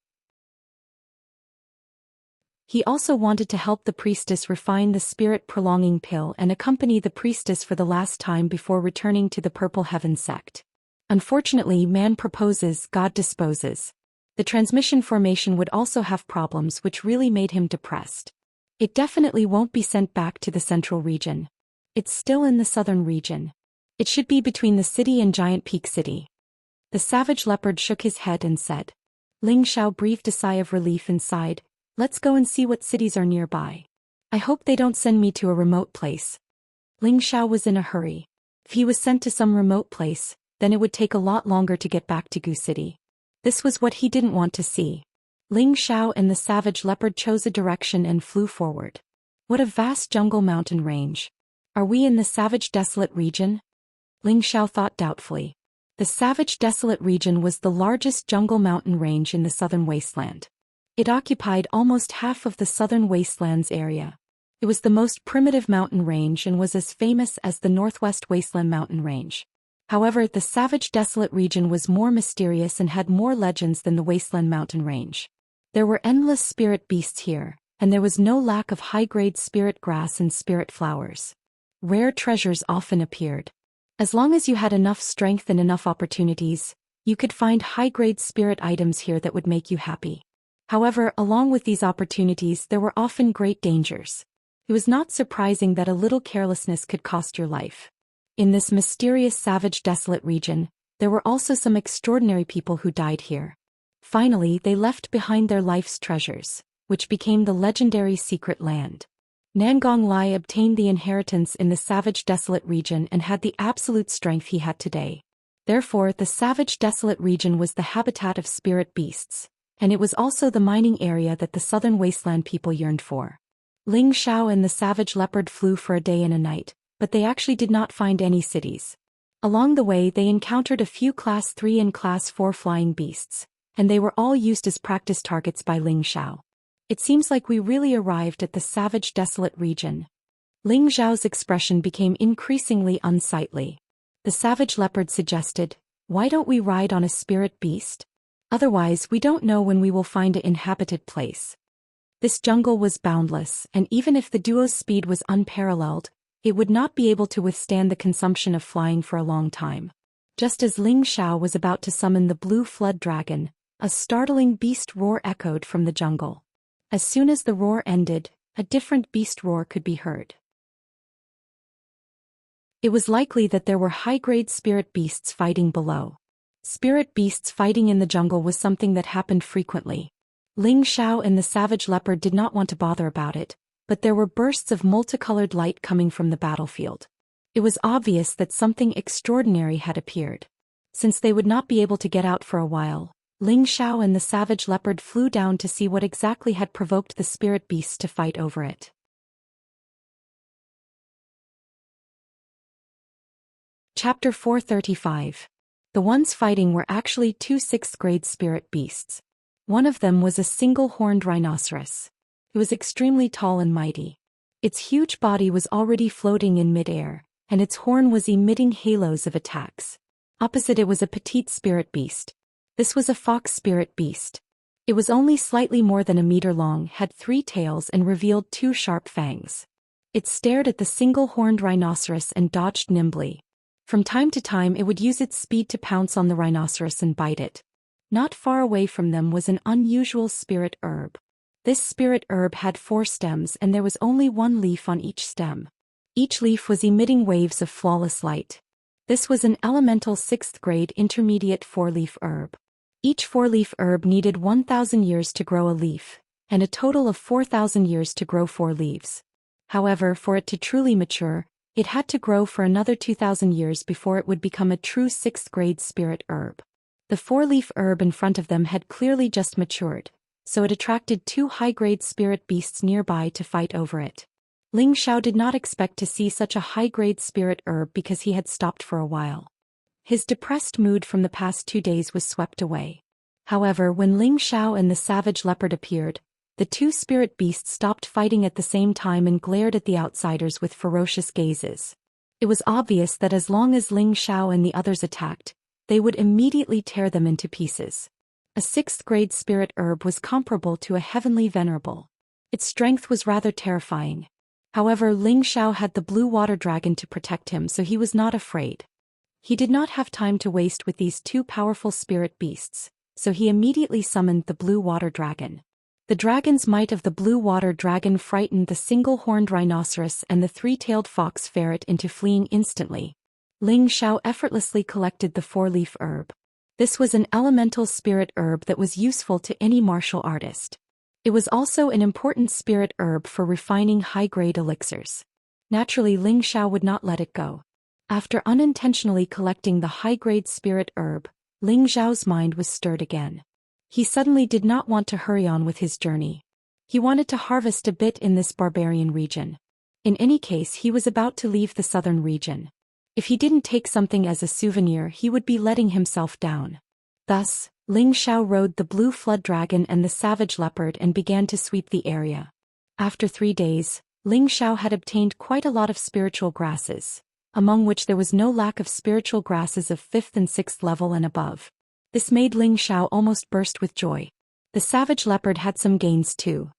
He also wanted to help the priestess refine the spirit-prolonging pill and accompany the priestess for the last time before returning to the Purple Heaven sect. Unfortunately, man proposes, God disposes. The transmission formation would also have problems, which really made him depressed. It definitely won't be sent back to the central region. It's still in the southern region. It should be between the city and Giant Peak City. The savage leopard shook his head and said. Ling Xiao breathed a sigh of relief and sighed, let's go and see what cities are nearby. I hope they don't send me to a remote place. Ling Xiao was in a hurry. If he was sent to some remote place, then it would take a lot longer to get back to Gu City. This was what he didn't want to see. Ling Xiao and the savage leopard chose a direction and flew forward. What a vast jungle mountain range. Are we in the savage desolate region? Ling Xiao thought doubtfully. The savage desolate region was the largest jungle mountain range in the southern wasteland. It occupied almost half of the southern wasteland's area. It was the most primitive mountain range and was as famous as the northwest wasteland mountain range. However, the savage desolate region was more mysterious and had more legends than the wasteland mountain range. There were endless spirit beasts here, and there was no lack of high-grade spirit grass and spirit flowers. Rare treasures often appeared. As long as you had enough strength and enough opportunities, you could find high-grade spirit items here that would make you happy. However, along with these opportunities there were often great dangers. It was not surprising that a little carelessness could cost your life. In this mysterious savage desolate region, there were also some extraordinary people who died here. Finally, they left behind their life's treasures, which became the legendary secret land. Nangong Lai obtained the inheritance in the savage desolate region and had the absolute strength he had today. Therefore, the savage desolate region was the habitat of spirit beasts, and it was also the mining area that the southern wasteland people yearned for. Ling Xiao and the savage leopard flew for a day and a night, but they actually did not find any cities. Along the way they encountered a few Class 3 and Class 4 flying beasts, and they were all used as practice targets by Ling Xiao. It seems like we really arrived at the savage desolate region. Ling Xiao's expression became increasingly unsightly. The savage leopard suggested, why don't we ride on a spirit beast? Otherwise we don't know when we will find an inhabited place. This jungle was boundless, and even if the duo's speed was unparalleled, it would not be able to withstand the consumption of flying for a long time. Just as Ling Xiao was about to summon the blue flood dragon, a startling beast roar echoed from the jungle. As soon as the roar ended, a different beast roar could be heard. It was likely that there were high-grade spirit beasts fighting below. Spirit beasts fighting in the jungle was something that happened frequently. Ling Xiao and the savage leopard did not want to bother about it, but there were bursts of multicolored light coming from the battlefield. It was obvious that something extraordinary had appeared. Since they would not be able to get out for a while, Ling Xiao and the savage leopard flew down to see what exactly had provoked the spirit beasts to fight over it. Chapter 435. The ones fighting were actually two 6th-grade spirit beasts. One of them was a single-horned rhinoceros. It was extremely tall and mighty. Its huge body was already floating in mid-air, and its horn was emitting halos of attacks. Opposite it was a petite spirit beast. This was a fox spirit beast. It was only slightly more than a meter long, had 3 tails and revealed 2 sharp fangs. It stared at the single-horned rhinoceros and dodged nimbly. From time to time it would use its speed to pounce on the rhinoceros and bite it. Not far away from them was an unusual spirit herb. This spirit herb had 4 stems and there was only 1 leaf on each stem. Each leaf was emitting waves of flawless light. This was an elemental 6th-grade intermediate 4-leaf herb. Each 4-leaf herb needed 1,000 years to grow a leaf, and a total of 4,000 years to grow 4 leaves. However, for it to truly mature, it had to grow for another 2,000 years before it would become a true 6th-grade spirit herb. The 4-leaf herb in front of them had clearly just matured, so it attracted 2 high-grade spirit beasts nearby to fight over it. Ling Xiao did not expect to see such a high-grade spirit herb because he had stopped for a while. His depressed mood from the past 2 days was swept away. However, when Ling Xiao and the savage leopard appeared, the 2 spirit beasts stopped fighting at the same time and glared at the outsiders with ferocious gazes. It was obvious that as long as Ling Xiao and the others attacked, they would immediately tear them into pieces. A 6th-grade spirit herb was comparable to a heavenly venerable. Its strength was rather terrifying. However, Ling Xiao had the blue water dragon to protect him, so he was not afraid. He did not have time to waste with these 2 powerful spirit beasts, so he immediately summoned the blue water dragon. The dragon's might of the blue water dragon frightened the single-horned rhinoceros and the 3-tailed fox ferret into fleeing instantly. Ling Xiao effortlessly collected the 4-leaf herb. This was an elemental spirit herb that was useful to any martial artist. It was also an important spirit herb for refining high-grade elixirs. Naturally, Ling Xiao would not let it go. After unintentionally collecting the high-grade spirit herb, Ling Xiao's mind was stirred again. He suddenly did not want to hurry on with his journey. He wanted to harvest a bit in this barbarian region. In any case, he was about to leave the southern region. If he didn't take something as a souvenir, he would be letting himself down. Thus, Ling Xiao rode the blue flood dragon and the savage leopard and began to sweep the area. After 3 days, Ling Xiao had obtained quite a lot of spiritual grasses, among which there was no lack of spiritual grasses of 5th and 6th level and above. This made Ling Xiao almost burst with joy. The savage leopard had some gains too.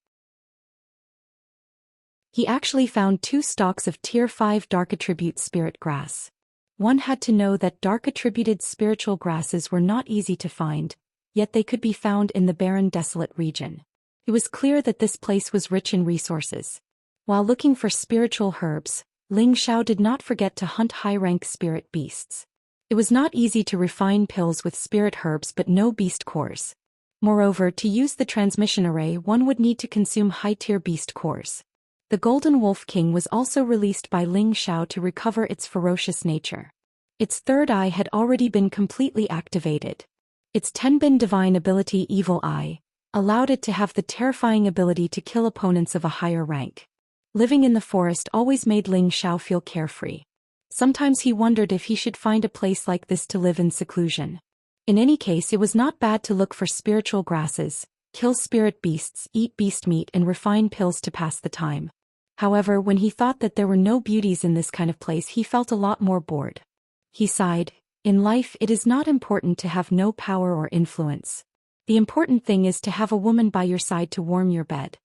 He actually found 2 stalks of Tier 5 dark attribute spirit grass. One had to know that dark attributed spiritual grasses were not easy to find, yet they could be found in the barren desolate region. It was clear that this place was rich in resources. While looking for spiritual herbs, Ling Xiao did not forget to hunt high-rank spirit beasts. It was not easy to refine pills with spirit herbs but no beast cores. Moreover, to use the transmission array one would need to consume high-tier beast cores. The Golden Wolf King was also released by Ling Xiao to recover its ferocious nature. Its third eye had already been completely activated. Its Tenbin divine ability Evil Eye allowed it to have the terrifying ability to kill opponents of a higher rank. Living in the forest always made Ling Xiao feel carefree. Sometimes he wondered if he should find a place like this to live in seclusion. In any case, it was not bad to look for spiritual grasses, kill spirit beasts, eat beast meat and refine pills to pass the time. However, when he thought that there were no beauties in this kind of place, he felt a lot more bored. He sighed. In life, it is not important to have no power or influence. The important thing is to have a woman by your side to warm your bed.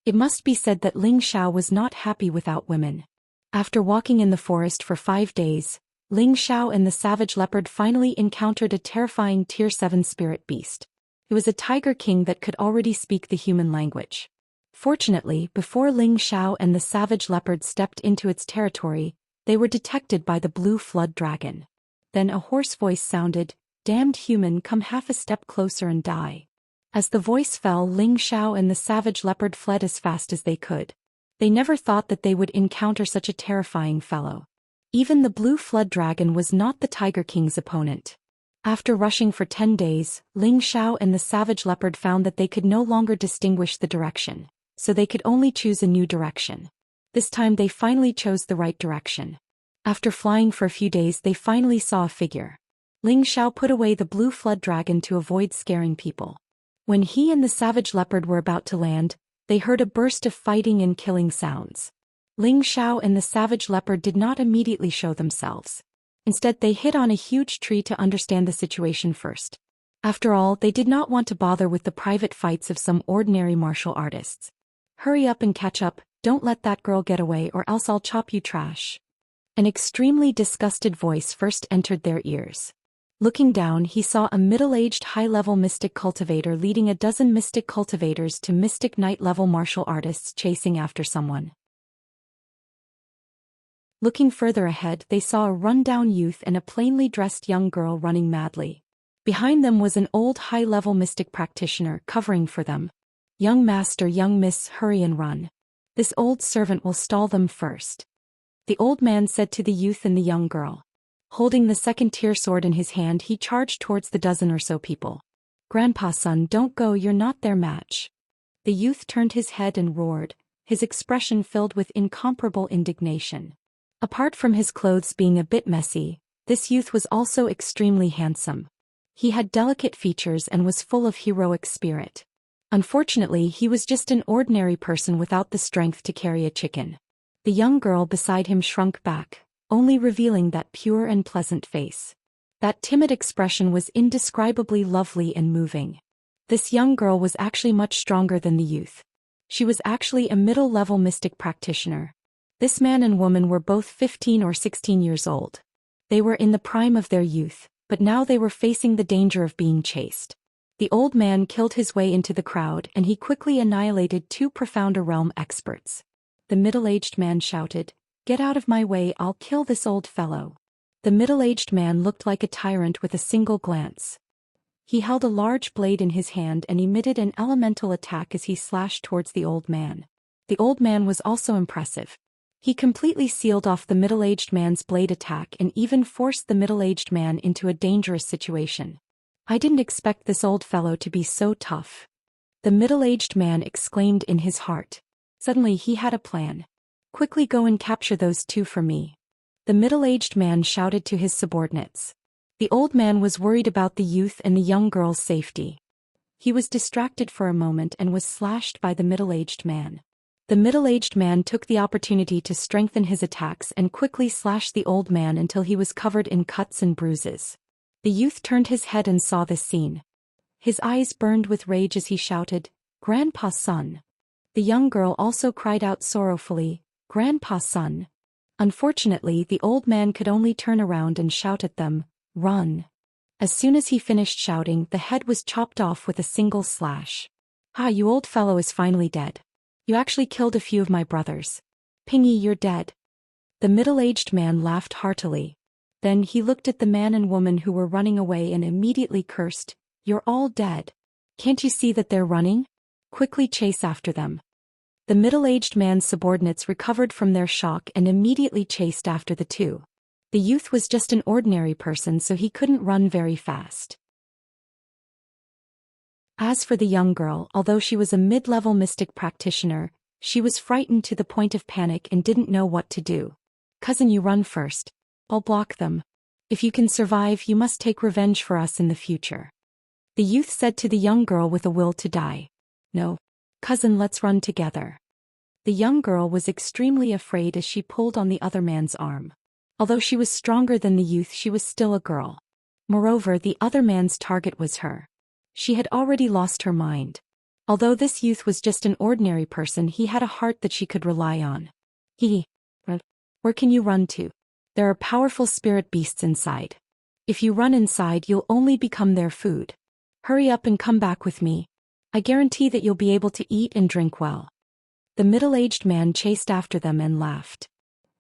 It must be said that Ling Xiao was not happy without women. After walking in the forest for 5 days, Ling Xiao and the savage leopard finally encountered a terrifying Tier 7 spirit beast. It was a tiger king that could already speak the human language. Fortunately, before Ling Xiao and the savage leopard stepped into its territory, they were detected by the blue flood dragon. Then a hoarse voice sounded, "Damned human, come half a step closer and die." As the voice fell, Ling Xiao and the savage leopard fled as fast as they could. They never thought that they would encounter such a terrifying fellow. Even the blue flood dragon was not the Tiger King's opponent. After rushing for 10 days, Ling Xiao and the savage leopard found that they could no longer distinguish the direction, so they could only choose a new direction. This time they finally chose the right direction. After flying for a few days, they finally saw a figure. Ling Xiao put away the blue flood dragon to avoid scaring people. When he and the savage leopard were about to land, they heard a burst of fighting and killing sounds. Ling Xiao and the savage leopard did not immediately show themselves. Instead, they hid on a huge tree to understand the situation first. After all, they did not want to bother with the private fights of some ordinary martial artists. "Hurry up and catch up, don't let that girl get away or else I'll chop you trash." An extremely disgusted voice first entered their ears. Looking down, he saw a middle-aged high-level mystic cultivator leading a dozen mystic cultivators to mystic knight-level martial artists chasing after someone. Looking further ahead, they saw a run-down youth and a plainly dressed young girl running madly. Behind them was an old high-level mystic practitioner covering for them. "Young master, young miss, hurry and run. This old servant will stall them first," the old man said to the youth and the young girl. Holding the second-tier sword in his hand, he charged towards the dozen or so people. "Grandpa son, don't go, you're not their match." The youth turned his head and roared, his expression filled with incomparable indignation. Apart from his clothes being a bit messy, this youth was also extremely handsome. He had delicate features and was full of heroic spirit. Unfortunately, he was just an ordinary person without the strength to carry a chicken. The young girl beside him shrunk back, only revealing that pure and pleasant face. That timid expression was indescribably lovely and moving. This young girl was actually much stronger than the youth. She was actually a middle-level mystic practitioner. This man and woman were both 15 or 16 years old. They were in the prime of their youth, but now they were facing the danger of being chased. The old man killed his way into the crowd and he quickly annihilated 2 Profounder Realm experts. The middle-aged man shouted, "Get out of my way, I'll kill this old fellow." The middle-aged man looked like a tyrant with a single glance. He held a large blade in his hand and emitted an elemental attack as he slashed towards the old man. The old man was also impressive. He completely sealed off the middle-aged man's blade attack and even forced the middle-aged man into a dangerous situation. I didn't expect this old fellow to be so tough. The middle-aged man exclaimed in his heart. Suddenly he had a plan. Quickly go and capture those two for me. The middle-aged man shouted to his subordinates. The old man was worried about the youth and the young girl's safety. He was distracted for a moment and was slashed by the middle-aged man. The middle-aged man took the opportunity to strengthen his attacks and quickly slashed the old man until he was covered in cuts and bruises. The youth turned his head and saw this scene. His eyes burned with rage as he shouted, "Grandpa's son." The young girl also cried out sorrowfully, "Grandpa's son." Unfortunately, the old man could only turn around and shout at them, "Run." As soon as he finished shouting, the head was chopped off with a single slash. "Ah, you old fellow is finally dead. You actually killed a few of my brothers. Pingy, you're dead." The middle-aged man laughed heartily. Then he looked at the man and woman who were running away and immediately cursed, "You're all dead. Can't you see that they're running? Quickly chase after them." The middle-aged man's subordinates recovered from their shock and immediately chased after the two. The youth was just an ordinary person, so he couldn't run very fast. As for the young girl, although she was a mid-level mystic practitioner, she was frightened to the point of panic and didn't know what to do. "Cousin, you run first. I'll block them. If you can survive, you must take revenge for us in the future." The youth said to the young girl with a will to die. "No. Cousin, let's run together." The young girl was extremely afraid as she pulled on the other man's arm. Although she was stronger than the youth, she was still a girl. Moreover, the other man's target was her. She had already lost her mind. Although this youth was just an ordinary person, he had a heart that she could rely on. Where can you run to? There are powerful spirit beasts inside. If you run inside, you'll only become their food. Hurry up and come back with me. I guarantee that you'll be able to eat and drink well." The middle-aged man chased after them and laughed.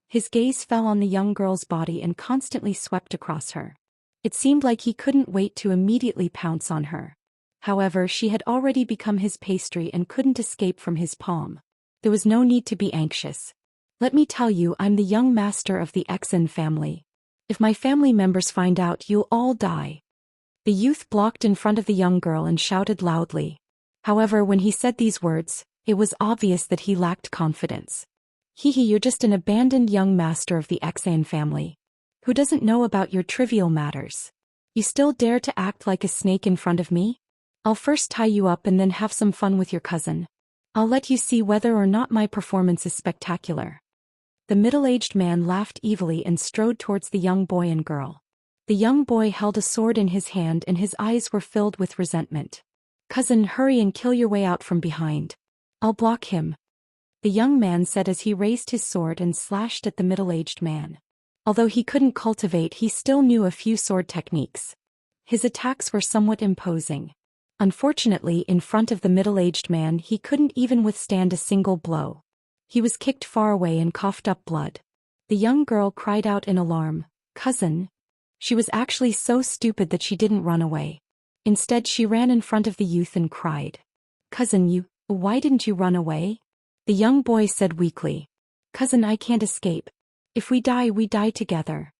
His gaze fell on the young girl's body and constantly swept across her. It seemed like he couldn't wait to immediately pounce on her. However, she had already become his pastry and couldn't escape from his palm. There was no need to be anxious. "Let me tell you, I'm the young master of the Xian family. If my family members find out, you'll all die." The youth blocked in front of the young girl and shouted loudly. However, when he said these words, it was obvious that he lacked confidence. You're just an abandoned young master of the Xian family. Who doesn't know about your trivial matters? You still dare to act like a snake in front of me? I'll first tie you up and then have some fun with your cousin. I'll let you see whether or not my performance is spectacular." The middle-aged man laughed evilly and strode towards the young boy and girl. The young boy held a sword in his hand and his eyes were filled with resentment. "Cousin, hurry and kill your way out from behind. I'll block him," the young man said as he raised his sword and slashed at the middle-aged man. Although he couldn't cultivate, he still knew a few sword techniques. His attacks were somewhat imposing. Unfortunately, in front of the middle-aged man, he couldn't even withstand a single blow. He was kicked far away and coughed up blood. The young girl cried out in alarm, "Cousin." She was actually so stupid that she didn't run away. Instead, she ran in front of the youth and cried, "Cousin, why didn't you run away?" The young boy said weakly, "Cousin, I can't escape. If we die together."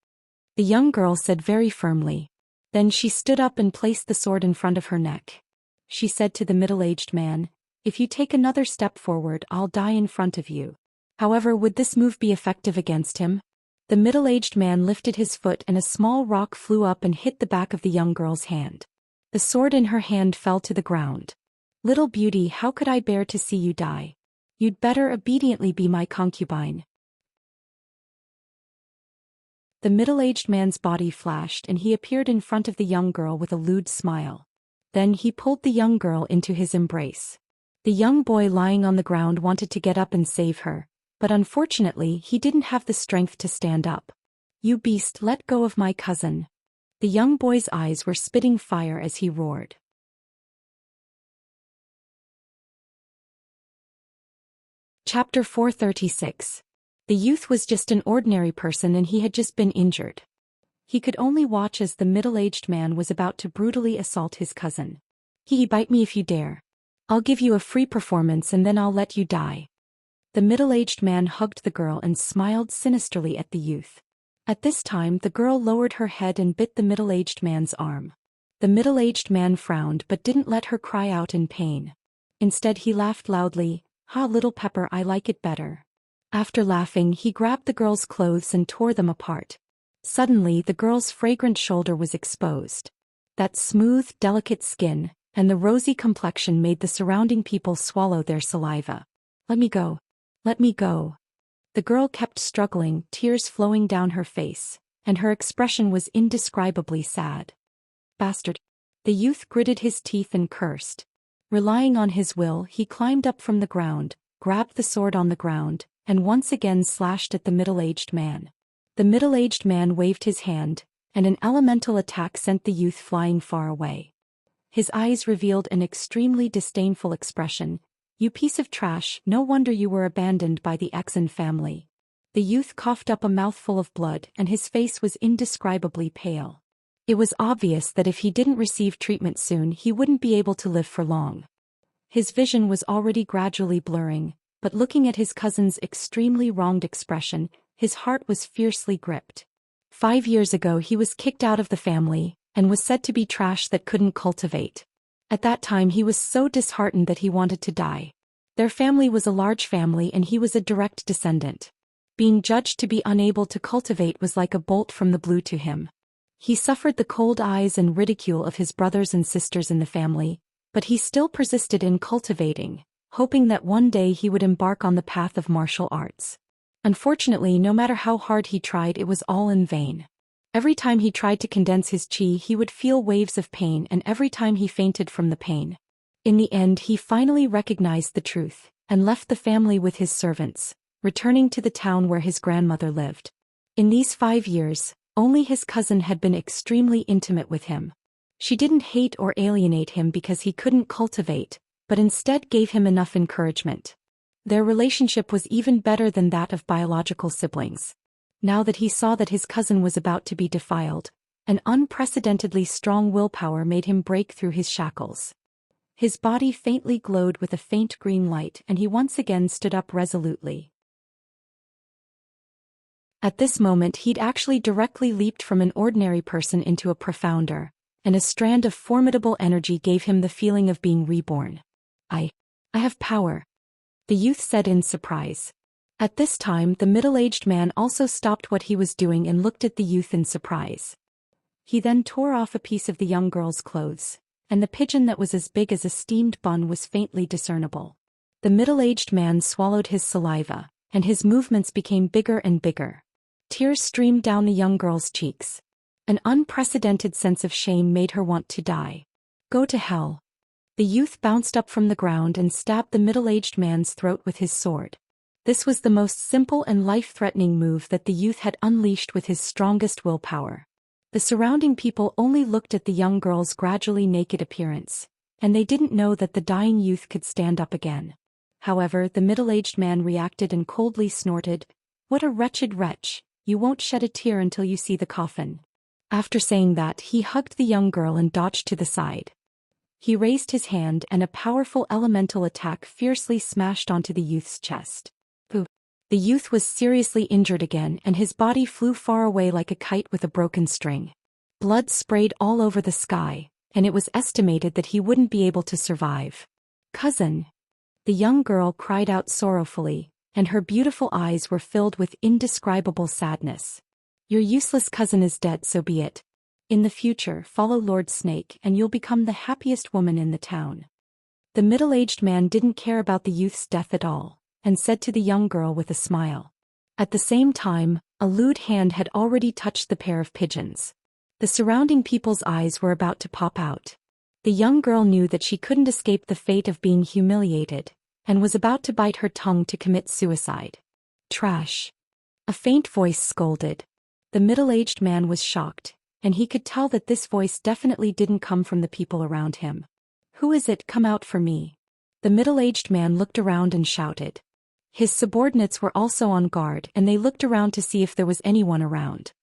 The young girl said very firmly. Then she stood up and placed the sword in front of her neck. She said to the middle-aged man, "If you take another step forward, I'll die in front of you." However, would this move be effective against him? The middle-aged man lifted his foot and a small rock flew up and hit the back of the young girl's hand. The sword in her hand fell to the ground. "Little beauty, how could I bear to see you die? You'd better obediently be my concubine." The middle-aged man's body flashed and he appeared in front of the young girl with a lewd smile. Then he pulled the young girl into his embrace. The young boy lying on the ground wanted to get up and save her, but unfortunately he didn't have the strength to stand up. "You beast, let go of my cousin." The young boy's eyes were spitting fire as he roared. Chapter 436. The youth was just an ordinary person and he had just been injured. He could only watch as the middle-aged man was about to brutally assault his cousin. Bite me if you dare. I'll give you a free performance and then I'll let you die. The middle-aged man hugged the girl and smiled sinisterly at the youth. At this time the girl lowered her head and bit the middle-aged man's arm. The middle-aged man frowned but didn't let her cry out in pain. Instead he laughed loudly, "Ha, little pepper, I like it better." After laughing he grabbed the girl's clothes and tore them apart. Suddenly the girl's fragrant shoulder was exposed. That smooth, delicate skin and the rosy complexion made the surrounding people swallow their saliva. "Let me go. Let me go." The girl kept struggling, tears flowing down her face, and her expression was indescribably sad. "Bastard." The youth gritted his teeth and cursed. Relying on his will, he climbed up from the ground, grabbed the sword on the ground, and once again slashed at the middle-aged man. The middle-aged man waved his hand, and an elemental attack sent the youth flying far away. His eyes revealed an extremely disdainful expression. "You piece of trash, no wonder you were abandoned by the Xian family." The youth coughed up a mouthful of blood and his face was indescribably pale. It was obvious that if he didn't receive treatment soon he wouldn't be able to live for long. His vision was already gradually blurring, but looking at his cousin's extremely wronged expression, his heart was fiercely gripped. 5 years ago he was kicked out of the family, and was said to be trash that couldn't cultivate. At that time he was so disheartened that he wanted to die. Their family was a large family and he was a direct descendant. Being judged to be unable to cultivate was like a bolt from the blue to him. He suffered the cold eyes and ridicule of his brothers and sisters in the family, but he still persisted in cultivating, hoping that one day he would embark on the path of martial arts. Unfortunately, no matter how hard he tried, it was all in vain. Every time he tried to condense his qi he would feel waves of pain, and every time he fainted from the pain. In the end he finally recognized the truth, and left the family with his servants, returning to the town where his grandmother lived. In these 5 years, only his cousin had been extremely intimate with him. She didn't hate or alienate him because he couldn't cultivate, but instead gave him enough encouragement. Their relationship was even better than that of biological siblings. Now that he saw that his cousin was about to be defiled, an unprecedentedly strong willpower made him break through his shackles. His body faintly glowed with a faint green light and he once again stood up resolutely. At this moment he'd actually directly leaped from an ordinary person into a profounder, and a strand of formidable energy gave him the feeling of being reborn. I have power," the youth said in surprise. At this time the middle-aged man also stopped what he was doing and looked at the youth in surprise. He then tore off a piece of the young girl's clothes, and the pigeon that was as big as a steamed bun was faintly discernible. The middle-aged man swallowed his saliva, and his movements became bigger and bigger. Tears streamed down the young girl's cheeks. An unprecedented sense of shame made her want to die. "Go to hell." The youth bounced up from the ground and stabbed the middle-aged man's throat with his sword. This was the most simple and life-threatening move that the youth had unleashed with his strongest willpower. The surrounding people only looked at the young girl's gradually naked appearance, and they didn't know that the dying youth could stand up again. However, the middle-aged man reacted and coldly snorted, "What a wretched wretch, you won't shed a tear until you see the coffin." After saying that, he hugged the young girl and dodged to the side. He raised his hand and a powerful elemental attack fiercely smashed onto the youth's chest. The youth was seriously injured again and his body flew far away like a kite with a broken string. Blood sprayed all over the sky, and it was estimated that he wouldn't be able to survive. "Cousin!" The young girl cried out sorrowfully, and her beautiful eyes were filled with indescribable sadness. "Your useless cousin is dead, so be it. In the future, follow Lord Snake and you'll become the happiest woman in the town." The middle-aged man didn't care about the youth's death at all, and said to the young girl with a smile. At the same time, a lewd hand had already touched the pair of pigeons. The surrounding people's eyes were about to pop out. The young girl knew that she couldn't escape the fate of being humiliated, and was about to bite her tongue to commit suicide. "Trash!" a faint voice scolded. The middle-aged man was shocked, and he could tell that this voice definitely didn't come from the people around him. "Who is it? Come out for me." The middle-aged man looked around and shouted. His subordinates were also on guard and they looked around to see if there was anyone around.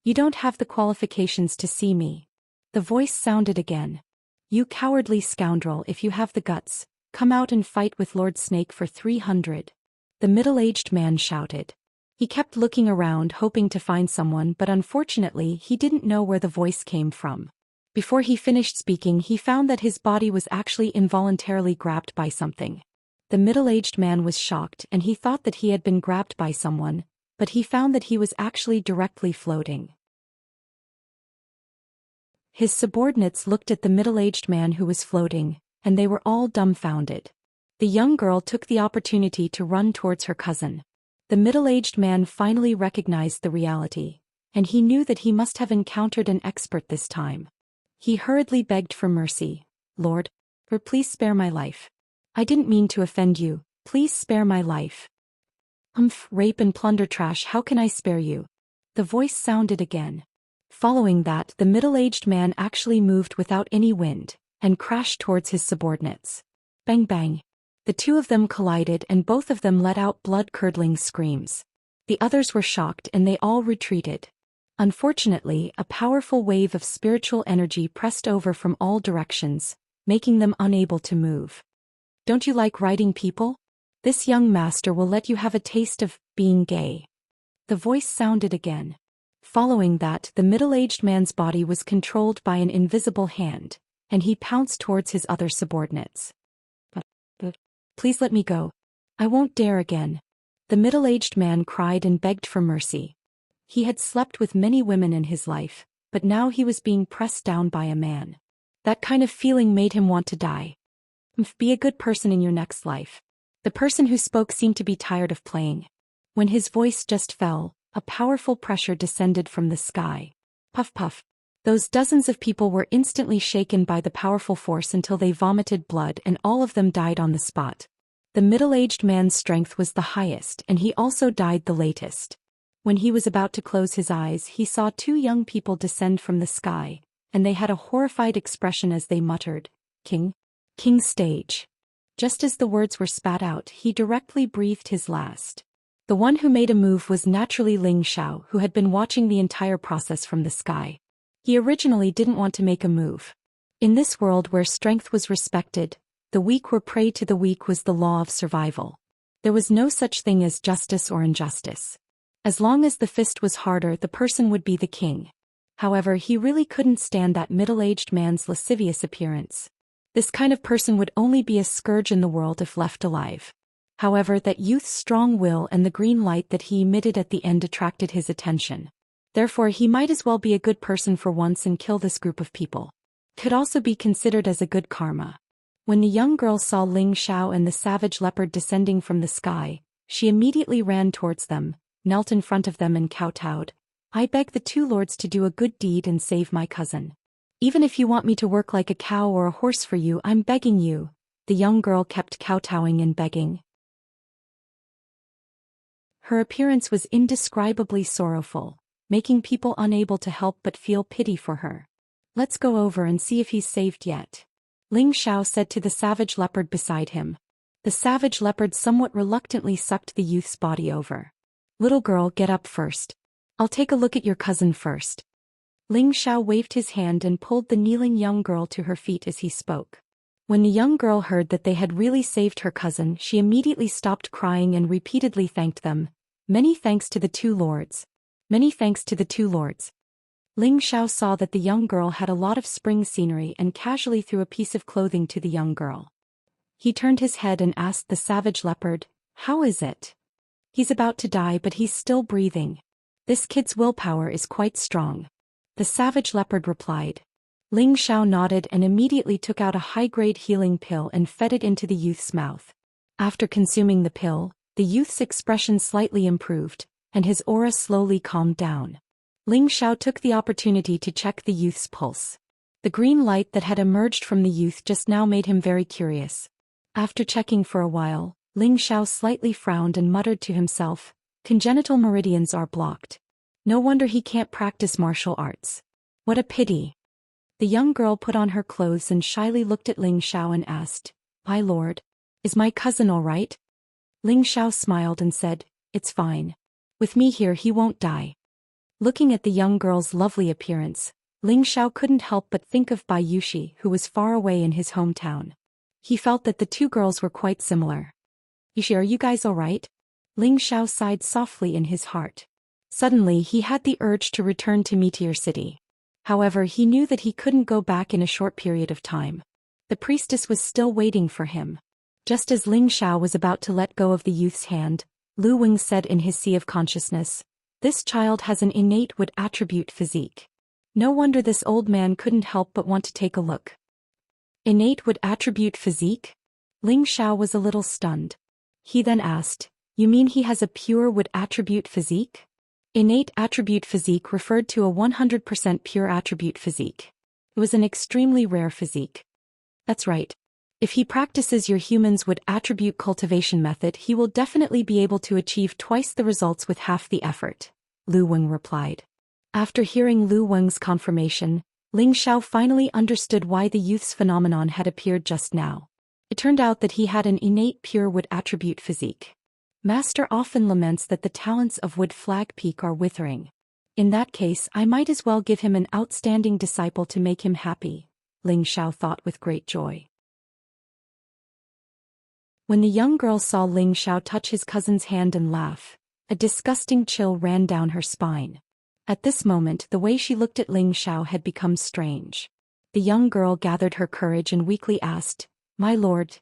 You don't have the qualifications to see me. The voice sounded again. You cowardly scoundrel, if you have the guts, come out and fight with Lord Snake for 300. The middle-aged man shouted. He kept looking around hoping to find someone, but unfortunately he didn't know where the voice came from. Before he finished speaking, he found that his body was actually involuntarily grabbed by something. The middle-aged man was shocked and he thought that he had been grabbed by someone, but he found that he was actually directly floating. His subordinates looked at the middle-aged man who was floating, and they were all dumbfounded. The young girl took the opportunity to run towards her cousin. The middle-aged man finally recognized the reality, and he knew that he must have encountered an expert this time. He hurriedly begged for mercy. Lord, please spare my life. I didn't mean to offend you, please spare my life. Rape and plunder trash, how can I spare you? The voice sounded again. Following that, the middle-aged man actually moved without any wind, and crashed towards his subordinates. Bang bang. The two of them collided and both of them let out blood-curdling screams. The others were shocked and they all retreated. Unfortunately, a powerful wave of spiritual energy pressed over from all directions, making them unable to move. Don't you like riding people? This young master will let you have a taste of being gay. The voice sounded again. Following that, the middle-aged man's body was controlled by an invisible hand, and he pounced towards his other subordinates. Please let me go. I won't dare again. The middle-aged man cried and begged for mercy. He had slept with many women in his life, but now he was being pressed down by a man. That kind of feeling made him want to die. Be a good person in your next life. The person who spoke seemed to be tired of playing. When his voice just fell, a powerful pressure descended from the sky. Puff puff. Those dozens of people were instantly shaken by the powerful force until they vomited blood and all of them died on the spot. The middle-aged man's strength was the highest and he also died the latest. When he was about to close his eyes, he saw two young people descend from the sky, and they had a horrified expression as they muttered, King stage. Just as the words were spat out, he directly breathed his last. The one who made a move was naturally Ling Xiao, who had been watching the entire process from the sky. He originally didn't want to make a move. In this world where strength was respected, the weak were prey to the weak was the law of survival. There was no such thing as justice or injustice. As long as the fist was harder, the person would be the king. However, he really couldn't stand that middle-aged man's lascivious appearance. This kind of person would only be a scourge in the world if left alive. However, that youth's strong will and the green light that he emitted at the end attracted his attention. Therefore, he might as well be a good person for once and kill this group of people. Could also be considered as a good karma. When the young girl saw Ling Xiao and the savage leopard descending from the sky, she immediately ran towards them, knelt in front of them and kowtowed. I beg the two lords to do a good deed and save my cousin. Even if you want me to work like a cow or a horse for you, I'm begging you. The young girl kept kowtowing and begging. Her appearance was indescribably sorrowful, making people unable to help but feel pity for her. Let's go over and see if he's saved yet. Ling Xiao said to the savage leopard beside him. The savage leopard somewhat reluctantly sucked the youth's body over. Little girl, get up first. I'll take a look at your cousin first. Ling Xiao waved his hand and pulled the kneeling young girl to her feet as he spoke. When the young girl heard that they had really saved her cousin, she immediately stopped crying and repeatedly thanked them. Many thanks to the two lords. Many thanks to the two lords. Ling Xiao saw that the young girl had a lot of spring scenery and casually threw a piece of clothing to the young girl. He turned his head and asked the savage leopard, "How is it?" "He's about to die but he's still breathing. This kid's willpower is quite strong." The savage leopard replied. Ling Xiao nodded and immediately took out a high-grade healing pill and fed it into the youth's mouth. After consuming the pill, the youth's expression slightly improved, and his aura slowly calmed down. Ling Xiao took the opportunity to check the youth's pulse. The green light that had emerged from the youth just now made him very curious. After checking for a while, Ling Xiao slightly frowned and muttered to himself, "Congenital meridians are blocked. No wonder he can't practice martial arts. What a pity." The young girl put on her clothes and shyly looked at Ling Xiao and asked, "My lord, is my cousin all right?" Ling Xiao smiled and said, "It's fine. With me here he won't die." Looking at the young girl's lovely appearance, Ling Xiao couldn't help but think of Bai Yushi, who was far away in his hometown. He felt that the two girls were quite similar. Yushi, are you guys alright? Ling Xiao sighed softly in his heart. Suddenly he had the urge to return to Meteor City. However, he knew that he couldn't go back in a short period of time. The priestess was still waiting for him. Just as Ling Xiao was about to let go of the youth's hand, Lu Weng said in his sea of consciousness, "This child has an innate wood attribute physique. No wonder this old man couldn't help but want to take a look." Innate wood attribute physique? Ling Xiao was a little stunned. He then asked, "You mean he has a pure wood attribute physique?" Innate attribute physique referred to a 100% pure attribute physique. It was an extremely rare physique. That's right. If he practices your human's wood attribute cultivation method, he will definitely be able to achieve twice the results with half the effort, Lu Weng replied. After hearing Lu Weng's confirmation, Ling Xiao finally understood why the youth's phenomenon had appeared just now. It turned out that he had an innate pure wood attribute physique. Master often laments that the talents of Wood Flag Peak are withering. In that case, I might as well give him an outstanding disciple to make him happy, Ling Xiao thought with great joy. When the young girl saw Ling Xiao touch his cousin's hand and laugh, a disgusting chill ran down her spine. At this moment, the way she looked at Ling Xiao had become strange. The young girl gathered her courage and weakly asked, "My lord,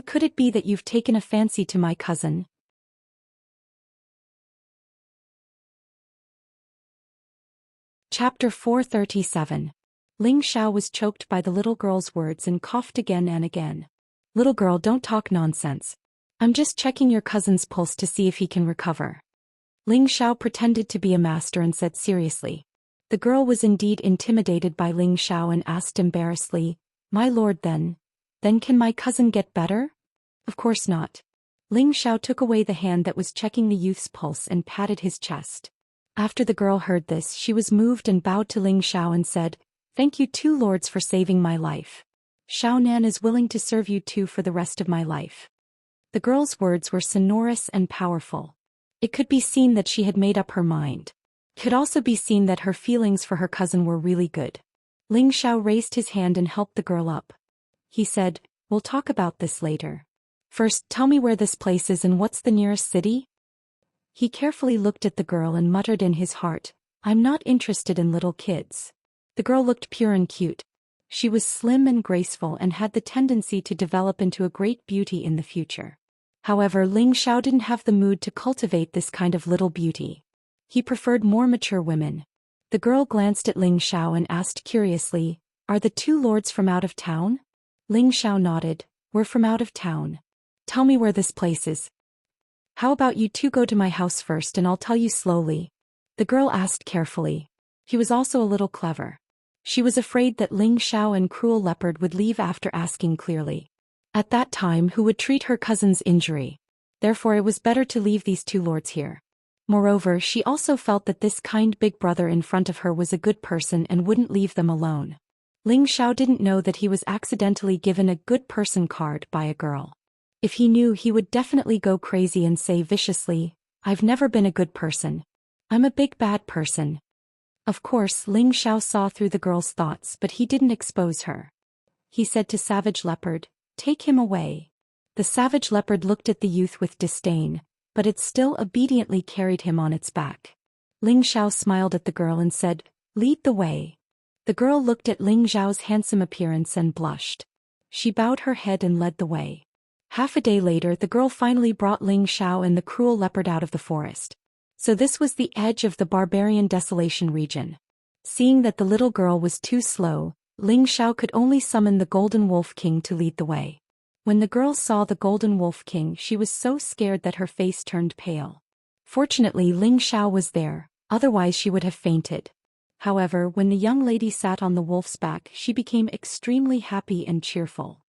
could it be that you've taken a fancy to my cousin?" Chapter 437. Ling Xiao was choked by the little girl's words and coughed again and again. "Little girl, don't talk nonsense. I'm just checking your cousin's pulse to see if he can recover." Ling Xiao pretended to be a master and said seriously. The girl was indeed intimidated by Ling Xiao and asked embarrassedly, "My lord, then can my cousin get better?" "Of course not." Ling Xiao took away the hand that was checking the youth's pulse and patted his chest. After the girl heard this, she was moved and bowed to Ling Xiao and said, "Thank you two lords for saving my life. Xiao Nan is willing to serve you two for the rest of my life." The girl's words were sonorous and powerful. It could be seen that she had made up her mind. It could also be seen that her feelings for her cousin were really good. Ling Xiao raised his hand and helped the girl up. He said, "We'll talk about this later. First, tell me where this place is and what's the nearest city?" He carefully looked at the girl and muttered in his heart, "I'm not interested in little kids." The girl looked pure and cute. She was slim and graceful and had the tendency to develop into a great beauty in the future. However, Ling Xiao didn't have the mood to cultivate this kind of little beauty. He preferred more mature women. The girl glanced at Ling Xiao and asked curiously, "Are the two lords from out of town?" Ling Xiao nodded, "We're from out of town." "Tell me where this place is." "How about you two go to my house first and I'll tell you slowly?" The girl asked carefully. He was also a little clever. She was afraid that Ling Xiao and Cruel Leopard would leave after asking clearly. At that time, who would treat her cousin's injury? Therefore it was better to leave these two lords here. Moreover, she also felt that this kind big brother in front of her was a good person and wouldn't leave them alone. Ling Xiao didn't know that he was accidentally given a good person card by a girl. If he knew, he would definitely go crazy and say viciously, "I've never been a good person. I'm a big bad person." Of course, Ling Xiao saw through the girl's thoughts, but he didn't expose her. He said to Savage Leopard, "Take him away." The Savage Leopard looked at the youth with disdain, but it still obediently carried him on its back. Ling Xiao smiled at the girl and said, "Lead the way." The girl looked at Ling Xiao's handsome appearance and blushed. She bowed her head and led the way. Half a day later, the girl finally brought Ling Xiao and the Cruel Leopard out of the forest. So this was the edge of the barbarian desolation region. Seeing that the little girl was too slow, Ling Xiao could only summon the Golden Wolf King to lead the way. When the girl saw the Golden Wolf King, she was so scared that her face turned pale. Fortunately, Ling Xiao was there, otherwise she would have fainted. However, when the young lady sat on the wolf's back, she became extremely happy and cheerful.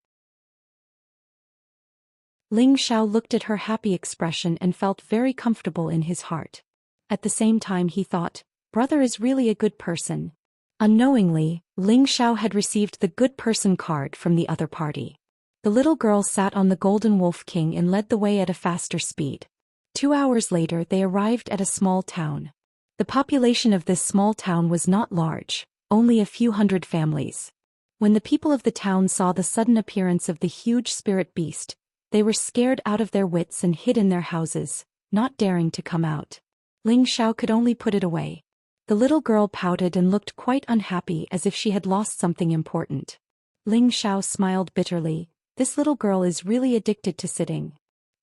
Ling Xiao looked at her happy expression and felt very comfortable in his heart. At the same time he thought, "Brother is really a good person." Unknowingly, Ling Xiao had received the good person card from the other party. The little girl sat on the Golden Wolf King and led the way at a faster speed. 2 hours later they arrived at a small town. The population of this small town was not large, only a few hundred families. When the people of the town saw the sudden appearance of the huge spirit beast, they were scared out of their wits and hid in their houses, not daring to come out. Ling Xiao could only put it away. The little girl pouted and looked quite unhappy as if she had lost something important. Ling Xiao smiled bitterly. This little girl is really addicted to sitting.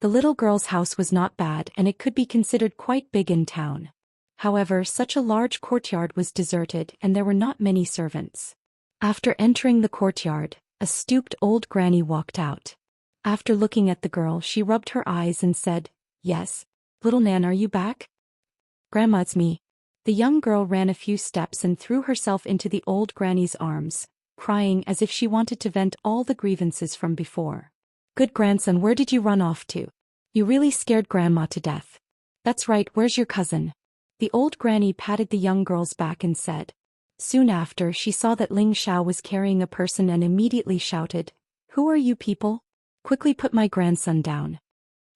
The little girl's house was not bad and it could be considered quite big in town. However, such a large courtyard was deserted and there were not many servants. After entering the courtyard, a stooped old granny walked out. After looking at the girl, she rubbed her eyes and said, "Yes, little Nan, are you back?" "Grandma, it's me." The young girl ran a few steps and threw herself into the old granny's arms, crying as if she wanted to vent all the grievances from before. "Good grandson, where did you run off to? You really scared Grandma to death." "That's right, where's your cousin?" The old granny patted the young girl's back and said. Soon after, she saw that Ling Xiao was carrying a person and immediately shouted, "Who are you people? Quickly put my grandson down."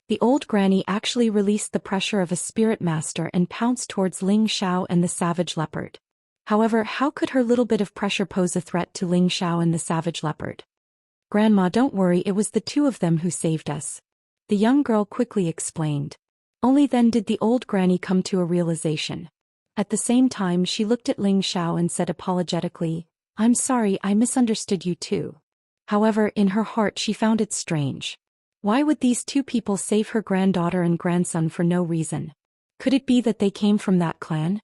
The old granny actually released the pressure of a spirit master and pounced towards Ling Xiao and the savage leopard. However, how could her little bit of pressure pose a threat to Ling Xiao and the savage leopard? "Grandma, don't worry, it was the two of them who saved us," the young girl quickly explained. Only then did the old granny come to a realization. At the same time, she looked at Ling Xiao and said apologetically, "I'm sorry, I misunderstood you too." However, in her heart she found it strange. Why would these two people save her granddaughter and grandson for no reason? Could it be that they came from that clan?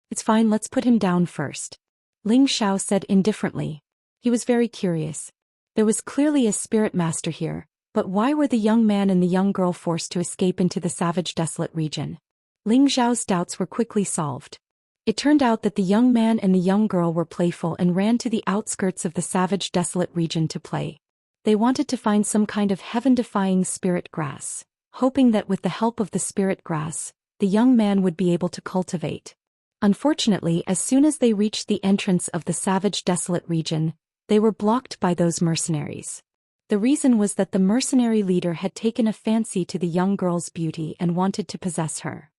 "It's fine, let's put him down first," Ling Xiao said indifferently. He was very curious. There was clearly a spirit master here, but why were the young man and the young girl forced to escape into the savage desolate region? Ling Xiao's doubts were quickly solved. It turned out that the young man and the young girl were playful and ran to the outskirts of the savage desolate region to play. They wanted to find some kind of heaven-defying spirit grass, hoping that with the help of the spirit grass, the young man would be able to cultivate. Unfortunately, as soon as they reached the entrance of the savage desolate region, they were blocked by those mercenaries. The reason was that the mercenary leader had taken a fancy to the young girl's beauty and wanted to possess her.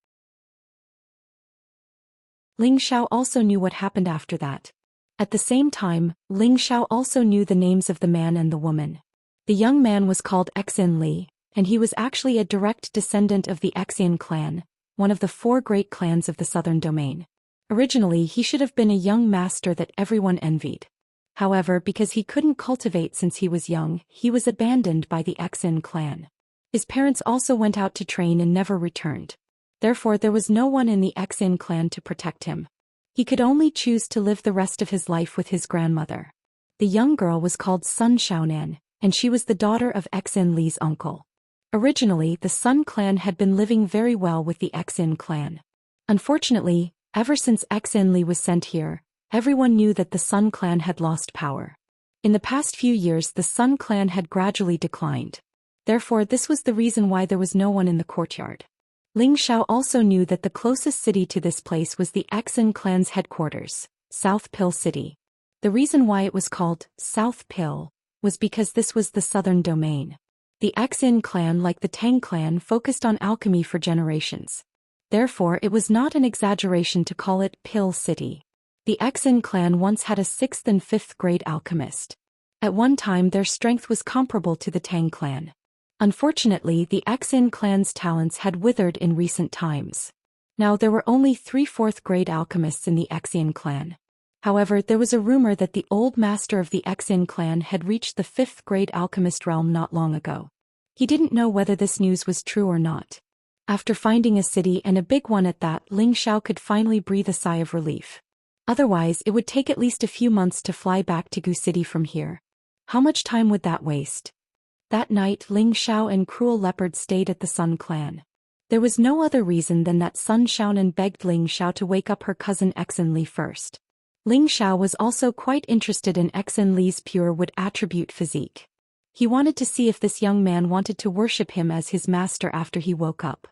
Ling Xiao also knew what happened after that. At the same time, Ling Xiao also knew the names of the man and the woman. The young man was called Xin Li, and he was actually a direct descendant of the Xian clan, one of the 4 great clans of the southern domain. Originally, he should have been a young master that everyone envied. However, because he couldn't cultivate since he was young, he was abandoned by the Xian clan. His parents also went out to train and never returned. Therefore, there was no one in the Xian clan to protect him. He could only choose to live the rest of his life with his grandmother. The young girl was called Sun Xiaonan, and she was the daughter of Xin Li's uncle. Originally, the Sun clan had been living very well with the Xian clan. Unfortunately, ever since Xin Li was sent here, everyone knew that the Sun clan had lost power. In the past few years, the Sun clan had gradually declined. Therefore, this was the reason why there was no one in the courtyard. Ling Xiao also knew that the closest city to this place was the Xian clan's headquarters, South Pill City. The reason why it was called South Pill was because this was the southern domain. The Xian clan, like the Tang clan, focused on alchemy for generations. Therefore, it was not an exaggeration to call it Pill City. The Xian clan once had a 6th and 5th grade alchemist. At one time, their strength was comparable to the Tang clan. Unfortunately, the Xian clan's talents had withered in recent times. Now there were only 3 4th grade alchemists in the Xian clan. However, there was a rumor that the old master of the Xian clan had reached the 5th grade alchemist realm not long ago. He didn't know whether this news was true or not. After finding a city, and a big one at that, Ling Xiao could finally breathe a sigh of relief. Otherwise, it would take at least a few months to fly back to Gu City from here. How much time would that waste? That night, Ling Xiao and Cruel Leopard stayed at the Sun clan. There was no other reason than that Sun Xiaonan begged Ling Xiao to wake up her cousin Xin Li first. Ling Xiao was also quite interested in Xin Li's pure wood attribute physique. He wanted to see if this young man wanted to worship him as his master after he woke up.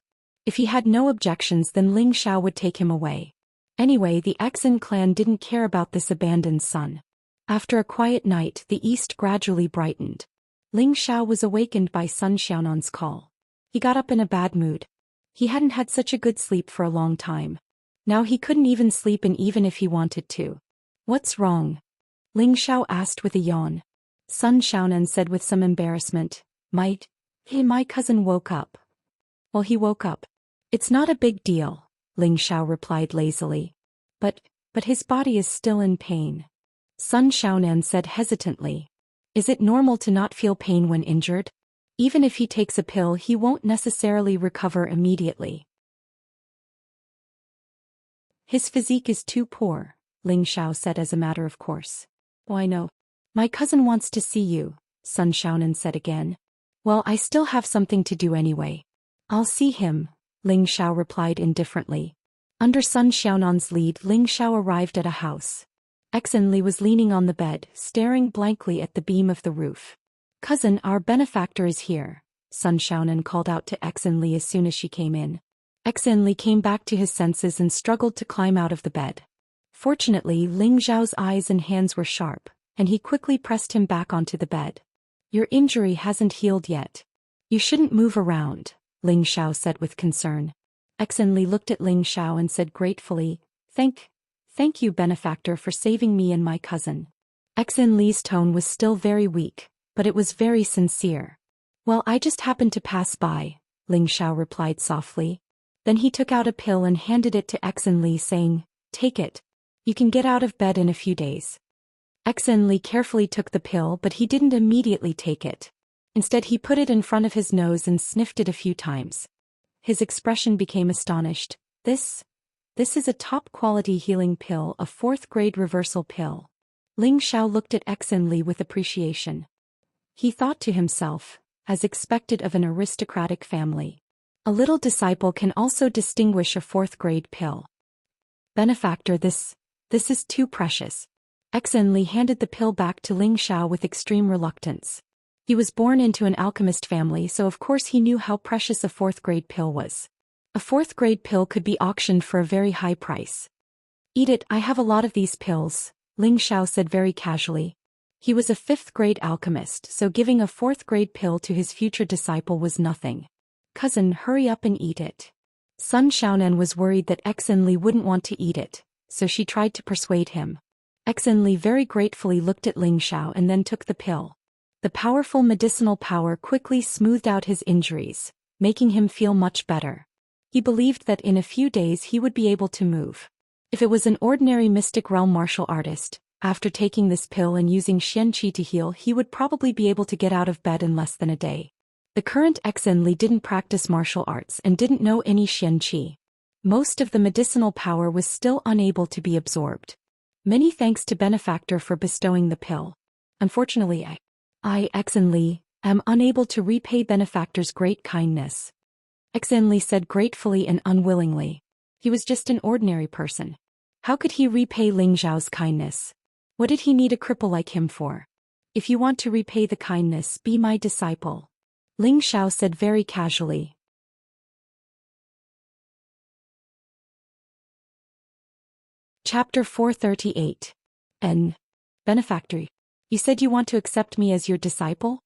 If he had no objections, then Ling Xiao would take him away. Anyway, the Xian clan didn't care about this abandoned son. After a quiet night, the east gradually brightened. Ling Xiao was awakened by Sun Xiaonan's call. He got up in a bad mood. He hadn't had such a good sleep for a long time. Now he couldn't even sleep, and even if he wanted to. What's wrong? Ling Xiao asked with a yawn. Sun Xiaonan said with some embarrassment. My cousin woke up. Well, he woke up. It's not a big deal, Ling Xiao replied lazily. But his body is still in pain. Sun Xiaonan said hesitantly. Is it normal to not feel pain when injured? Even if he takes a pill, he won't necessarily recover immediately. His physique is too poor, Ling Xiao said as a matter of course. Oh, I know. My cousin wants to see you, Sun Xiaonan said again. Well, I still have something to do anyway. I'll see him, Ling Xiao replied indifferently. Under Sun Xiaonan's lead, Ling Xiao arrived at a house. Exenli was leaning on the bed, staring blankly at the beam of the roof. Cousin, our benefactor is here, Sun Xiaonan called out to Exenli as soon as she came in. Exenli came back to his senses and struggled to climb out of the bed. Fortunately, Ling Xiao's eyes and hands were sharp, and he quickly pressed him back onto the bed. Your injury hasn't healed yet. You shouldn't move around, Ling Xiao said with concern. Exenli looked at Ling Xiao and said gratefully, Thank you, benefactor, for saving me and my cousin. Exenli's tone was still very weak, but it was very sincere. Well, I just happened to pass by, Ling Xiao replied softly. Then he took out a pill and handed it to Exenli, saying, Take it. You can get out of bed in a few days. Exenli carefully took the pill, but he didn't immediately take it. Instead, he put it in front of his nose and sniffed it a few times. His expression became astonished. This is a top-quality healing pill, a 4th-grade reversal pill. Ling Xiao looked at Exenli with appreciation. He thought to himself, as expected of an aristocratic family. A little disciple can also distinguish a 4th-grade pill. Benefactor, this is too precious. Exenli handed the pill back to Ling Xiao with extreme reluctance. He was born into an alchemist family, so of course he knew how precious a 4th-grade pill was. A 4th-grade pill could be auctioned for a very high price. Eat it, I have a lot of these pills, Ling Xiao said very casually. He was a 5th-grade alchemist, so giving a 4th-grade pill to his future disciple was nothing. Cousin, hurry up and eat it. Sun Xiaonan was worried that Exenli wouldn't want to eat it, so she tried to persuade him. Exenli very gratefully looked at Ling Xiao and then took the pill. The powerful medicinal power quickly smoothed out his injuries, making him feel much better. He believed that in a few days he would be able to move. If it was an ordinary mystic realm martial artist, after taking this pill and using Xianxia to heal, he would probably be able to get out of bed in less than a day. The current Exenli didn't practice martial arts and didn't know any Xianxia. Most of the medicinal power was still unable to be absorbed. Many thanks to benefactor for bestowing the pill. Unfortunately, I, Exenli, am unable to repay benefactor's great kindness. Exenli said gratefully and unwillingly. He was just an ordinary person. How could he repay Ling Xiao's kindness? What did he need a cripple like him for? If you want to repay the kindness, be my disciple, Ling Xiao said very casually. Chapter 438. Benefactor, you said you want to accept me as your disciple?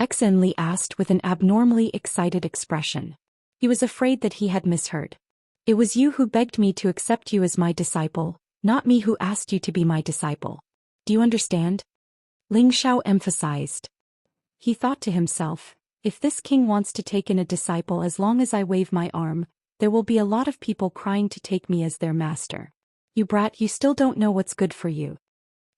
Exenli asked with an abnormally excited expression. He was afraid that he had misheard. It was you who begged me to accept you as my disciple, not me who asked you to be my disciple. Do you understand? Ling Xiao emphasized. He thought to himself, if this king wants to take in a disciple as long as I wave my arm, there will be a lot of people crying to take me as their master. You brat, you still don't know what's good for you.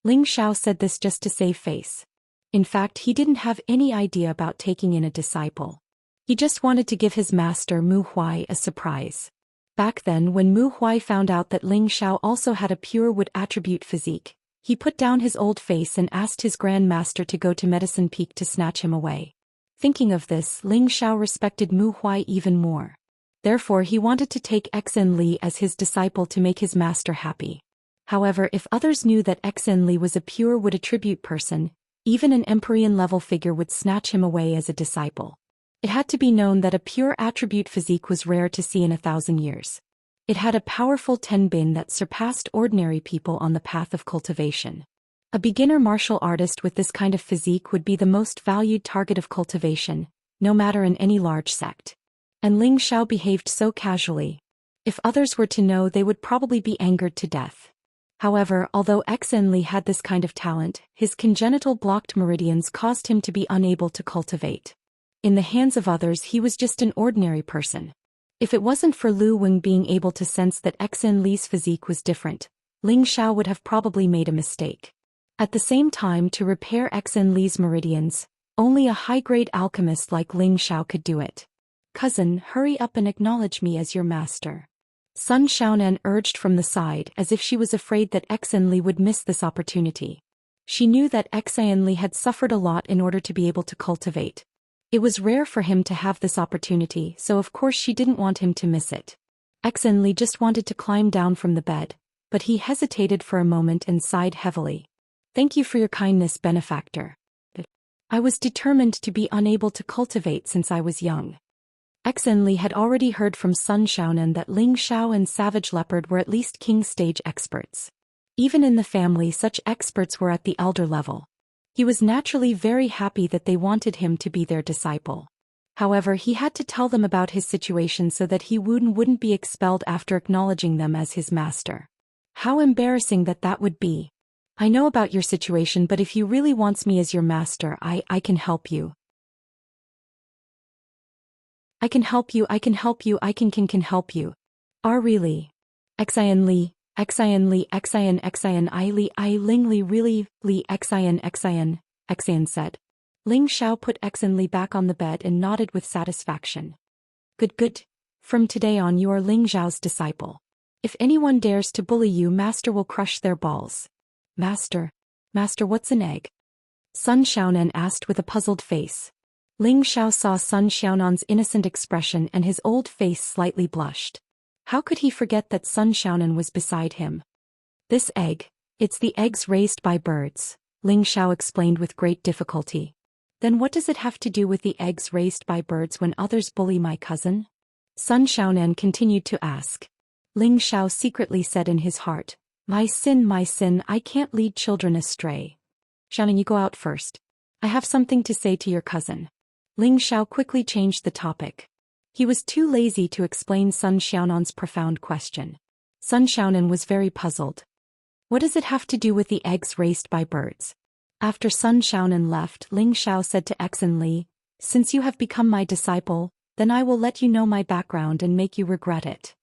Ling Xiao said this just to save face. In fact, he didn't have any idea about taking in a disciple. He just wanted to give his master Mu Huai a surprise. Back then, when Mu Huai found out that Ling Xiao also had a pure wood attribute physique, he put down his old face and asked his Grand Master to go to Medicine Peak to snatch him away. Thinking of this, Ling Xiao respected Mu Huai even more. Therefore, he wanted to take Exenli as his disciple to make his master happy. However, if others knew that Exenli was a pure wood attribute person, even an Empyrean-level figure would snatch him away as a disciple. It had to be known that a pure attribute physique was rare to see in 1,000 years. It had a powerful tenbin that surpassed ordinary people on the path of cultivation. A beginner martial artist with this kind of physique would be the most valued target of cultivation, no matter in any large sect. And Ling Xiao behaved so casually. If others were to know, they would probably be angered to death. However, although Xinli had this kind of talent, his congenital blocked meridians caused him to be unable to cultivate. In the hands of others, he was just an ordinary person. If it wasn't for Lu Wing being able to sense that Xinli's physique was different, Ling Xiao would have probably made a mistake. At the same time, to repair Xinli's meridians, only a high-grade alchemist like Ling Xiao could do it. "Cousin, hurry up and acknowledge me as your master," Sun Xiaonan urged from the side, as if she was afraid that Xinli would miss this opportunity. She knew that Xinli had suffered a lot in order to be able to cultivate. It was rare for him to have this opportunity, so of course she didn't want him to miss it. Xinli just wanted to climb down from the bed, but he hesitated for a moment and sighed heavily. "Thank you for your kindness, benefactor. I was determined to be unable to cultivate since I was young." Xinli had already heard from Sun Xiaonan that Ling Xiao and Savage Leopard were at least king stage experts. Even in the family, such experts were at the elder level. He was naturally very happy that they wanted him to be their disciple. However, he had to tell them about his situation so that he wouldn't be expelled after acknowledging them as his master. How embarrassing that would be. "I know about your situation, but if you really want me as your master, I can help you. I can help you. I can help you. I can help you." Really? Xian I Ling Li really, Li Xian said. Ling Xiao put Xinli back on the bed and nodded with satisfaction. Good. From today on you are Ling Xiao's disciple. If anyone dares to bully you, master will crush their balls. Master, what's an egg?" Sun Xiaonan asked with a puzzled face. Ling Xiao saw Sun Xiaonan's innocent expression and his old face slightly blushed. How could he forget that Sun Xiaonan was beside him? "This egg, it's the eggs raised by birds," Ling Xiao explained with great difficulty. "Then what does it have to do with the eggs raised by birds when others bully my cousin?" Sun Xiaonan continued to ask. Ling Xiao secretly said in his heart, my sin, I can't lead children astray. Xiaonan, you go out first. I have something to say to your cousin." Ling Xiao quickly changed the topic. He was too lazy to explain Sun Xiaonan's profound question. Sun Xiaonan was very puzzled. What does it have to do with the eggs raised by birds? After Sun Xiaonan left, Ling Xiao said to Xinli, "Since you have become my disciple, then I will let you know my background and make you regret it.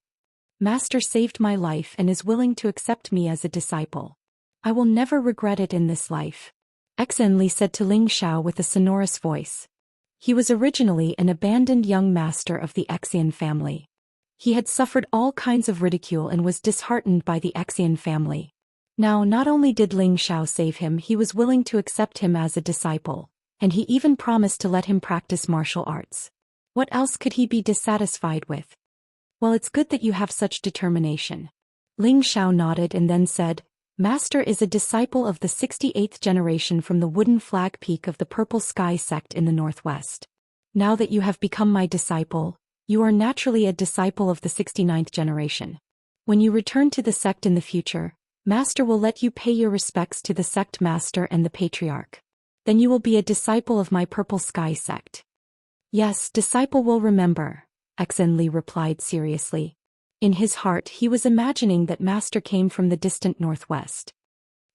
Master saved my life and is willing to accept me as a disciple. I will never regret it in this life," Xinli said to Ling Xiao with a sonorous voice. He was originally an abandoned young master of the Xian family. He had suffered all kinds of ridicule and was disheartened by the Xian family. Now, not only did Ling Xiao save him, he was willing to accept him as a disciple, and he even promised to let him practice martial arts. What else could he be dissatisfied with? "Well, it's good that you have such determination." Ling Xiao nodded and then said, "Master is a disciple of the 68th generation from the Wooden Flag Peak of the Purple Sky sect in the northwest. Now that you have become my disciple, you are naturally a disciple of the 69th generation. When you return to the sect in the future, Master will let you pay your respects to the sect master and the patriarch. Then you will be a disciple of my Purple Sky sect." "Yes, disciple will remember," Xinli replied seriously. In his heart he was imagining that Master came from the distant northwest.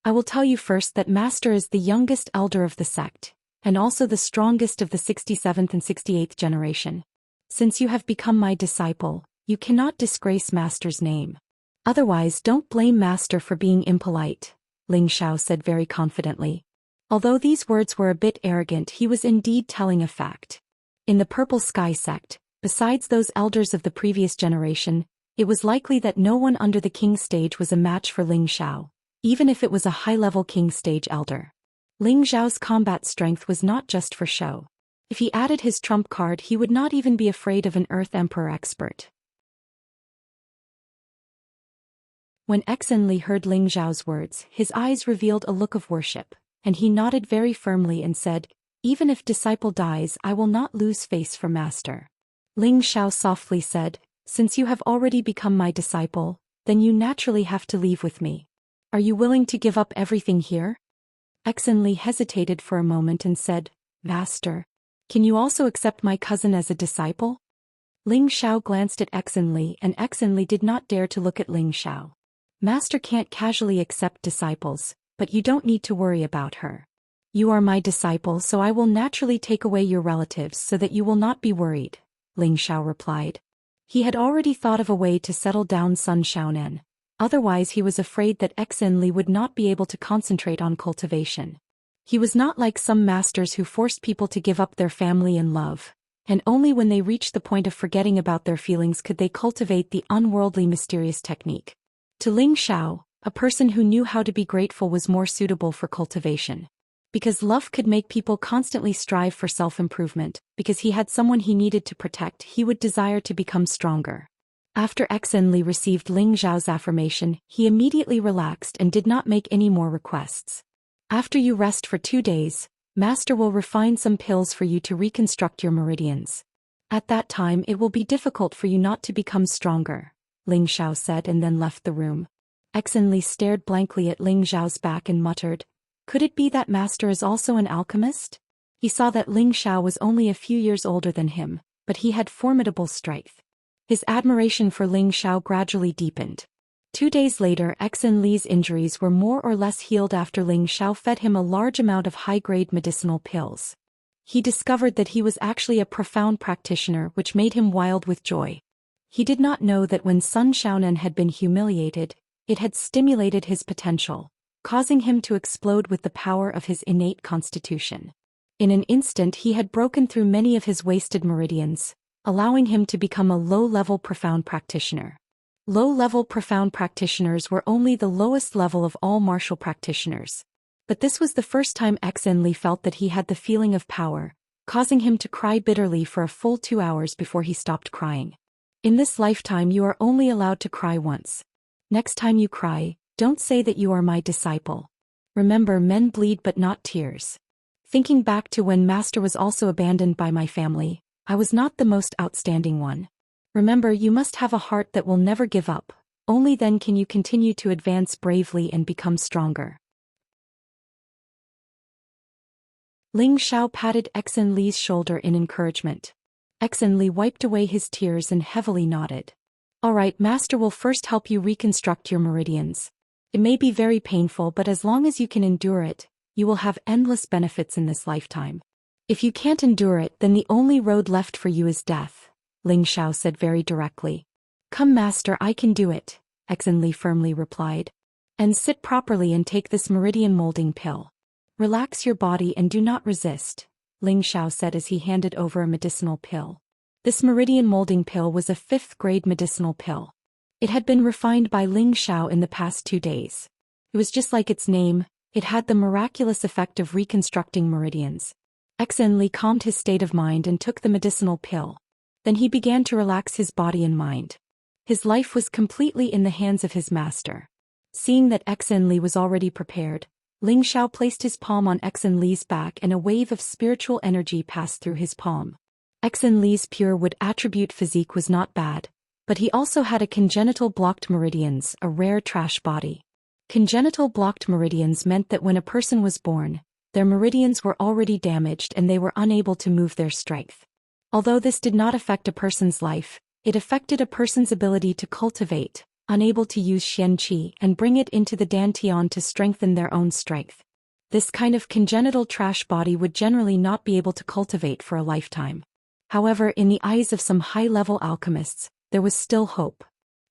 "I will tell you first that Master is the youngest elder of the sect, and also the strongest of the 67th and 68th generation. Since you have become my disciple, you cannot disgrace Master's name. Otherwise don't blame Master for being impolite," Ling Xiao said very confidently. Although these words were a bit arrogant, he was indeed telling a fact. In the Purple Sky sect, besides those elders of the previous generation, it was likely that no one under the king stage was a match for Ling Xiao, even if it was a high-level king stage elder. Ling Xiao's combat strength was not just for show. If he added his trump card, he would not even be afraid of an Earth Emperor expert. When Xinli heard Ling Xiao's words, his eyes revealed a look of worship, and he nodded very firmly and said, "Even if disciple dies, I will not lose face for Master." Ling Xiao softly said, "Since you have already become my disciple, then you naturally have to leave with me. Are you willing to give up everything here?" Xinli hesitated for a moment and said, "Master, can you also accept my cousin as a disciple?" Ling Xiao glanced at Exin and Exin did not dare to look at Ling Xiao. Master can't casually accept disciples, but you don't need to worry about her. You are my disciple, so I will naturally take away your relatives so that you will not be worried, Ling Xiao replied. He had already thought of a way to settle down Sun Xiaonan. Otherwise he was afraid that Exin would not be able to concentrate on cultivation. He was not like some masters who forced people to give up their family and love, and only when they reached the point of forgetting about their feelings could they cultivate the unworldly mysterious technique. To Ling Xiao, a person who knew how to be grateful was more suitable for cultivation. Because love could make people constantly strive for self-improvement, because he had someone he needed to protect, he would desire to become stronger. After Exin received Ling Xiao's affirmation, he immediately relaxed and did not make any more requests. After you rest for 2 days, Master will refine some pills for you to reconstruct your meridians. At that time it will be difficult for you not to become stronger, Ling Xiao said and then left the room. Exin stared blankly at Ling Xiao's back and muttered, "Could it be that Master is also an alchemist?" He saw that Ling Xiao was only a few years older than him, but he had formidable strength. His admiration for Ling Xiao gradually deepened. 2 days later, Exin injuries were more or less healed after Ling Xiao fed him a large amount of high-grade medicinal pills. He discovered that he was actually a profound practitioner, which made him wild with joy. He did not know that when Sun Xiaonan had been humiliated, it had stimulated his potential, causing him to explode with the power of his innate constitution. In an instant he had broken through many of his wasted meridians, allowing him to become a low-level profound practitioner. Low-level profound practitioners were only the lowest level of all martial practitioners. But this was the first time Exin felt that he had the feeling of power, causing him to cry bitterly for a full 2 hours before he stopped crying. In this lifetime you are only allowed to cry once. Next time you cry, don't say that you are my disciple. Remember, men bleed but not tears. Thinking back to when Master was also abandoned by my family, I was not the most outstanding one. Remember, you must have a heart that will never give up. Only then can you continue to advance bravely and become stronger. Ling Xiao patted Exin shoulder in encouragement. Exin wiped away his tears and heavily nodded. All right, Master will first help you reconstruct your meridians. It may be very painful, but as long as you can endure it, you will have endless benefits in this lifetime. If you can't endure it, then the only road left for you is death, Ling Xiao said very directly. Come Master, I can do it, Exin firmly replied. And sit properly and take this meridian molding pill. Relax your body and do not resist, Ling Xiao said as he handed over a medicinal pill. This meridian molding pill was a 5th-grade medicinal pill. It had been refined by Ling Xiao in the past 2 days. It was just like its name, it had the miraculous effect of reconstructing meridians. Exin calmed his state of mind and took the medicinal pill. Then he began to relax his body and mind. His life was completely in the hands of his master. Seeing that Exin was already prepared, Ling Xiao placed his palm on Exin back and a wave of spiritual energy passed through his palm. Exin pure wood attribute physique was not bad, but he also had a congenital blocked meridians, a rare trash body. Congenital blocked meridians meant that when a person was born, their meridians were already damaged and they were unable to move their strength. Although this did not affect a person's life, it affected a person's ability to cultivate, unable to use Xianxia and bring it into the dantian to strengthen their own strength. This kind of congenital trash body would generally not be able to cultivate for a lifetime. However, in the eyes of some high-level alchemists, there was still hope.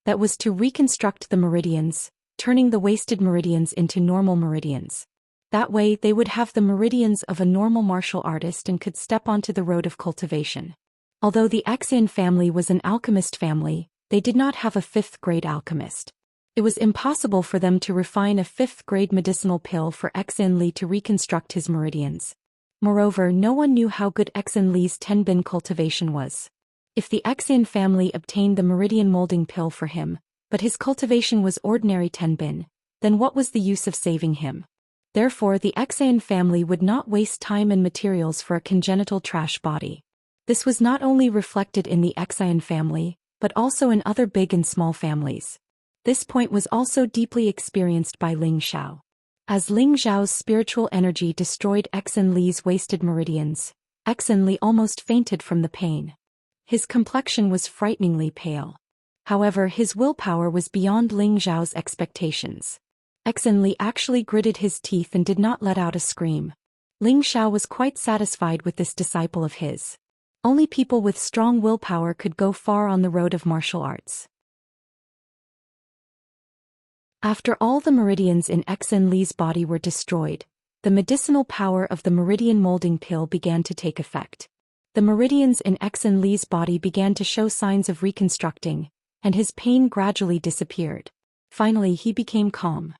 That was to reconstruct the meridians, turning the wasted meridians into normal meridians. That way they would have the meridians of a normal martial artist and could step onto the road of cultivation. Although the Xian family was an alchemist family, they did not have a 5th-grade alchemist. It was impossible for them to refine a 5th-grade medicinal pill for Exin to reconstruct his meridians. Moreover, no one knew how good Exin tenbin cultivation was. If the Xian family obtained the meridian molding pill for him, but his cultivation was ordinary tenbin, then what was the use of saving him? Therefore, the Xian family would not waste time and materials for a congenital trash body. This was not only reflected in the Xian family, but also in other big and small families. This point was also deeply experienced by Ling Xiao. As Ling Xiao's spiritual energy destroyed Exin wasted meridians, Exin almost fainted from the pain. his complexion was frighteningly pale. However, his willpower was beyond Ling Zhao's expectations. Xianxia actually gritted his teeth and did not let out a scream. Ling Zhao was quite satisfied with this disciple of his. Only people with strong willpower could go far on the road of martial arts. After all the meridians in Xianxia's body were destroyed, the medicinal power of the meridian molding pill began to take effect. The meridians in Xianxia's body began to show signs of reconstructing, and his pain gradually disappeared. Finally, he became calm.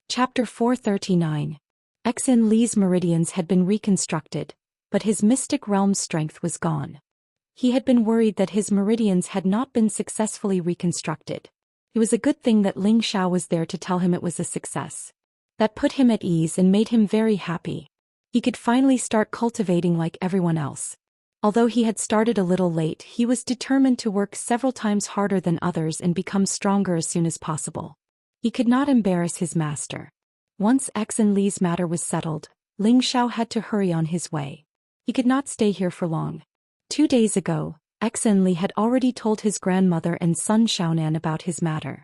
Chapter 439. Xianxia's meridians had been reconstructed, but his mystic realm's strength was gone. He had been worried that his meridians had not been successfully reconstructed. It was a good thing that Ling Zhao was there to tell him it was a success. That put him at ease and made him very happy. He could finally start cultivating like everyone else. Although he had started a little late, he was determined to work several times harder than others and become stronger as soon as possible. He could not embarrass his master. Once Xianxia's matter was settled, Ling Zhao had to hurry on his way. He could not stay here for long. 2 days ago, Xianxia had already told his grandmother and son Xiaonan about his matter.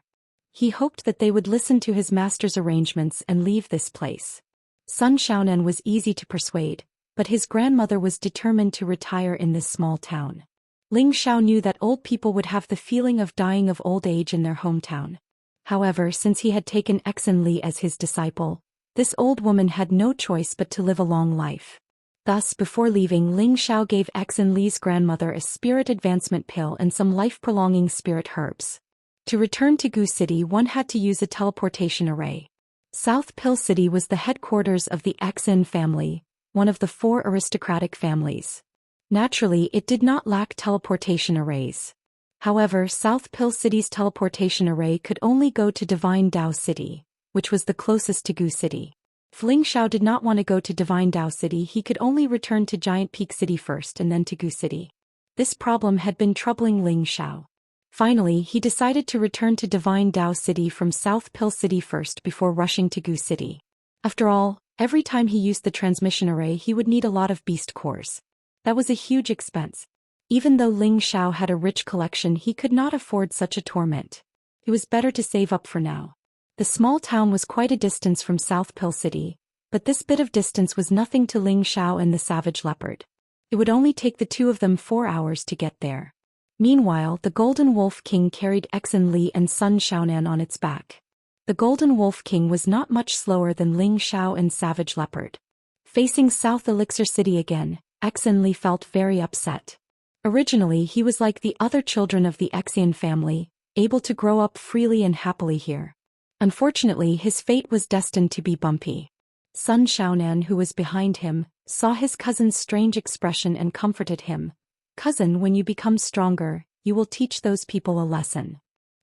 He hoped that they would listen to his master's arrangements and leave this place. Son Xiaonan was easy to persuade, but his grandmother was determined to retire in this small town. Ling Zhao knew that old people would have the feeling of dying of old age in their hometown. However, since he had taken Xianxia as his disciple, this old woman had no choice but to live a long life. Thus, before leaving, Ling Zhao gave Xianxia's grandmother a spirit advancement pill and some life-prolonging spirit herbs. To return to Gu City, one had to use a teleportation array. South Pill City was the headquarters of the Xian family, one of the 4 aristocratic families. Naturally, it did not lack teleportation arrays. However, South Pill City's teleportation array could only go to Divine Dao City, which was the closest to Gu City. If Ling Zhao did not want to go to Divine Dao City, he could only return to Giant Peak City first and then to Gu City. This problem had been troubling Ling Zhao. Finally, he decided to return to Divine Dao City from South Pill City first before rushing to Gu City. After all, every time he used the transmission array, he would need a lot of beast cores. That was a huge expense. Even though Ling Zhao had a rich collection, he could not afford such a torment. It was better to save up for now. The small town was quite a distance from South Pill City, but this bit of distance was nothing to Ling Zhao and the savage leopard. It would only take the 2 of them 4 hours to get there. Meanwhile, the Golden Wolf King carried Xianxia and son Xiaonan on its back. The Golden Wolf King was not much slower than Ling Zhao and savage leopard. Facing South Elixir City again, Xianxia felt very upset. Originally, he was like the other children of the Xian family, able to grow up freely and happily here. Unfortunately, his fate was destined to be bumpy. Son Xiaonan, who was behind him, saw his cousin's strange expression and comforted him. "Cousin, when you become stronger, you will teach those people a lesson."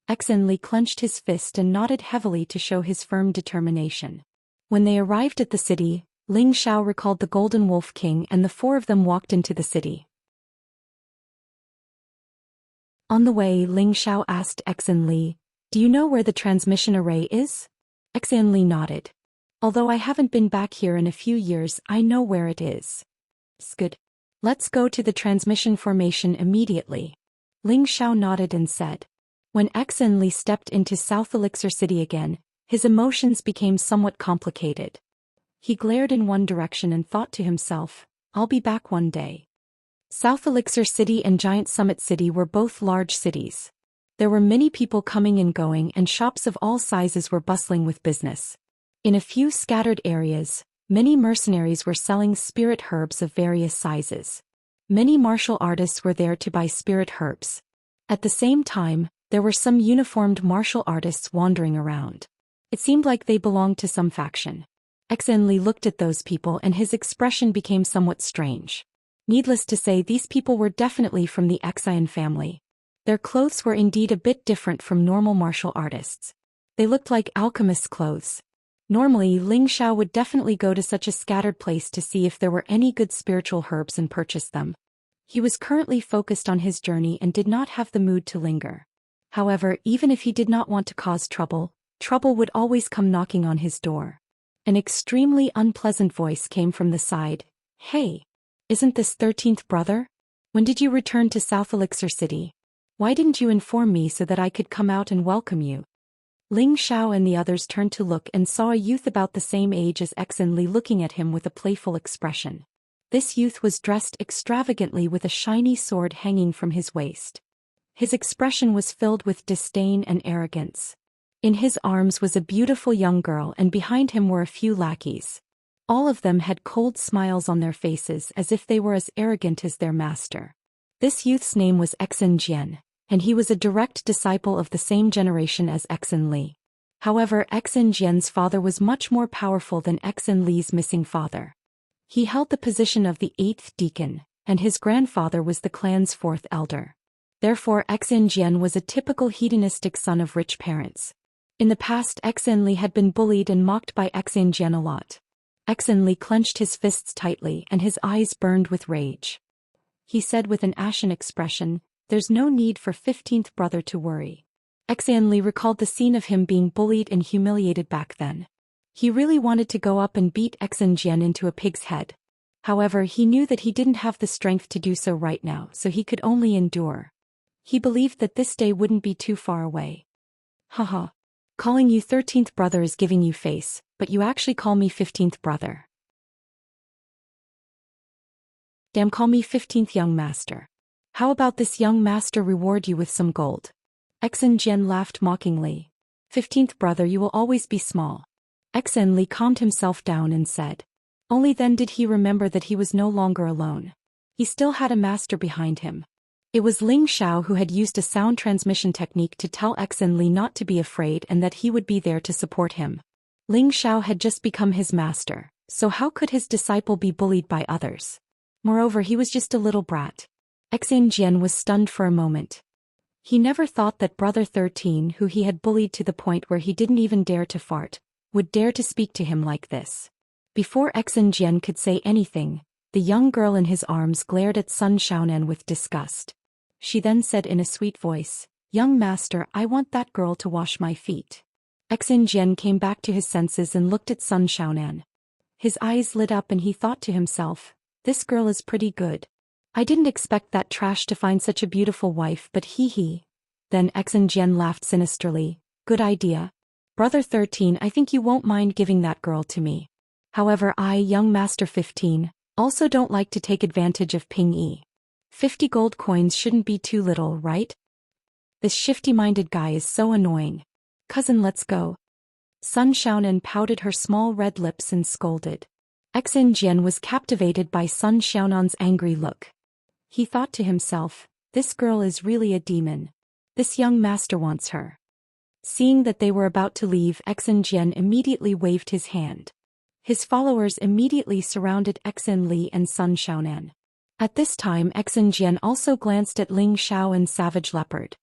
Xianxia clenched his fist and nodded heavily to show his firm determination. When they arrived at the city, Ling Zhao recalled the Golden Wolf King and the 4 of them walked into the city. On the way, Ling Zhao asked Xianxia, "Do you know where the transmission array is?" Xianxia nodded. "Although I haven't been back here in a few years, I know where it is." "Good. Let's go to the transmission formation immediately." Ling Zhao nodded and said. When Xianxia stepped into South Elixir City again, his emotions became somewhat complicated. He glared in one direction and thought to himself, "I'll be back one day." South Elixir City and Giant Summit City were both large cities. There were many people coming and going, and shops of all sizes were bustling with business. In a few scattered areas, many mercenaries were selling spirit herbs of various sizes. Many martial artists were there to buy spirit herbs. At the same time, there were some uniformed martial artists wandering around. It seemed like they belonged to some faction. Xianxia looked at those people and his expression became somewhat strange. Needless to say, these people were definitely from the Xian family. Their clothes were indeed a bit different from normal martial artists. They looked like alchemists' clothes. Normally, Ling Zhao would definitely go to such a scattered place to see if there were any good spiritual herbs and purchase them. He was currently focused on his journey and did not have the mood to linger. However, even if he did not want to cause trouble, trouble would always come knocking on his door. An extremely unpleasant voice came from the side. Hey! Isn't this 13th brother? When did you return to South Elixir City? Why didn't you inform me so that I could come out and welcome you? Ling Xiao and the others turned to look and saw a youth about the same age as Exen Li looking at him with a playful expression. This youth was dressed extravagantly with a shiny sword hanging from his waist. His expression was filled with disdain and arrogance. In his arms was a beautiful young girl and behind him were a few lackeys. All of them had cold smiles on their faces as if they were as arrogant as their master. This youth's name was Exen Jian, and he was a direct disciple of the same generation as Exen Li. However, Exen Jian's father was much more powerful than Exen Li's missing father. He held the position of the 8th deacon, and his grandfather was the clan's 4th elder. Therefore, Exen Jian was a typical hedonistic son of rich parents. In the past, Exen Li had been bullied and mocked by Exen Jian a lot. Exen Li clenched his fists tightly and his eyes burned with rage. He said with an ashen expression, "There's no need for 15th brother to worry." Exen Li recalled the scene of him being bullied and humiliated back then. He really wanted to go up and beat Exen Jian into a pig's head. However, he knew that he didn't have the strength to do so right now, so he could only endure. He believed that this day wouldn't be too far away. Haha. Calling you 13th brother is giving you face, but you actually call me 15th brother. Damn, call me 15th young master. How about this young master reward you with some gold? Exen Jian laughed mockingly. 15th brother, you will always be small. Exen Li calmed himself down and said. Only then did he remember that he was no longer alone. He still had a master behind him. It was Ling Xiao who had used a sound transmission technique to tell Exen Li not to be afraid and that he would be there to support him. Ling Xiao had just become his master, so how could his disciple be bullied by others? Moreover, he was just a little brat. Exen Jian was stunned for a moment. He never thought that brother 13, who he had bullied to the point where he didn't even dare to fart, would dare to speak to him like this. Before Exen Jian could say anything, the young girl in his arms glared at Sun Xiaonan with disgust. She then said in a sweet voice, "Young master, I want that girl to wash my feet." Exen Jian came back to his senses and looked at Sun Xiaonan. His eyes lit up and he thought to himself, "This girl is pretty good. I didn't expect that trash to find such a beautiful wife, but hee." Then Exen Jian laughed sinisterly. "Good idea. Brother 13, I think you won't mind giving that girl to me. However, I, young master 15, also don't like to take advantage of Ping Yi. 50 gold coins shouldn't be too little, right? This shifty-minded guy is so annoying. Cousin, let's go." Sun Xiaonan pouted her small red lips and scolded. Exen Jian was captivated by Sun Xiaonan's angry look. He thought to himself, "This girl is really a demon. This young master wants her." Seeing that they were about to leave, Exen Jian immediately waved his hand. His followers immediately surrounded Exen Li and Sun Xiaonan. At this time, Exen Jian also glanced at Ling Xiao and Savage Leopard.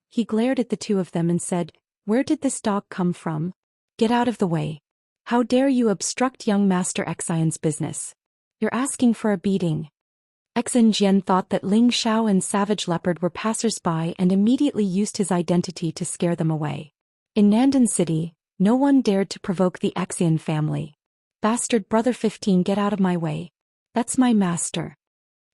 He glared at the two of them and said, "Where did this dog come from? Get out of the way. How dare you obstruct young Master Xian's business? You're asking for a beating." Exen Jian thought that Ling Xiao and Savage Leopard were passers-by and immediately used his identity to scare them away. In Nandan City, no one dared to provoke the Xian family. "Bastard brother 15, get out of my way. That's my master."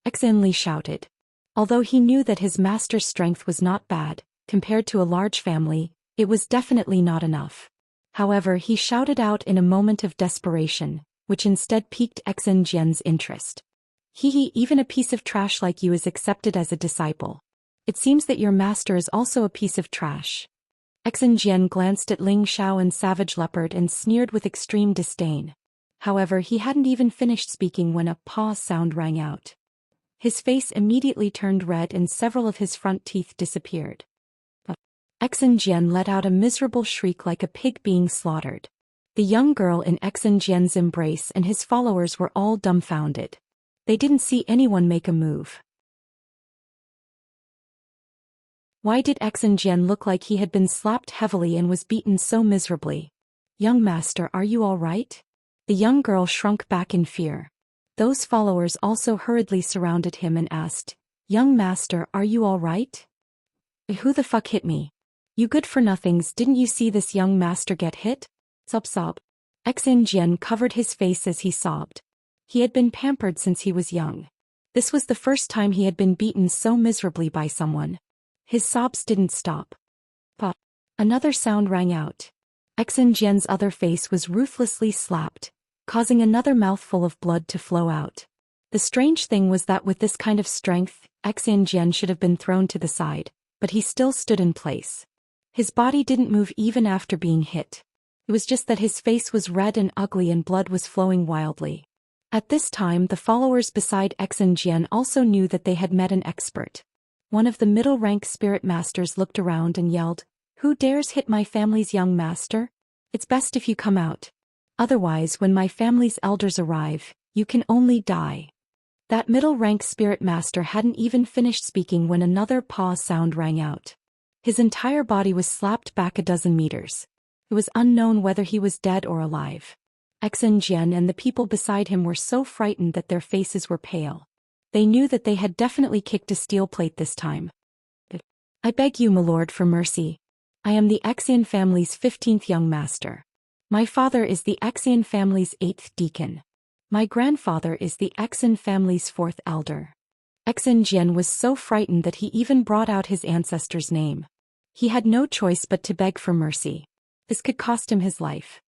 Exen Li shouted. Although he knew that his master's strength was not bad, compared to a large family, it was definitely not enough. However, he shouted out in a moment of desperation, which instead piqued Exen Jian's interest. "Hee, even a piece of trash like you is accepted as a disciple. It seems that your master is also a piece of trash." Exen Jian glanced at Ling Xiao and Savage Leopard and sneered with extreme disdain. However, he hadn't even finished speaking when a "paw" sound rang out. His face immediately turned red and several of his front teeth disappeared. Exen Jian let out a miserable shriek like a pig being slaughtered. The young girl in Exen Jian's embrace and his followers were all dumbfounded. They didn't see anyone make a move. Why did Exen Jian look like he had been slapped heavily and was beaten so miserably? "Young master, are you all right?" The young girl shrunk back in fear. Those followers also hurriedly surrounded him and asked, "Young master, are you all right?" "Who the fuck hit me? You good-for-nothings, didn't you see this young master get hit?" Sob. Xianxia covered his face as he sobbed. He had been pampered since he was young. This was the first time he had been beaten so miserably by someone. His sobs didn't stop. Pop. Another sound rang out. Xianxia's other face was ruthlessly slapped, causing another mouthful of blood to flow out. The strange thing was that with this kind of strength, Xianxia should have been thrown to the side, but he still stood in place. His body didn't move even after being hit. It was just that his face was red and ugly and blood was flowing wildly. At this time the followers beside Xianxia also knew that they had met an expert. One of the middle-rank spirit masters looked around and yelled, "Who dares hit my family's young master? It's best if you come out. Otherwise, when my family's elders arrive, you can only die." That middle-rank spirit master hadn't even finished speaking when another paw sound rang out. His entire body was slapped back a dozen meters. It was unknown whether he was dead or alive. Xianxia and the people beside him were so frightened that their faces were pale. They knew that they had definitely kicked a steel plate this time. "I beg you, my lord, for mercy. I am the Xian family's 15th young master. My father is the Xian family's 8th deacon. My grandfather is the Xian family's 4th elder." Xianxia was so frightened that he even brought out his ancestor's name. He had no choice but to beg for mercy. This could cost him his life.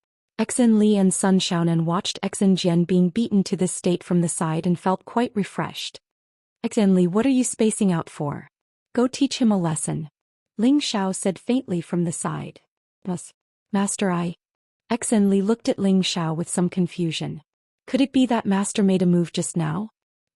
Li and Sun Xiaonan watched Xianxia being beaten to this state from the side and felt quite refreshed. "Li, what are you spacing out for? Go teach him a lesson," Ling Xiao said faintly from the side. Master, I..." Li looked at Ling Xiao with some confusion. Could it be that Master made a move just now?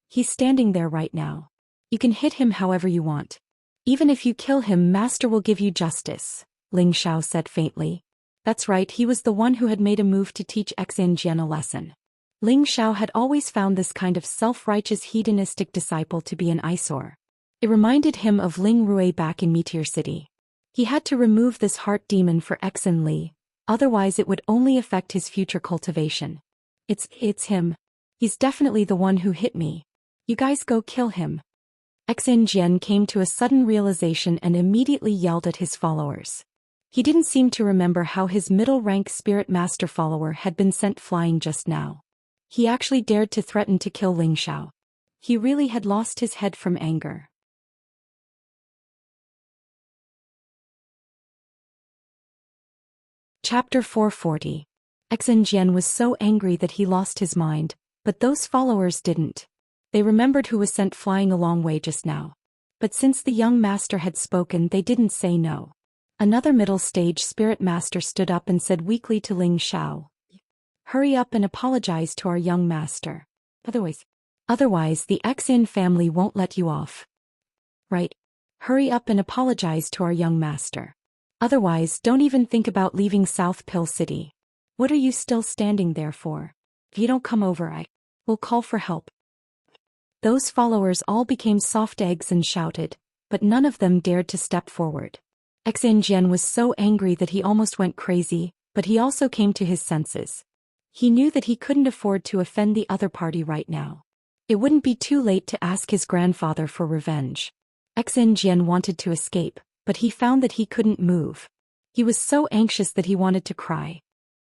He's standing there right now. You can hit him however you want. Even if you kill him, Master will give you justice, Ling Xiao said faintly. That's right, he was the one who had made a move to teach Xianxia a lesson. Ling Xiao had always found this kind of self-righteous hedonistic disciple to be an eyesore. It reminded him of Ling Rui back in Meteor City. He had to remove this heart demon for Li, otherwise it would only affect his future cultivation. It's him. He's definitely the one who hit me. You guys go kill him. Xianxia came to a sudden realization and immediately yelled at his followers. He didn't seem to remember how his middle-rank spirit master follower had been sent flying just now. He actually dared to threaten to kill Ling Xiao. He really had lost his head from anger. Chapter 440. Xianxia was so angry that he lost his mind, but those followers didn't. They remembered who was sent flying a long way just now. But since the young master had spoken, they didn't say no. Another middle-stage spirit master stood up and said weakly to Ling Xiao, "Hurry up and apologize to our young master. Otherwise the Xian family won't let you off." "Right. Hurry up and apologize to our young master. Otherwise don't even think about leaving South Pill City. What are you still standing there for? If you don't come over, I will call for help." Those followers all became soft eggs and shouted, but none of them dared to step forward. Xianxia was so angry that he almost went crazy, but he also came to his senses. He knew that he couldn't afford to offend the other party right now. It wouldn't be too late to ask his grandfather for revenge. Xianxia wanted to escape, but he found that he couldn't move. He was so anxious that he wanted to cry.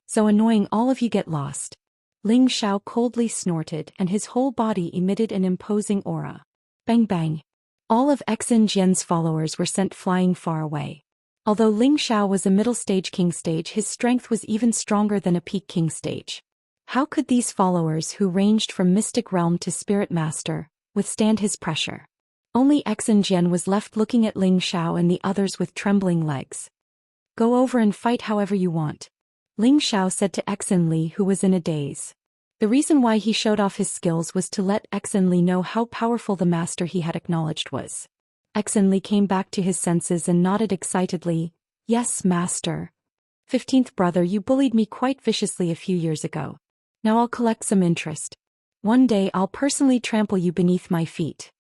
"So annoying, all of you get lost." Ling Xiao coldly snorted and his whole body emitted an imposing aura. Bang bang. All of Xianxia's followers were sent flying far away. Although Ling Xiao was a middle-stage king stage, his strength was even stronger than a peak king stage. How could these followers who ranged from mystic realm to spirit master withstand his pressure? Only Xianxia was left looking at Ling Xiao and the others with trembling legs. "Go over and fight however you want," Ling Xiao said to Li, who was in a daze. The reason why he showed off his skills was to let Li know how powerful the master he had acknowledged was. Li came back to his senses and nodded excitedly. "Yes, master. 15th brother, you bullied me quite viciously a few years ago. Now I'll collect some interest. One day I'll personally trample you beneath my feet."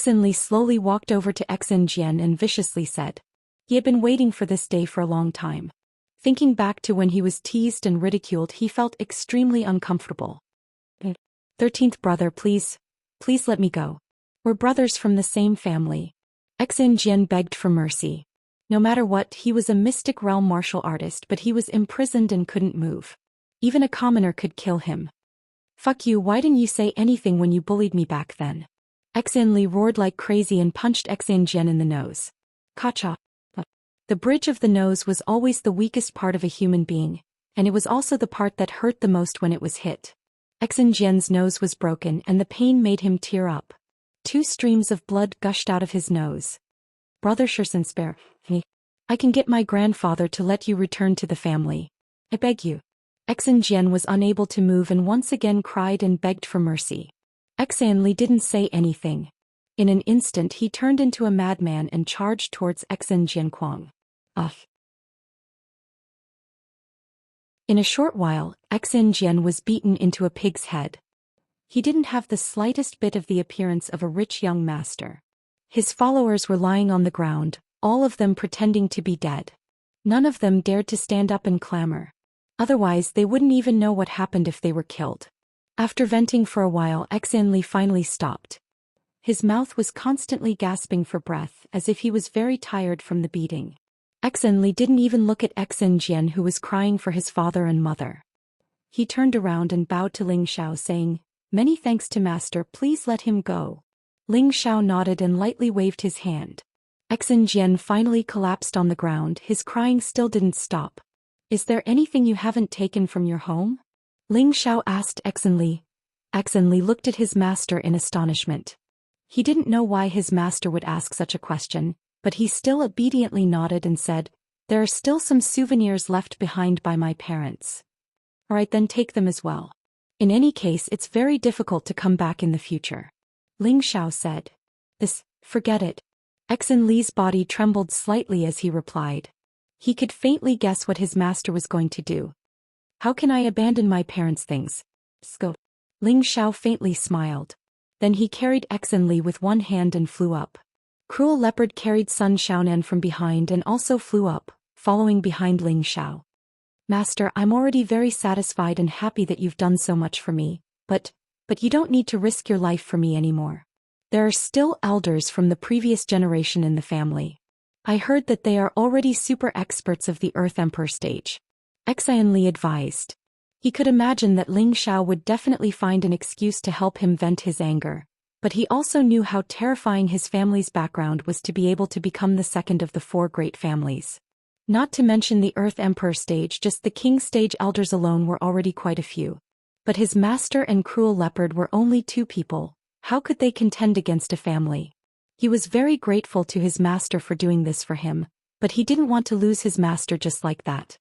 Li slowly walked over to Xianxia and viciously said. He had been waiting for this day for a long time. Thinking back to when he was teased and ridiculed, he felt extremely uncomfortable. 13th brother, please let me go. We're brothers from the same family. Xianxia begged for mercy. No matter what, he was a mystic realm martial artist, but he was imprisoned and couldn't move. Even a commoner could kill him. Fuck you, why didn't you say anything when you bullied me back then? Xianli roared like crazy and punched Xianxian in the nose. Kacha. The bridge of the nose was always the weakest part of a human being, and it was also the part that hurt the most when it was hit. Xianxian's nose was broken and the pain made him tear up. 2 streams of blood gushed out of his nose. Brother Sherson, spare me. I can get my grandfather to let you return to the family. I beg you. Xianxian was unable to move and once again cried and begged for mercy. Xianli didn't say anything. In an instant he turned into a madman and charged towards Xianxian Kuang. In a short while, Xianxian was beaten into a pig's head. He didn't have the slightest bit of the appearance of a rich young master. His followers were lying on the ground, all of them pretending to be dead. None of them dared to stand up and clamor. Otherwise they wouldn't even know what happened if they were killed. After venting for a while, Xianli finally stopped. His mouth was constantly gasping for breath as if he was very tired from the beating. Xianli didn't even look at Xianxian, who was crying for his father and mother. He turned around and bowed to Ling Xiao, saying, "Many thanks to master, please let him go." Ling Xiao nodded and lightly waved his hand. Xianxian finally collapsed on the ground, his crying still didn't stop. "Is there anything you haven't taken from your home?" Ling Xiao asked Xianli. Xianli looked at his master in astonishment. He didn't know why his master would ask such a question, but he still obediently nodded and said, "There are still some souvenirs left behind by my parents." "Alright, then take them as well. In any case, it's very difficult to come back in the future." Ling Xiao said. Forget it." Xianli's body trembled slightly as he replied. He could faintly guess what his master was going to do. "How can I abandon my parents' things?" Ling Xiao faintly smiled. Then he carried Xianli with one hand and flew up. Cruel Leopard carried Sun Xiaonan from behind and also flew up, following behind Ling Xiao. "Master, I'm already very satisfied and happy that you've done so much for me, but you don't need to risk your life for me anymore. There are still elders from the previous generation in the family. I heard that they are already super experts of the Earth Emperor stage." Xianli advised. He could imagine that Ling Xiao would definitely find an excuse to help him vent his anger, but he also knew how terrifying his family's background was to be able to become the second of the 4 great families. Not to mention the Earth Emperor stage, just the King stage elders alone were already quite a few. But his master and Cruel Leopard were only 2 people. How could they contend against a family? He was very grateful to his master for doing this for him, but he didn't want to lose his master just like that.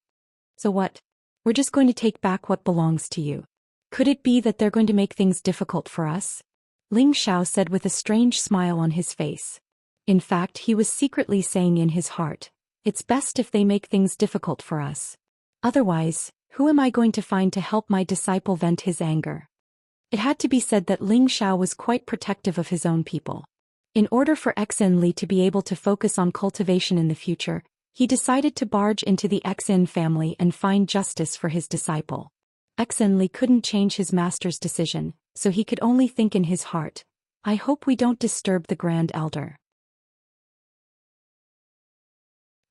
"So what? We're just going to take back what belongs to you. Could it be that they're going to make things difficult for us?" Ling Xiao said with a strange smile on his face. In fact, he was secretly saying in his heart, "It's best if they make things difficult for us. Otherwise, who am I going to find to help my disciple vent his anger?" It had to be said that Ling Xiao was quite protective of his own people. In order for Xianli to be able to focus on cultivation in the future, he decided to barge into the Xin family and find justice for his disciple. Xianli couldn't change his master's decision, so he could only think in his heart, "I hope we don't disturb the Grand Elder."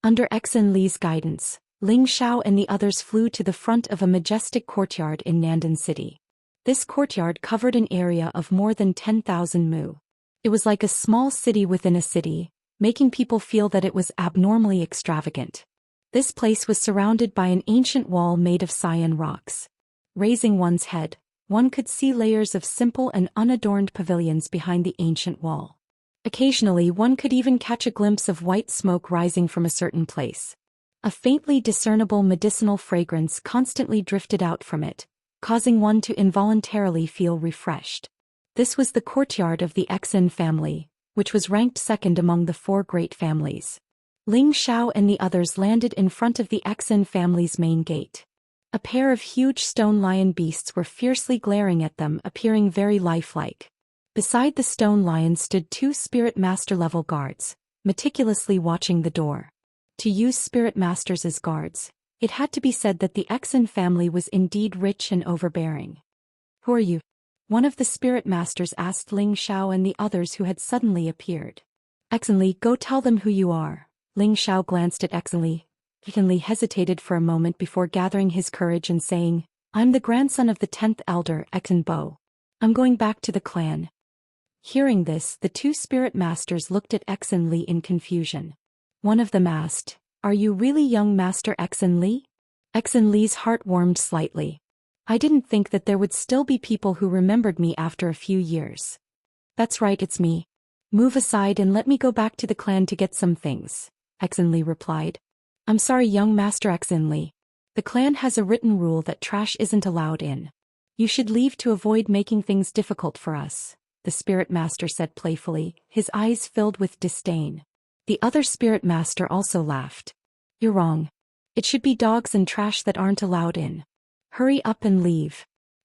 Under Xianli's guidance, Ling Xiao and the others flew to the front of a majestic courtyard in Nandan City. This courtyard covered an area of more than 10,000 mu. It was like a small city within a city, making people feel that it was abnormally extravagant. This place was surrounded by an ancient wall made of cyan rocks. Raising one's head, one could see layers of simple and unadorned pavilions behind the ancient wall. Occasionally one could even catch a glimpse of white smoke rising from a certain place. A faintly discernible medicinal fragrance constantly drifted out from it, causing one to involuntarily feel refreshed. This was the courtyard of the Xin family, which was ranked second among the 4 great families. Ling Xiao and the others landed in front of the Xin family's main gate. A pair of huge stone lion beasts were fiercely glaring at them, appearing very lifelike. Beside the stone lions stood 2 spirit master-level guards, meticulously watching the door. To use spirit masters as guards, it had to be said that the Xin family was indeed rich and overbearing. "Who are you?" one of the spirit masters asked Ling Xiao and the others who had suddenly appeared. "Xianli, go tell them who you are." Ling Xiao glanced at Xianli. Xianli hesitated for a moment before gathering his courage and saying, I'm the grandson of the 10th elder, Exen. I'm going back to the clan. Hearing this, the two spirit masters looked at Exen in confusion. One of them asked, "Are you really young Master Exen? Exen's heart warmed slightly. I didn't think that there would still be people who remembered me after a few years. That's right, it's me. Move aside and let me go back to the clan to get some things," Exen replied. "I'm sorry, young Master Exen. The clan has a written rule that trash isn't allowed in. You should leave to avoid making things difficult for us," the spirit master said playfully, his eyes filled with disdain. The other spirit master also laughed. "You're wrong. It should be dogs and trash that aren't allowed in. Hurry up and leave.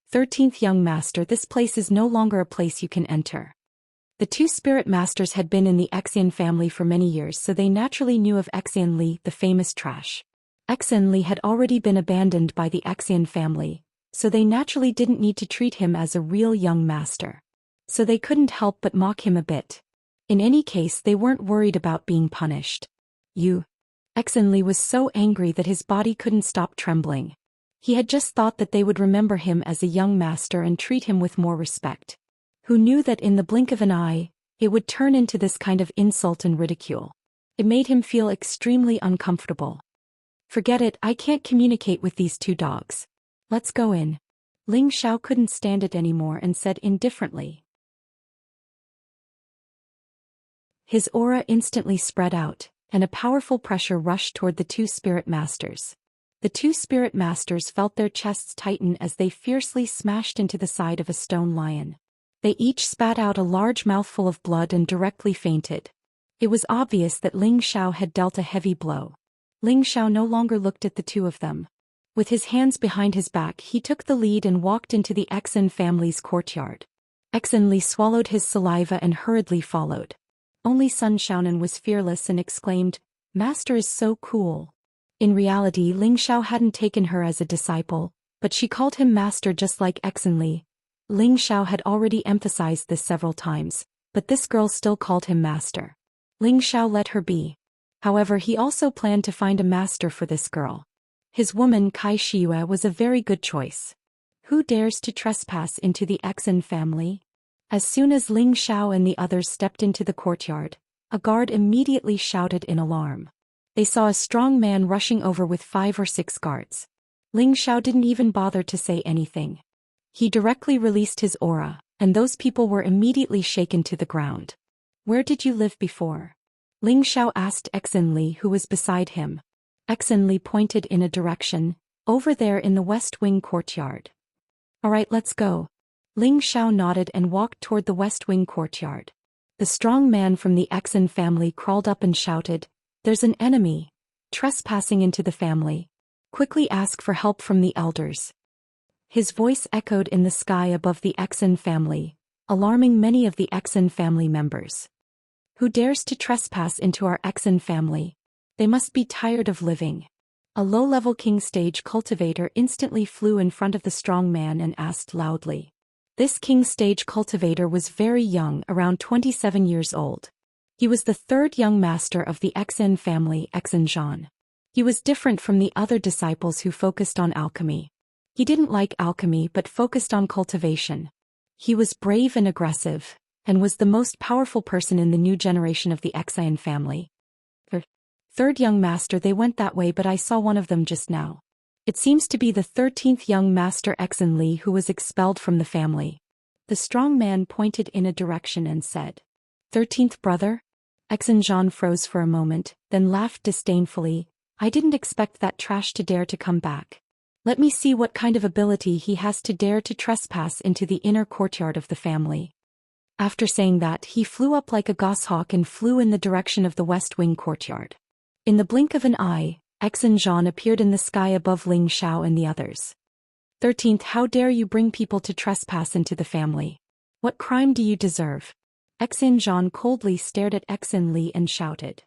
13th young master, this place is no longer a place you can enter." The two spirit masters had been in the Xian family for many years, so they naturally knew of Xian, the famous trash. Xian had already been abandoned by the Xian family, so they naturally didn't need to treat him as a real young master. So they couldn't help but mock him a bit. In any case, they weren't worried about being punished. Xian was so angry that his body couldn't stop trembling. He had just thought that they would remember him as a young master and treat him with more respect. Who knew that in the blink of an eye, it would turn into this kind of insult and ridicule? It made him feel extremely uncomfortable. "Forget it, I can't communicate with these two dogs. Let's go in." Ling Xiao couldn't stand it anymore and said indifferently. His aura instantly spread out, and a powerful pressure rushed toward the two spirit masters. The two spirit masters felt their chests tighten as they fiercely smashed into the side of a stone lion. They each spat out a large mouthful of blood and directly fainted. It was obvious that Ling Xiao had dealt a heavy blow. Ling Xiao no longer looked at the two of them. With his hands behind his back, he took the lead and walked into the Exen family's courtyard. Exen swallowed his saliva and hurriedly followed. Only Sun Xiaonan was fearless and exclaimed, "Master is so cool." In reality, Ling Xiao hadn't taken her as a disciple, but she called him master just like Exen. Ling Xiao had already emphasized this several times, but this girl still called him master. Ling Xiao let her be. However, he also planned to find a master for this girl. His woman Kai Shiyue was a very good choice. Who dares to trespass into the Exen family? As soon as Ling Xiao and the others stepped into the courtyard, a guard immediately shouted in alarm. They saw a strong man rushing over with 5 or 6 guards. Ling Xiao didn't even bother to say anything. He directly released his aura, and those people were immediately shaken to the ground. "Where did you live before?" Ling Xiao asked Exen, who was beside him. Exen pointed in a direction, "Over there in the West Wing courtyard." "All right, let's go." Ling Xiao nodded and walked toward the West Wing courtyard. The strong man from the Exen family crawled up and shouted, "There's an enemy trespassing into the family. Quickly ask for help from the elders." His voice echoed in the sky above the Exen family, alarming many of the Exen family members. "Who dares to trespass into our Exen family? They must be tired of living." A low-level king stage cultivator instantly flew in front of the strong man and asked loudly. This king stage cultivator was very young, around 27 years old. He was the 3rd young master of the Exen family, Exen. He was different from the other disciples who focused on alchemy. He didn't like alchemy but focused on cultivation. He was brave and aggressive, and was the most powerful person in the new generation of the Xian family. The 3rd young master, they went that way, but I saw one of them just now. It seems to be the 13th young master Exen who was expelled from the family. The strong man pointed in a direction and said, 13th brother? Exen froze for a moment, then laughed disdainfully. I didn't expect that trash to dare to come back. Let me see what kind of ability he has to dare to trespass into the inner courtyard of the family. After saying that, he flew up like a goshawk and flew in the direction of the West Wing courtyard. In the blink of an eye, Exen appeared in the sky above Ling Xiao and the others. 13th, how dare you bring people to trespass into the family? What crime do you deserve? Exen coldly stared at Exen and shouted.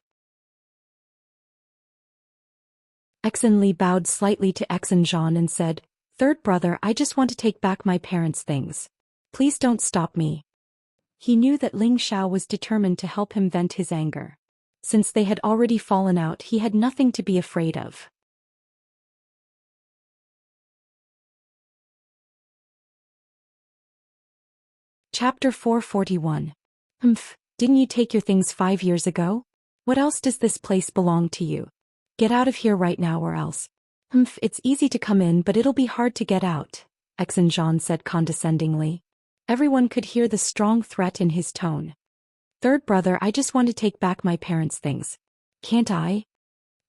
Exen bowed slightly to Exen and said, 3rd brother, I just want to take back my parents' things. Please don't stop me. He knew that Ling Xiao was determined to help him vent his anger. Since they had already fallen out, he had nothing to be afraid of. Chapter 441. Didn't you take your things 5 years ago? What else does this place belong to you? Get out of here right now or else. It's easy to come in but it'll be hard to get out, Xianxia said condescendingly. Everyone could hear the strong threat in his tone. Third brother, I just want to take back my parents' things. Can't I?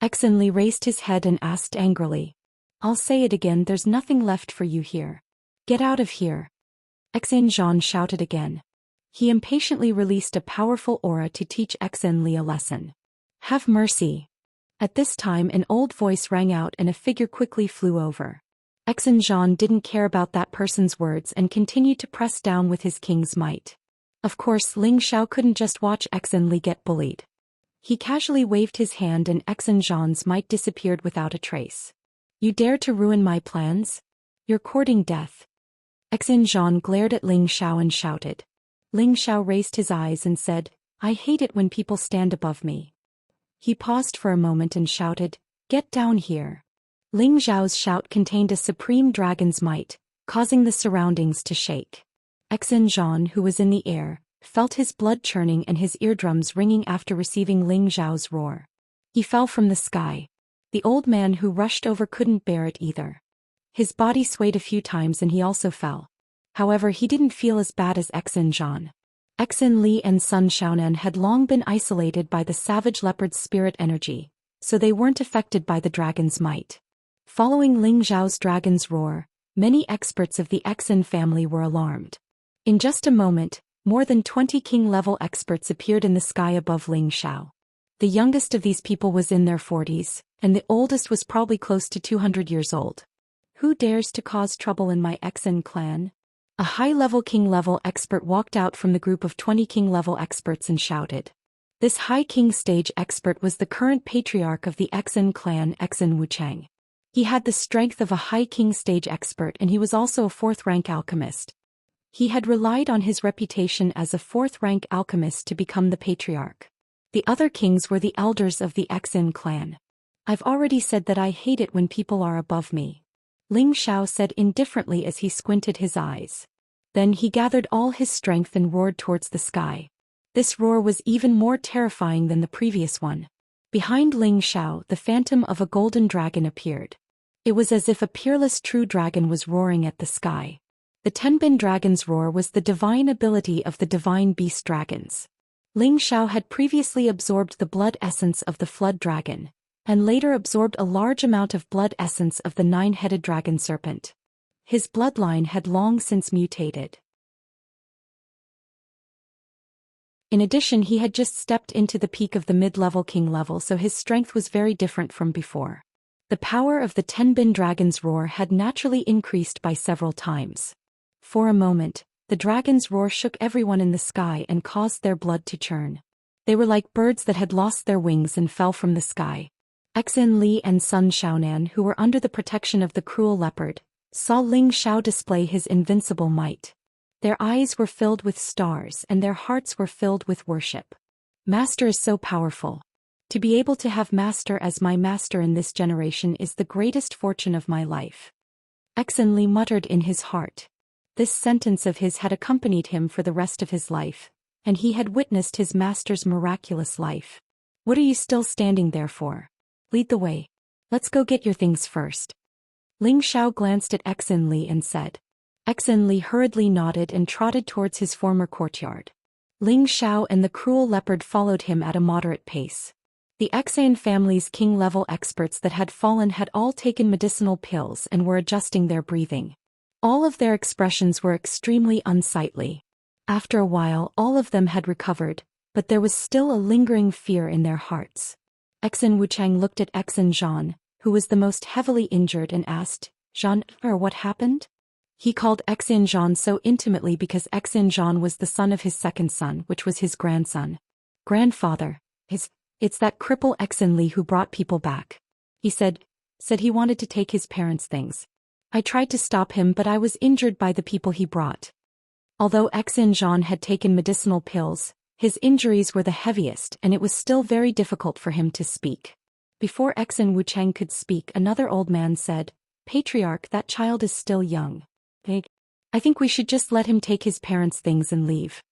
Xianxia raised his head and asked angrily. I'll say it again, there's nothing left for you here. Get out of here. Xianxia shouted again. He impatiently released a powerful aura to teach Xianxia a lesson. Have mercy. At this time an old voice rang out and a figure quickly flew over. Xianxia didn't care about that person's words and continued to press down with his king's might. Of course Ling Xiao couldn't just watch Xianxia get bullied. He casually waved his hand and Xianxia's might disappeared without a trace. You dare to ruin my plans? You're courting death. Xianxia glared at Ling Xiao and shouted. Ling Xiao raised his eyes and said, I hate it when people stand above me. He paused for a moment and shouted, Get down here. Ling Xiao's shout contained a supreme dragon's might, causing the surroundings to shake. Xianxia, who was in the air, felt his blood churning and his eardrums ringing after receiving Ling Xiao's roar. He fell from the sky. The old man who rushed over couldn't bear it either. His body swayed a few times and he also fell. However, he didn't feel as bad as Xianxia. Xianli and Sun Xiaonan had long been isolated by the savage leopard's spirit energy, so they weren't affected by the dragon's might. Following Ling Xiao's dragon's roar, many experts of the Xian family were alarmed. In just a moment, more than 20 king-level experts appeared in the sky above Ling Xiao. The youngest of these people was in their 40s, and the oldest was probably close to 200 years old. Who dares to cause trouble in my Xian clan? A high-level king-level expert walked out from the group of 20 king-level experts and shouted. This high king stage expert was the current patriarch of the Xian clan, Wuxia. He had the strength of a high king stage expert and he was also a fourth-rank alchemist. He had relied on his reputation as a fourth-rank alchemist to become the patriarch. The other kings were the elders of the Xian clan. I've already said that I hate it when people are above me. Ling Xiao said indifferently as he squinted his eyes. Then he gathered all his strength and roared towards the sky. This roar was even more terrifying than the previous one. Behind Ling Xiao, the phantom of a golden dragon appeared. It was as if a peerless true dragon was roaring at the sky. The Tenbin dragon's roar was the divine ability of the divine beast dragons. Ling Xiao had previously absorbed the blood essence of the flood dragon, and later absorbed a large amount of blood essence of the nine-headed dragon serpent. His bloodline had long since mutated. In addition, he had just stepped into the peak of the mid-level king level, so his strength was very different from before. The power of the Tenbin dragon's roar had naturally increased by several times. For a moment, the dragon's roar shook everyone in the sky and caused their blood to churn. They were like birds that had lost their wings and fell from the sky. Xianli and Sun Xiaonan, who were under the protection of the cruel leopard, saw Ling Xiao display his invincible might. Their eyes were filled with stars and their hearts were filled with worship. Master is so powerful. To be able to have Master as my master in this generation is the greatest fortune of my life. Xianli muttered in his heart. This sentence of his had accompanied him for the rest of his life, and he had witnessed his master's miraculous life. What are you still standing there for? Lead the way. Let's go get your things first. Ling Xiao glanced at Xianli and said. Xianli hurriedly nodded and trotted towards his former courtyard. Ling Xiao and the cruel leopard followed him at a moderate pace. The Xian family's king-level experts that had fallen had all taken medicinal pills and were adjusting their breathing. All of their expressions were extremely unsightly. After a while, all of them had recovered, but there was still a lingering fear in their hearts. Wuchang looked at Xianxia, who was the most heavily injured, and asked, Zhan, what happened? He called Xianxia so intimately because Xianxia was the son of his second son, which was his grandson. Grandfather, it's that cripple Xianli who brought people back. He said he wanted to take his parents' things. I tried to stop him but I was injured by the people he brought. Although Xianxia had taken medicinal pills, his injuries were the heaviest and it was still very difficult for him to speak. Before Wuchang could speak, another old man said, Patriarch, that child is still young. I think we should just let him take his parents' things and leave.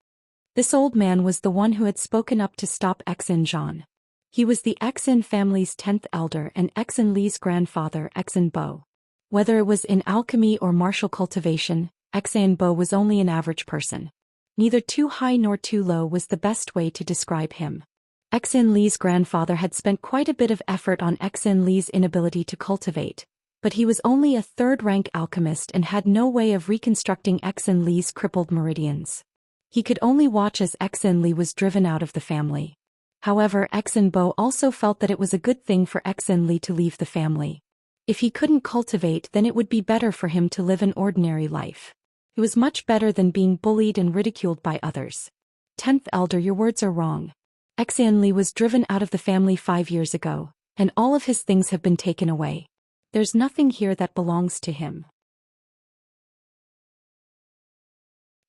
This old man was the one who had spoken up to stop Xin Zhan. He was the Xin family's 10th elder and Xin Li's grandfather, Xin Bo. Whether it was in alchemy or martial cultivation, Xin Bo was only an average person. Neither too high nor too low was the best way to describe him. Xin Li's grandfather had spent quite a bit of effort on Xin Li's inability to cultivate, but he was only a third-rank alchemist and had no way of reconstructing Xin Li's crippled meridians. He could only watch as Xin Li was driven out of the family. However, Xin Bo also felt that it was a good thing for Xin Li to leave the family. If he couldn't cultivate, then it would be better for him to live an ordinary life. It was much better than being bullied and ridiculed by others. 10th elder, your words are wrong. Xian Li was driven out of the family 5 years ago, and all of his things have been taken away. There's nothing here that belongs to him.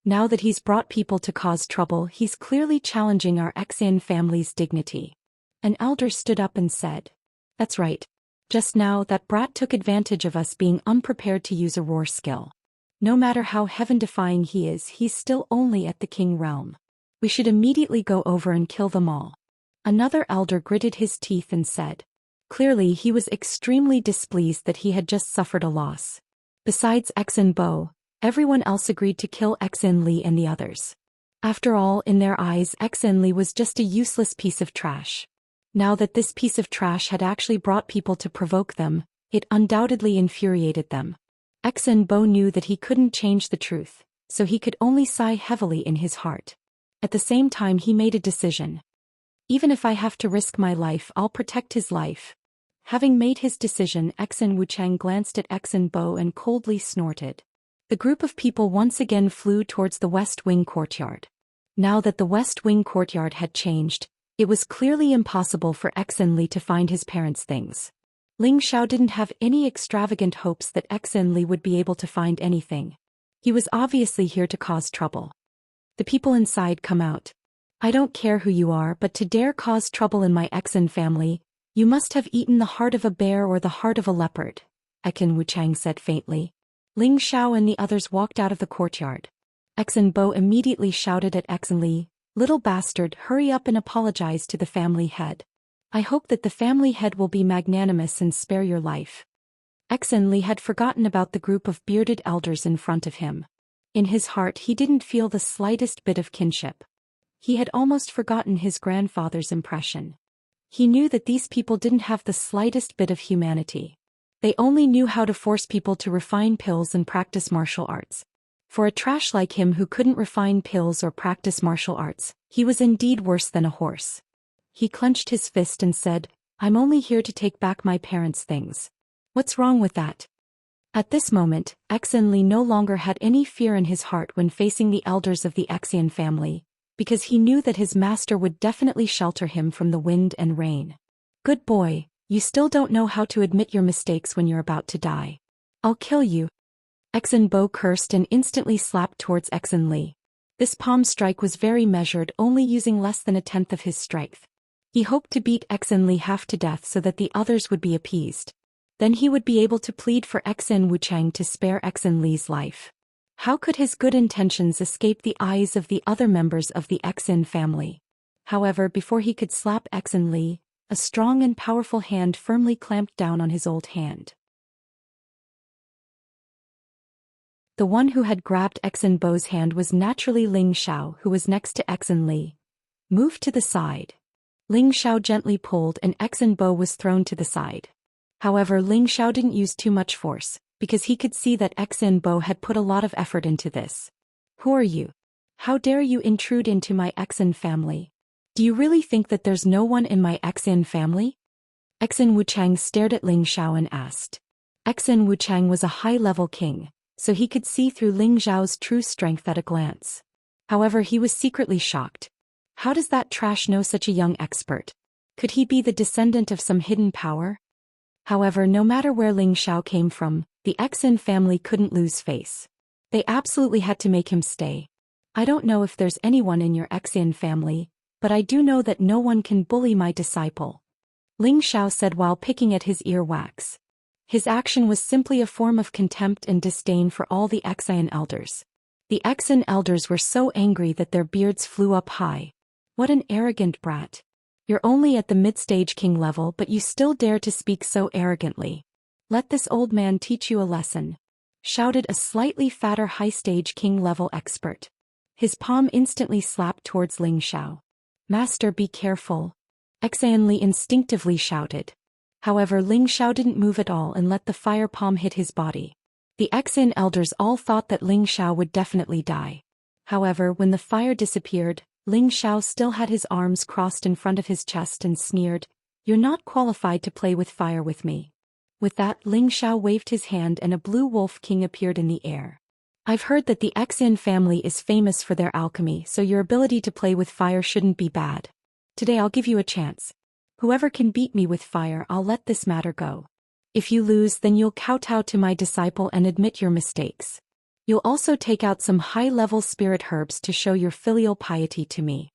Now that he's brought people to cause trouble, he's clearly challenging our Xian family's dignity. An elder stood up and said, "That's right. Just now that brat took advantage of us being unprepared to use a roar skill. No matter how heaven-defying he is, he's still only at the king realm. We should immediately go over and kill them all." Another elder gritted his teeth and said. Clearly he was extremely displeased that he had just suffered a loss. Besides Xin Bo, everyone else agreed to kill Xin Li and the others. After all, in their eyes, Xin Li was just a useless piece of trash. Now that this piece of trash had actually brought people to provoke them, it undoubtedly infuriated them. Xin Bo knew that he couldn't change the truth, so he could only sigh heavily in his heart. At the same time, he made a decision. Even if I have to risk my life, I'll protect his life. Having made his decision, Xin Wuchang glanced at Xin Bo and coldly snorted. The group of people once again flew towards the West Wing courtyard. Now that the West Wing courtyard had changed, it was clearly impossible for Xin Li to find his parents' things. Ling Xiao didn't have any extravagant hopes that Xin Li would be able to find anything. He was obviously here to cause trouble. The people inside, come out. I don't care who you are, but to dare cause trouble in my Xin family, you must have eaten the heart of a bear or the heart of a leopard, Xin Wuchang said faintly. Ling Xiao and the others walked out of the courtyard. Xin Bo immediately shouted at Xin Li, "Little bastard, hurry up and apologize to the family head. I hope that the family head will be magnanimous and spare your life." Xin Li had forgotten about the group of bearded elders in front of him. In his heart he didn't feel the slightest bit of kinship. He had almost forgotten his grandfather's impression. He knew that these people didn't have the slightest bit of humanity. They only knew how to force people to refine pills and practice martial arts. For a trash like him who couldn't refine pills or practice martial arts, he was indeed worse than a horse. He clenched his fist and said, "I'm only here to take back my parents' things. What's wrong with that?" At this moment, Xin Li no longer had any fear in his heart when facing the elders of the Xian family, because he knew that his master would definitely shelter him from the wind and rain. "Good boy, you still don't know how to admit your mistakes when you're about to die. I'll kill you." Xin Bo cursed and instantly slapped towards Xin Li. This palm strike was very measured, only using less than a tenth of his strength. He hoped to beat Xin Li half to death so that the others would be appeased. Then he would be able to plead for Xin Wuchang to spare Xin Li's life. How could his good intentions escape the eyes of the other members of the Xin family? However, before he could slap Xin Li, a strong and powerful hand firmly clamped down on his old hand. The one who had grabbed Xin Bo's hand was naturally Ling Xiao, who was next to Xin Li. "Move to the side." Ling Xiao gently pulled and Xin Bo was thrown to the side. However, Ling Xiao didn't use too much force, because he could see that Xin Bo had put a lot of effort into this. "Who are you? How dare you intrude into my Xin family? Do you really think that there's no one in my Xin family?" Xin Wuchang stared at Ling Xiao and asked. Xin Wuchang was a high-level king, so he could see through Ling Xiao's true strength at a glance. However, he was secretly shocked. How does that trash know such a young expert? Could he be the descendant of some hidden power? However, no matter where Ling Xiao came from, the Xin family couldn't lose face. They absolutely had to make him stay. "I don't know if there's anyone in your Xin family, but I do know that no one can bully my disciple," Ling Xiao said while picking at his earwax. His action was simply a form of contempt and disdain for all the Xian elders. The Xian elders were so angry that their beards flew up high. What an arrogant brat. You're only at the mid-stage king level, but you still dare to speak so arrogantly. Let this old man teach you a lesson, shouted a slightly fatter high-stage king-level expert. His palm instantly slapped towards Ling Xiao. Master, be careful, Xian Li instinctively shouted. However, Ling Xiao didn't move at all and let the fire palm hit his body. The Xian elders all thought that Ling Xiao would definitely die. However, when the fire disappeared, Ling Xiao still had his arms crossed in front of his chest and sneered, "You're not qualified to play with fire with me." With that, Ling Xiao waved his hand and a blue wolf king appeared in the air. I've heard that the Xian family is famous for their alchemy, so your ability to play with fire shouldn't be bad. Today I'll give you a chance. Whoever can beat me with fire, I'll let this matter go. If you lose, then you'll kowtow to my disciple and admit your mistakes. You'll also take out some high-level spirit herbs to show your filial piety to me.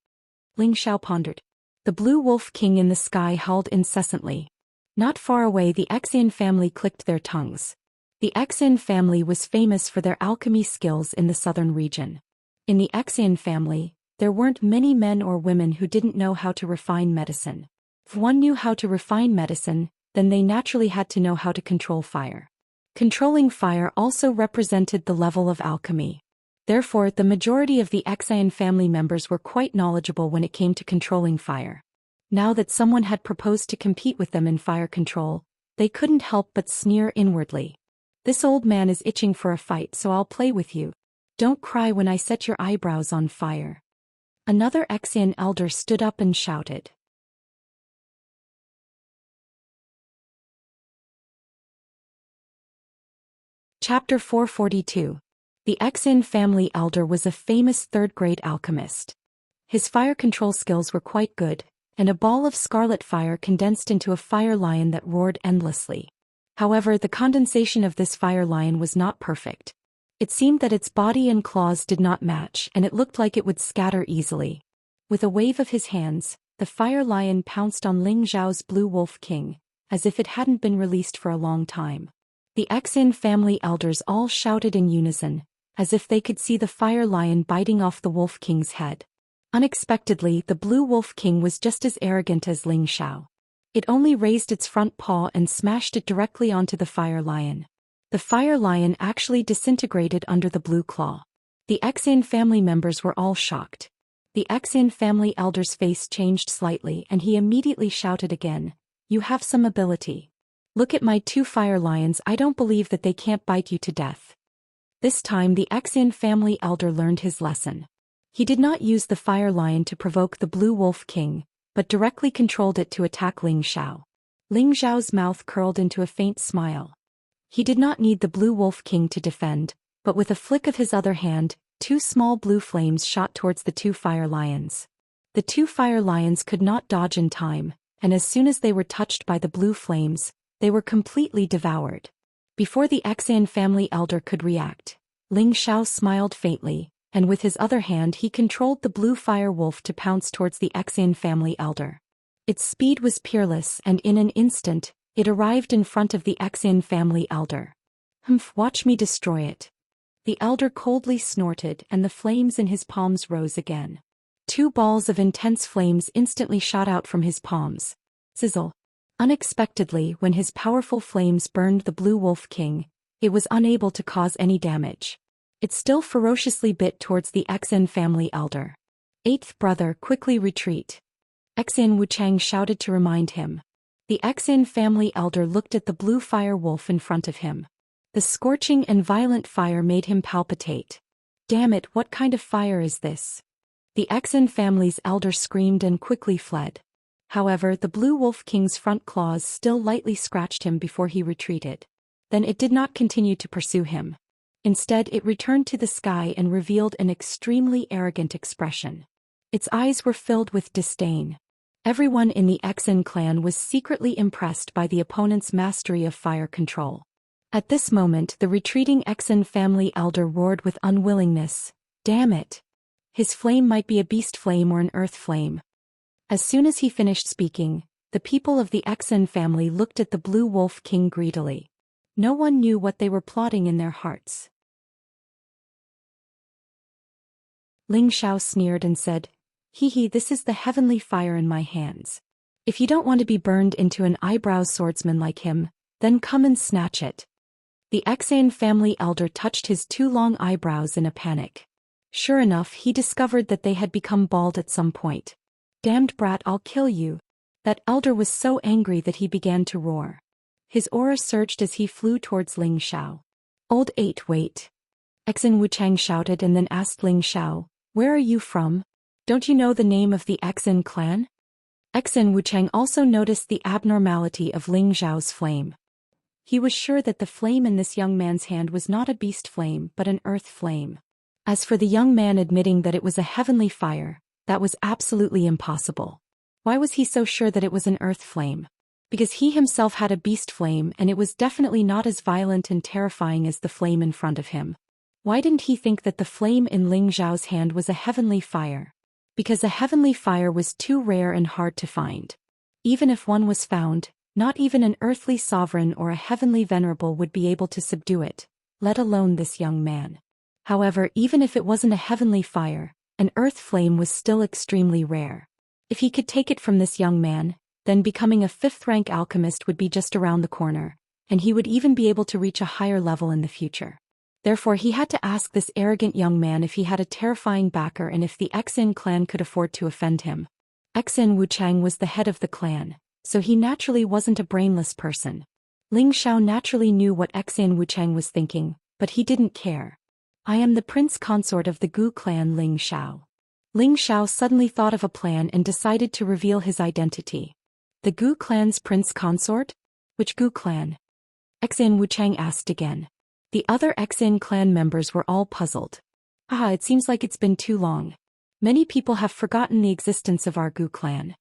Ling Xiao pondered. The blue wolf king in the sky howled incessantly. Not far away, the Xian family clicked their tongues. The Xian family was famous for their alchemy skills in the southern region. In the Xian family, there weren't many men or women who didn't know how to refine medicine. If one knew how to refine medicine, then they naturally had to know how to control fire. Controlling fire also represented the level of alchemy. Therefore, the majority of the Xian family members were quite knowledgeable when it came to controlling fire. Now that someone had proposed to compete with them in fire control, they couldn't help but sneer inwardly. This old man is itching for a fight, so I'll play with you. Don't cry when I set your eyebrows on fire. Another Xian elder stood up and shouted. Chapter 442. The Xian family elder was a famous third-grade alchemist. His fire control skills were quite good, and a ball of scarlet fire condensed into a fire lion that roared endlessly. However, the condensation of this fire lion was not perfect. It seemed that its body and claws did not match, and it looked like it would scatter easily. With a wave of his hands, the fire lion pounced on Ling Xiao's blue wolf king, as if it hadn't been released for a long time. The Xian family elders all shouted in unison, as if they could see the fire lion biting off the wolf king's head. Unexpectedly, the blue wolf king was just as arrogant as Ling Xiao. It only raised its front paw and smashed it directly onto the fire lion. The fire lion actually disintegrated under the blue claw. The Xian family members were all shocked. The Xian family elder's face changed slightly and he immediately shouted again, "You have some ability. Look at my two fire lions, I don't believe that they can't bite you to death." This time the Xian family elder learned his lesson. He did not use the fire lion to provoke the blue wolf king, but directly controlled it to attack Ling Xiao. Ling Xiao's mouth curled into a faint smile. He did not need the blue wolf king to defend, but with a flick of his other hand, two small blue flames shot towards the two fire lions. The two fire lions could not dodge in time, and as soon as they were touched by the blue flames, they were completely devoured. Before the Xian family elder could react, Ling Xiao smiled faintly, and with his other hand he controlled the blue fire wolf to pounce towards the Xian family elder. Its speed was peerless and in an instant, it arrived in front of the Xian family elder. "Humph, watch me destroy it." The elder coldly snorted and the flames in his palms rose again. Two balls of intense flames instantly shot out from his palms. Sizzle. Unexpectedly, when his powerful flames burned the blue wolf king, it was unable to cause any damage. It still ferociously bit towards the Xian family elder. "Eighth brother, quickly retreat," Xian Wuchang shouted to remind him. The Xian family elder looked at the blue fire wolf in front of him. The scorching and violent fire made him palpitate. "Damn it, what kind of fire is this?" The Xian family's elder screamed and quickly fled. However, the blue wolf king's front claws still lightly scratched him before he retreated. Then it did not continue to pursue him. Instead, it returned to the sky and revealed an extremely arrogant expression. Its eyes were filled with disdain. Everyone in the Xian clan was secretly impressed by the opponent's mastery of fire control. At this moment, the retreating Xian family elder roared with unwillingness, "Damn it! His flame might be a beast flame or an earth flame." As soon as he finished speaking, the people of the Xian family looked at the blue wolf king greedily. No one knew what they were plotting in their hearts. Ling Xiao sneered and said, "Hee hee, this is the heavenly fire in my hands. If you don't want to be burned into an eyebrow swordsman like him, then come and snatch it." The Xian family elder touched his 2 long eyebrows in a panic. Sure enough, he discovered that they had become bald at some point. "Damned brat, I'll kill you." That elder was so angry that he began to roar. His aura surged as he flew towards Ling Xiao. "Old 8, wait." Xian Wuchang shouted and then asked Ling Xiao, "Where are you from? Don't you know the name of the Xian clan?" Xian Wuchang also noticed the abnormality of Ling Xiao's flame. He was sure that the flame in this young man's hand was not a beast flame but an earth flame. As for the young man admitting that it was a heavenly fire, that was absolutely impossible. Why was he so sure that it was an earth flame? Because he himself had a beast flame and it was definitely not as violent and terrifying as the flame in front of him. Why didn't he think that the flame in Ling Xiao's hand was a heavenly fire? Because a heavenly fire was too rare and hard to find. Even if one was found, not even an earthly sovereign or a heavenly venerable would be able to subdue it, let alone this young man. However, even if it wasn't a heavenly fire, an earth flame was still extremely rare. If he could take it from this young man, then becoming a 5th-rank alchemist would be just around the corner, and he would even be able to reach a higher level in the future. Therefore he had to ask this arrogant young man if he had a terrifying backer and if the Xian clan could afford to offend him. Xian Wuchang was the head of the clan, so he naturally wasn't a brainless person. Ling Xiao naturally knew what Xian Wuchang was thinking, but he didn't care. "I am the prince consort of the Gu clan, Ling Xiao." Ling Xiao suddenly thought of a plan and decided to reveal his identity. "The Gu clan's prince consort? Which Gu clan?" Xian Wuchang asked again. The other Xian clan members were all puzzled. "Ah, it seems like it's been too long. Many people have forgotten the existence of our Gu clan."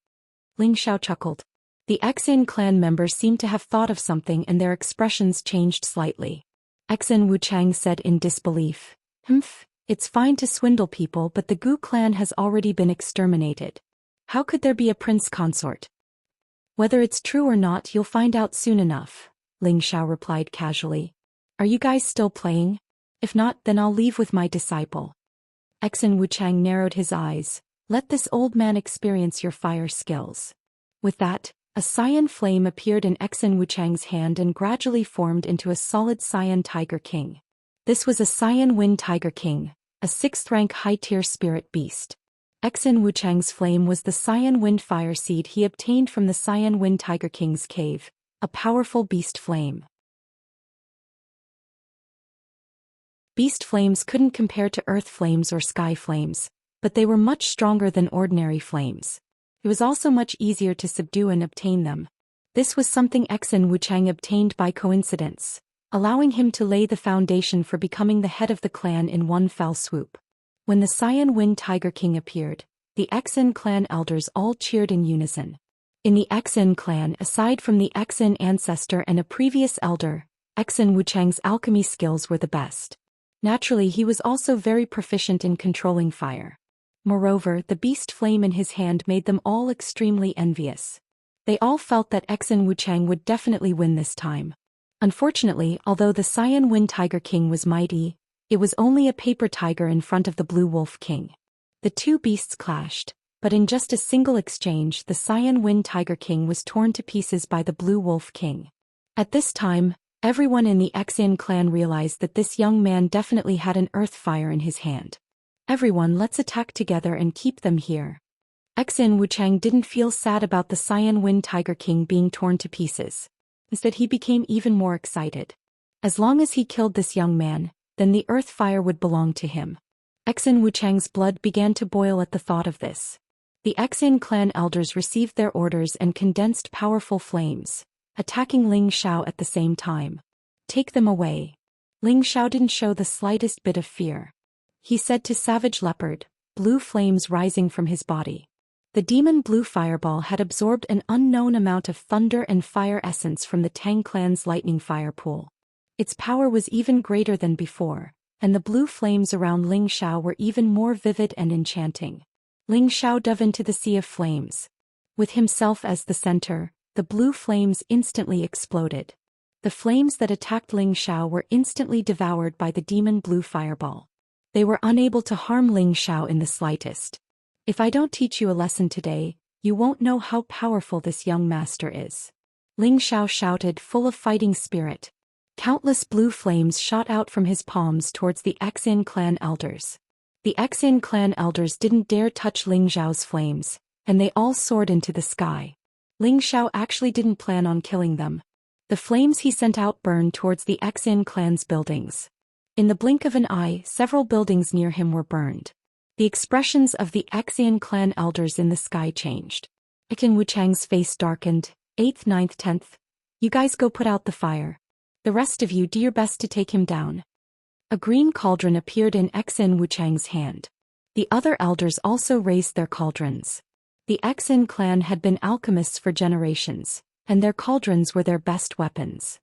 Ling Xiao chuckled. The Xian clan members seemed to have thought of something and their expressions changed slightly. Xian Wuchang said in disbelief, "Humph, it's fine to swindle people but the Gu clan has already been exterminated. How could there be a prince consort?" "Whether it's true or not you'll find out soon enough," Ling Xiao replied casually. "Are you guys still playing? If not, then I'll leave with my disciple." Xian Wuchang narrowed his eyes. "Let this old man experience your fire skills." With that, a cyan flame appeared in Xian Wuchang's hand and gradually formed into a solid cyan tiger king. This was a cyan wind tiger king, a 6th-rank high-tier spirit beast. Xian Wuchang's flame was the cyan wind fire seed he obtained from the cyan wind tiger king's cave, a powerful beast flame. Beast flames couldn't compare to earth flames or sky flames, but they were much stronger than ordinary flames. It was also much easier to subdue and obtain them. This was something Xian Wuchang obtained by coincidence, allowing him to lay the foundation for becoming the head of the clan in one fell swoop. When the Cyan Wind Tiger King appeared, the Xian clan elders all cheered in unison. In the Xian clan, aside from the Xian ancestor and a previous elder, Xian Wuchang's alchemy skills were the best. Naturally, he was also very proficient in controlling fire. Moreover, the beast flame in his hand made them all extremely envious. They all felt that Xian Wuchang would definitely win this time. Unfortunately, although the Cyan Wind Tiger King was mighty, it was only a paper tiger in front of the Blue Wolf King. The two beasts clashed, but in just a single exchange the Cyan Wind Tiger King was torn to pieces by the Blue Wolf King. At this time, everyone in the Xian clan realized that this young man definitely had an earth fire in his hand. "Everyone, let's attack together and keep them here." Xian Wuchang didn't feel sad about the Cyan Wind Tiger King being torn to pieces. Instead, he became even more excited. As long as he killed this young man, then the earth fire would belong to him. Xian Wuchang's blood began to boil at the thought of this. The Xian clan elders received their orders and condensed powerful flames, attacking Ling Xiao at the same time. "Take them away." Ling Xiao didn't show the slightest bit of fear. He said to Savage Leopard, blue flames rising from his body. The demon blue fireball had absorbed an unknown amount of thunder and fire essence from the Tang clan's lightning fire pool. Its power was even greater than before, and the blue flames around Ling Xiao were even more vivid and enchanting. Ling Xiao dove into the sea of flames. With himself as the center, the blue flames instantly exploded. The flames that attacked Ling Xiao were instantly devoured by the demon blue fireball. They were unable to harm Ling Xiao in the slightest. If I don't teach you a lesson today, you won't know how powerful this young master is. Ling Xiao shouted, full of fighting spirit. Countless blue flames shot out from his palms towards the Xian clan elders. The Xian clan elders didn't dare touch Ling Xiao's flames, and they all soared into the sky. Ling Xiao actually didn't plan on killing them. The flames he sent out burned towards the Xian clan's buildings. In the blink of an eye, several buildings near him were burned. The expressions of the Xian clan elders in the sky changed. Xian Wuchang's face darkened. 8th, 9th, 10th. You guys go put out the fire. The rest of you do your best to take him down. A green cauldron appeared in Xian Wuchang's hand. The other elders also raised their cauldrons. The Xian clan had been alchemists for generations, and their cauldrons were their best weapons.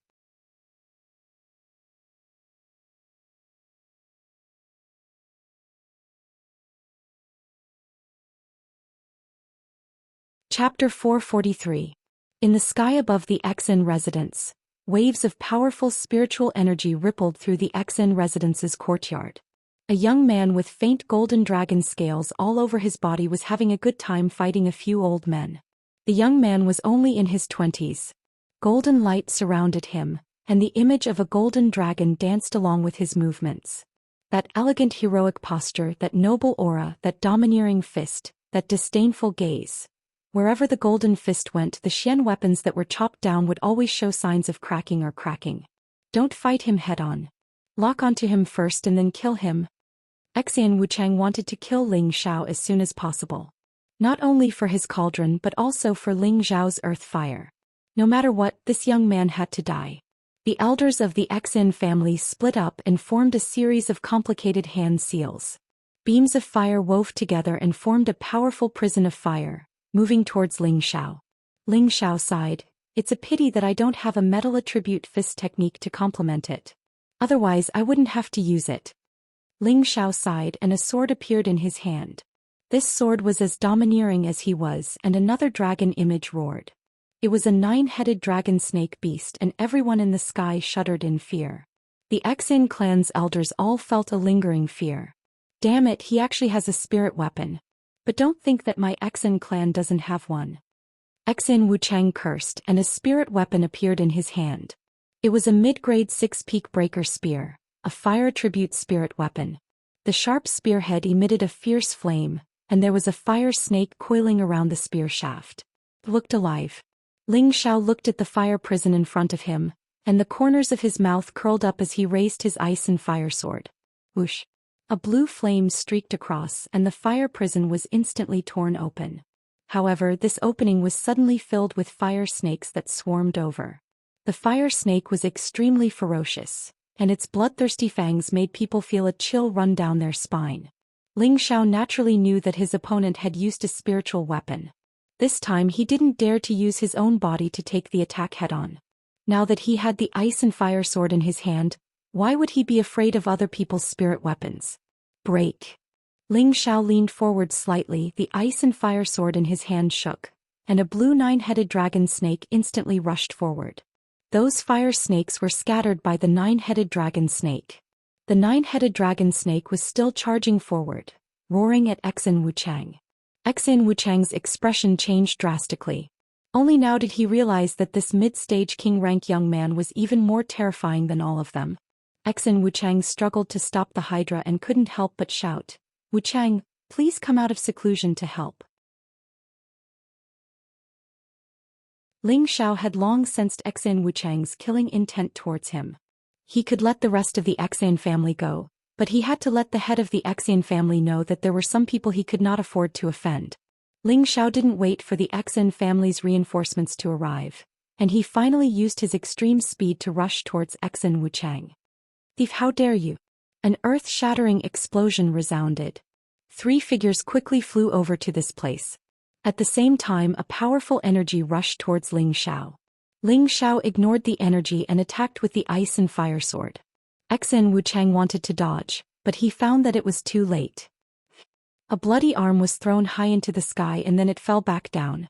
Chapter 443. In the sky above the Xian residence, waves of powerful spiritual energy rippled through the Xian residence's courtyard. A young man with faint golden dragon scales all over his body was having a good time fighting a few old men. The young man was only in his 20s. Golden light surrounded him, and the image of a golden dragon danced along with his movements. That elegant heroic posture, that noble aura, that domineering fist, that disdainful gaze. Wherever the golden fist went, the Xian weapons that were chopped down would always show signs of cracking or cracking. Don't fight him head-on. Lock onto him first and then kill him. Xian Wuchang wanted to kill Ling Xiao as soon as possible. Not only for his cauldron but also for Ling Xiao's earth fire. No matter what, this young man had to die. The elders of the Xian family split up and formed a series of complicated hand seals. Beams of fire wove together and formed a powerful prison of fire, moving towards Ling Xiao. Ling Xiao sighed. It's a pity that I don't have a metal attribute fist technique to complement it. Otherwise I wouldn't have to use it. Ling Xiao sighed and a sword appeared in his hand. This sword was as domineering as he was, and another dragon image roared. It was a 9-headed dragon snake beast, and everyone in the sky shuddered in fear. The Xian clan's elders all felt a lingering fear. Damn it, he actually has a spirit weapon. But don't think that my Xian clan doesn't have one. Xian Wuchang cursed, and a spirit weapon appeared in his hand. It was a mid-grade 6-peak breaker spear, a fire attribute spirit weapon. The sharp spearhead emitted a fierce flame, and there was a fire snake coiling around the spear shaft. It looked alive. Ling Xiao looked at the fire prison in front of him, and the corners of his mouth curled up as he raised his ice and fire sword. Whoosh! A blue flame streaked across, and the fire prison was instantly torn open. However, this opening was suddenly filled with fire snakes that swarmed over. The fire snake was extremely ferocious, and its bloodthirsty fangs made people feel a chill run down their spine. Ling Xiao naturally knew that his opponent had used a spiritual weapon. This time he didn't dare to use his own body to take the attack head-on. Now that he had the ice and fire sword in his hand, why would he be afraid of other people's spirit weapons? Break! Ling Xiao leaned forward slightly, the ice and fire sword in his hand shook, and a blue 9-headed dragon snake instantly rushed forward. Those fire snakes were scattered by the 9-headed dragon snake. The 9-headed dragon snake was still charging forward, roaring at Xian Wuchang. Xian Wuchang's expression changed drastically. Only now did he realize that this mid-stage king-rank young man was even more terrifying than all of them. Xian Wuchang struggled to stop the Hydra and couldn't help but shout, "Wuchang, please come out of seclusion to help." Ling Xiao had long sensed Xian Wuchang's killing intent towards him. He could let the rest of the Xian family go, but he had to let the head of the Xian family know that there were some people he could not afford to offend. Ling Xiao didn't wait for the Xian family's reinforcements to arrive, and he finally used his extreme speed to rush towards Xian Wuchang. "Thief, how dare you!" An earth-shattering explosion resounded. 3 figures quickly flew over to this place. At the same time, a powerful energy rushed towards Ling Xiao. Ling Xiao ignored the energy and attacked with the ice and fire sword. Xian Wuchang wanted to dodge, but he found that it was too late. A bloody arm was thrown high into the sky and then it fell back down.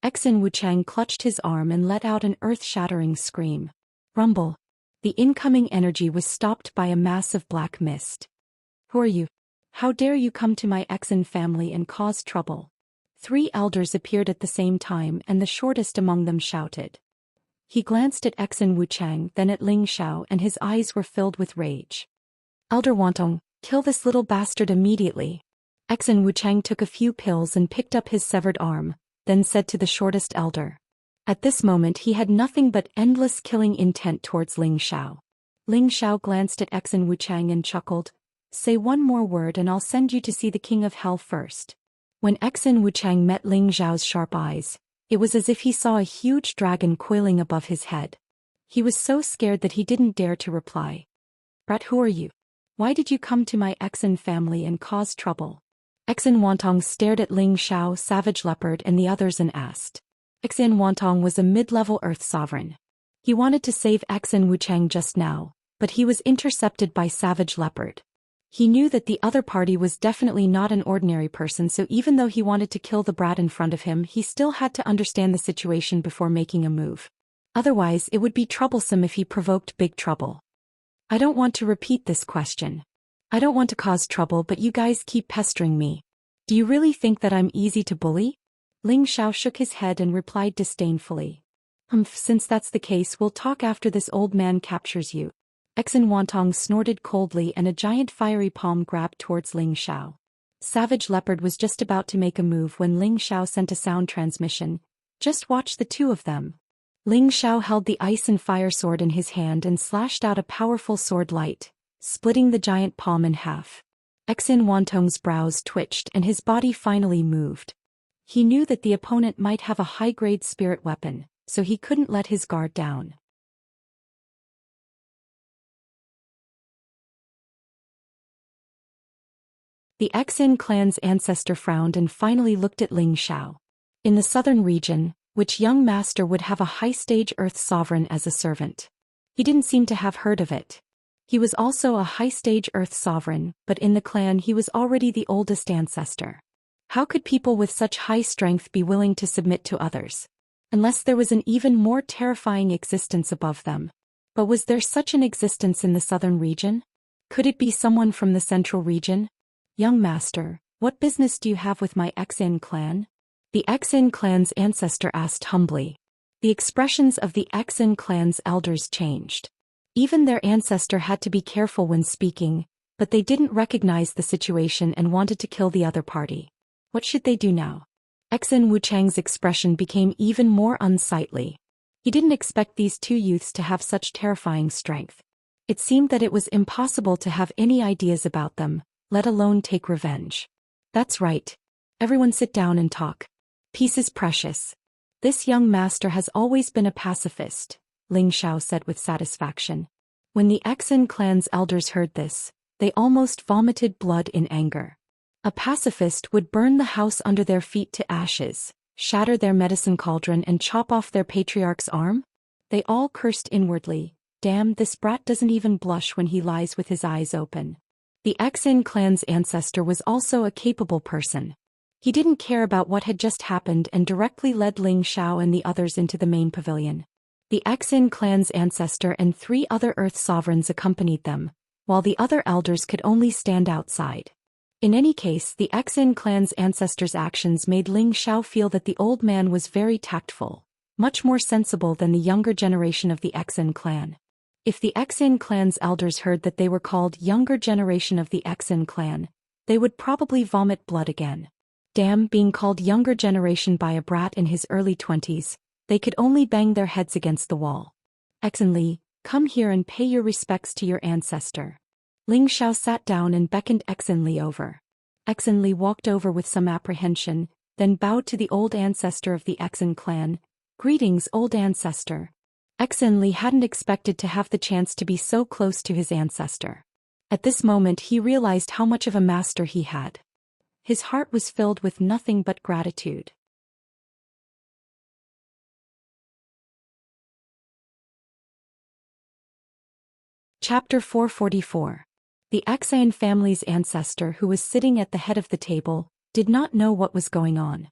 Exin Wuchang clutched his arm and let out an earth-shattering scream. Rumble. The incoming energy was stopped by a massive black mist. Who are you? How dare you come to my Exin family and cause trouble? 3 elders appeared at the same time and the shortest among them shouted. He glanced at Exin Wuchang, then at Ling Xiao, and his eyes were filled with rage. Elder Wantong, kill this little bastard immediately. Exin Wuchang took a few pills and picked up his severed arm, then said to the shortest elder. At this moment he had nothing but endless killing intent towards Ling Xiao. Ling Xiao glanced at Exin Wuchang and chuckled. Say one more word and I'll send you to see the king of hell first. When Exin Wuchang met Ling Xiao's sharp eyes, it was as if he saw a huge dragon coiling above his head. He was so scared that he didn't dare to reply. Brat, who are you? Why did you come to my Exin family and cause trouble? Exin Wantong stared at Ling Xiao, Savage Leopard, and the others and asked. Exin Wantong was a mid-level Earth sovereign. He wanted to save Exin Wuchang just now, but he was intercepted by Savage Leopard. He knew that the other party was definitely not an ordinary person, so even though he wanted to kill the brat in front of him, he still had to understand the situation before making a move. Otherwise, it would be troublesome if he provoked big trouble. I don't want to repeat this question. I don't want to cause trouble, but you guys keep pestering me. Do you really think that I'm easy to bully? Ling Xiao shook his head and replied disdainfully. Since that's the case, we'll talk after this old man captures you. Exin Wantong snorted coldly and a giant fiery palm grabbed towards Ling Xiao. Savage Leopard was just about to make a move when Ling Xiao sent a sound transmission. Just watch the two of them. Ling Xiao held the ice and fire sword in his hand and slashed out a powerful sword light, splitting the giant palm in half. Exin Wantong's brows twitched and his body finally moved. He knew that the opponent might have a high-grade spirit weapon, so he couldn't let his guard down. The Exin clan's ancestor frowned and finally looked at Ling Xiao. In the southern region, which young master would have a high-stage Earth sovereign as a servant? He didn't seem to have heard of it. He was also a high-stage Earth sovereign, but in the clan he was already the oldest ancestor. How could people with such high strength be willing to submit to others? Unless there was an even more terrifying existence above them. But was there such an existence in the southern region? Could it be someone from the central region? Young master, what business do you have with my Exin clan? The Exin clan's ancestor asked humbly. The expressions of the Exin clan's elders changed. Even their ancestor had to be careful when speaking, but they didn't recognize the situation and wanted to kill the other party. What should they do now? Exin Wuchang's expression became even more unsightly. He didn't expect these two youths to have such terrifying strength. It seemed that it was impossible to have any ideas about them, let alone take revenge. That's right. Everyone sit down and talk. Peace is precious. This young master has always been a pacifist, Ling Xiao said with satisfaction. When the Exin clan's elders heard this, they almost vomited blood in anger. A pacifist would burn the house under their feet to ashes, shatter their medicine cauldron and chop off their patriarch's arm? They all cursed inwardly. Damn, this brat doesn't even blush when he lies with his eyes open. The Exin clan's ancestor was also a capable person. He didn't care about what had just happened and directly led Ling Xiao and the others into the main pavilion. The Exin clan's ancestor and 3 other Earth sovereigns accompanied them, while the other elders could only stand outside. In any case, the Exin clan's ancestors' actions made Ling Xiao feel that the old man was very tactful, much more sensible than the younger generation of the Exin clan. If the Exin clan's elders heard that they were called younger generation of the Exin clan, they would probably vomit blood again. Damn, being called younger generation by a brat in his early 20s, they could only bang their heads against the wall. Exin Li, come here and pay your respects to your ancestor. Ling Xiao sat down and beckoned Exin Li over. Exin Li walked over with some apprehension, then bowed to the old ancestor of the Exin clan. Greetings, old ancestor. Exin Li hadn't expected to have the chance to be so close to his ancestor. At this moment he realized how much of a master he had. His heart was filled with nothing but gratitude. Chapter 444. The Xian family's ancestor, who was sitting at the head of the table, did not know what was going on.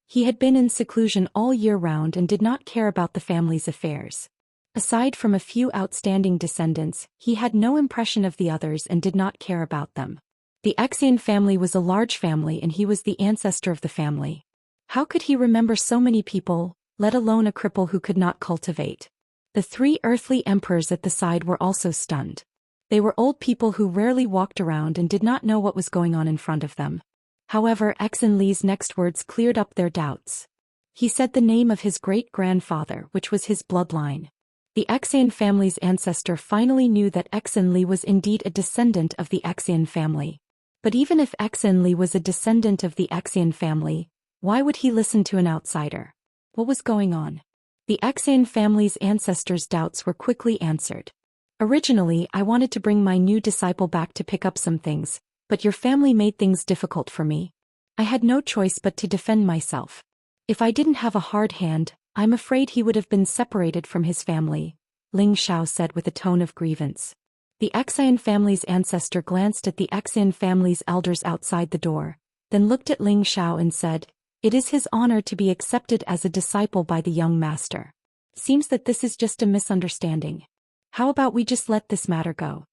He had been in seclusion all year round and did not care about the family's affairs. Aside from a few outstanding descendants, he had no impression of the others and did not care about them. The Xian family was a large family and he was the ancestor of the family. How could he remember so many people, let alone a cripple who could not cultivate? The 3 earthly emperors at the side were also stunned. They were old people who rarely walked around and did not know what was going on in front of them. However, Li's next words cleared up their doubts. He said the name of his great-grandfather, which was his bloodline. The Xian family's ancestor finally knew that Li was indeed a descendant of the Xian family. But even if Li was a descendant of the Xian family, why would he listen to an outsider? What was going on? The Xian family's ancestors' doubts were quickly answered. Originally, I wanted to bring my new disciple back to pick up some things, but your family made things difficult for me. I had no choice but to defend myself. If I didn't have a hard hand, I'm afraid he would have been separated from his family, Ling Xiao said with a tone of grievance. The Xian family's ancestor glanced at the Xian family's elders outside the door, then looked at Ling Xiao and said, "It is his honor to be accepted as a disciple by the young master. Seems that this is just a misunderstanding. How about we just let this matter go?"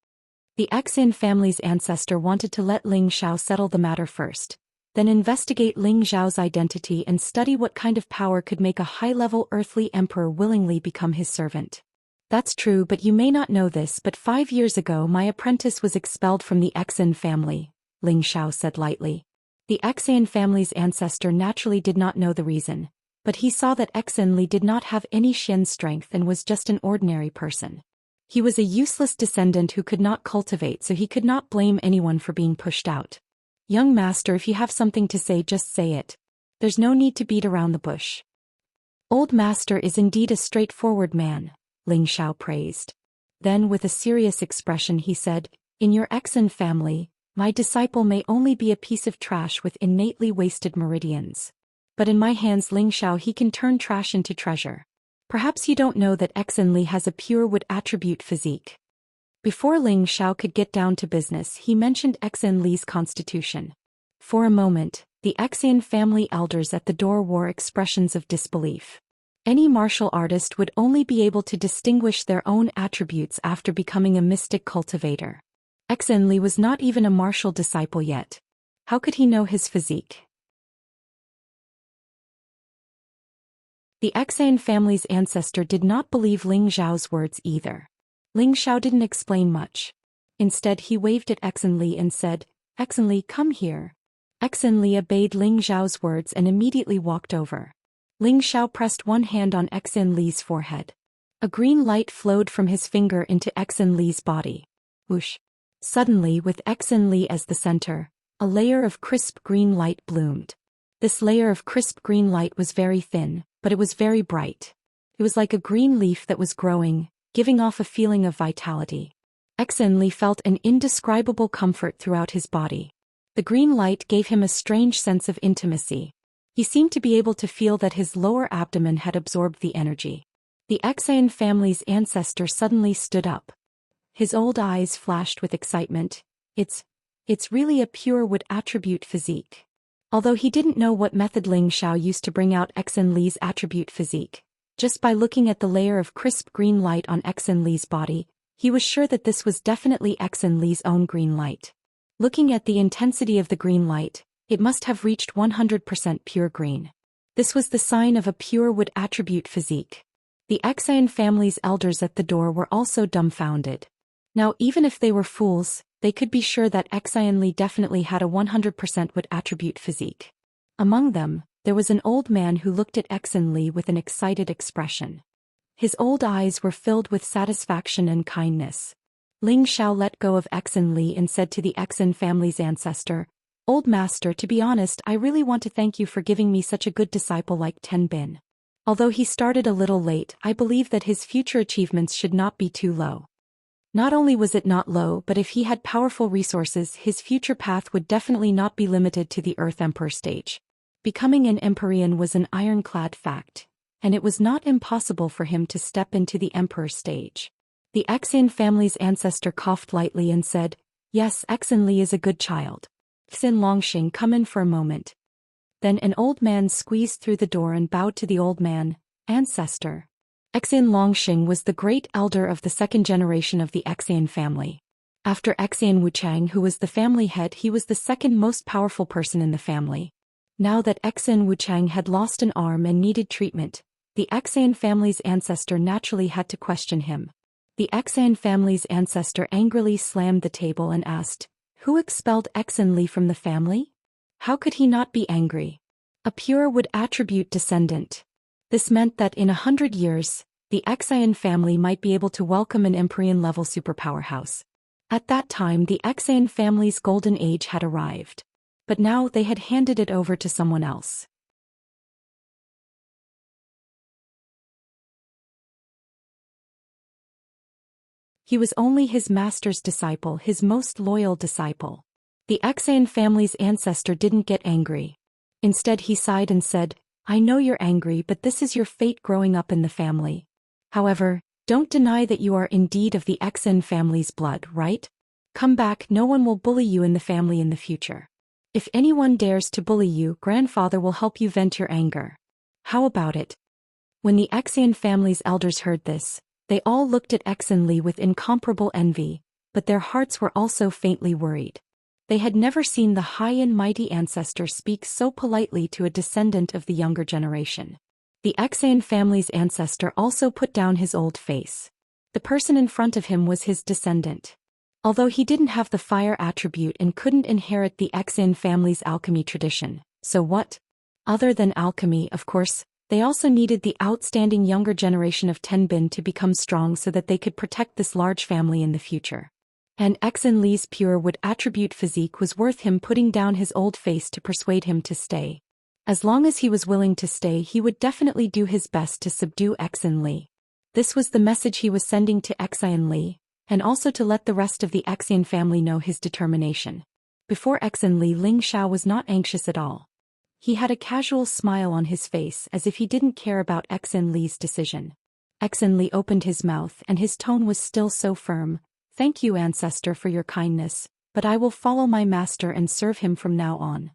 The Xian family's ancestor wanted to let Ling Xiao settle the matter first, then investigate Ling Xiao's identity and study what kind of power could make a high-level earthly emperor willingly become his servant. That's true, but you may not know this, but 5 years ago my apprentice was expelled from the Xian family, Ling Xiao said lightly. The Xian family's ancestor naturally did not know the reason, but he saw that Li did not have any Xian strength and was just an ordinary person. He was a useless descendant who could not cultivate, so he could not blame anyone for being pushed out. Young master, if you have something to say, just say it. There's no need to beat around the bush. Old master is indeed a straightforward man, Ling Xiao praised. Then with a serious expression he said, "In your Xian family, my disciple may only be a piece of trash with innately wasted meridians. But in my hands, Ling Xiao, he can turn trash into treasure. Perhaps you don't know that Li has a pure wood attribute physique." Before Ling Xiao could get down to business, he mentioned Li's constitution. For a moment, the Xian family elders at the door wore expressions of disbelief. Any martial artist would only be able to distinguish their own attributes after becoming a mystic cultivator. Li was not even a martial disciple yet. How could he know his physique? The Xian family's ancestor did not believe Ling Xiao's words either. Ling Xiao didn't explain much. Instead, he waved at Li and said, "Li, come here." Li obeyed Ling Xiao's words and immediately walked over. Ling Xiao pressed one hand on Li's forehead. A green light flowed from his finger into Li's body. Whoosh! Suddenly, with Li as the center, a layer of crisp green light bloomed. This layer of crisp green light was very thin, but it was very bright. It was like a green leaf that was growing, giving off a feeling of vitality. Li felt an indescribable comfort throughout his body. The green light gave him a strange sense of intimacy. He seemed to be able to feel that his lower abdomen had absorbed the energy. The Xian family's ancestor suddenly stood up. His old eyes flashed with excitement. It's really a pure wood attribute physique. Although he didn't know what method Ling Xiao used to bring out Li's attribute physique, just by looking at the layer of crisp green light on Li's body, he was sure that this was definitely Li's own green light. Looking at the intensity of the green light, it must have reached 100% pure green. This was the sign of a pure wood attribute physique. The Xian family's elders at the door were also dumbfounded. Now, even if they were fools, they could be sure that Li definitely had a 100% wood attribute physique. Among them, there was an old man who looked at Li with an excited expression. His old eyes were filled with satisfaction and kindness. Ling Xiao let go of Li and said to the Xian family's ancestor, "Old master, to be honest, I really want to thank you for giving me such a good disciple like Ten Bin. Although he started a little late, I believe that his future achievements should not be too low." Not only was it not low, but if he had powerful resources, his future path would definitely not be limited to the Earth Emperor stage. Becoming an Empyrean was an ironclad fact, and it was not impossible for him to step into the Emperor stage. The Xian family's ancestor coughed lightly and said, "Yes, Li is a good child. Xin Longxing, come in for a moment." Then an old man squeezed through the door and bowed to the old man, ancestor. Xian Longxing was the great elder of the second generation of the Xian family. After Xian Wuchang, who was the family head, he was the second most powerful person in the family. Now that Xian Wuchang had lost an arm and needed treatment, the Xian family's ancestor naturally had to question him. The Xian family's ancestor angrily slammed the table and asked, "Who expelled Xian Li from the family? How could he not be angry? A pure would attribute descendant." This meant that in 100 years, the Xian family might be able to welcome an Empyrean-level superpowerhouse. At that time, the Xian family's golden age had arrived. But now they had handed it over to someone else. He was only his master's disciple, his most loyal disciple. The Xian family's ancestor didn't get angry. Instead, he sighed and said, "I know you're angry, but this is your fate growing up in the family. However, don't deny that you are indeed of the Xian family's blood, right? Come back, no one will bully you in the family in the future. If anyone dares to bully you, grandfather will help you vent your anger. How about it?" When the Xian family's elders heard this, they all looked at Xian Li with incomparable envy, but their hearts were also faintly worried. They had never seen the high and mighty ancestor speak so politely to a descendant of the younger generation. The Xian family's ancestor also put down his old face. The person in front of him was his descendant. Although he didn't have the fire attribute and couldn't inherit the Xian family's alchemy tradition, so what? Other than alchemy, of course, they also needed the outstanding younger generation of Tenbin to become strong so that they could protect this large family in the future. And Xian Li's pure wood attribute physique was worth him putting down his old face to persuade him to stay. As long as he was willing to stay, he would definitely do his best to subdue Xian Li. This was the message he was sending to Xian Li, and also to let the rest of the Xian family know his determination. Before Xian Li, Ling Xiao was not anxious at all. He had a casual smile on his face as if he didn't care about Xian Li's decision. Xian Li opened his mouth and his tone was still so firm. "Thank you, ancestor, for your kindness, but I will follow my master and serve him from now on."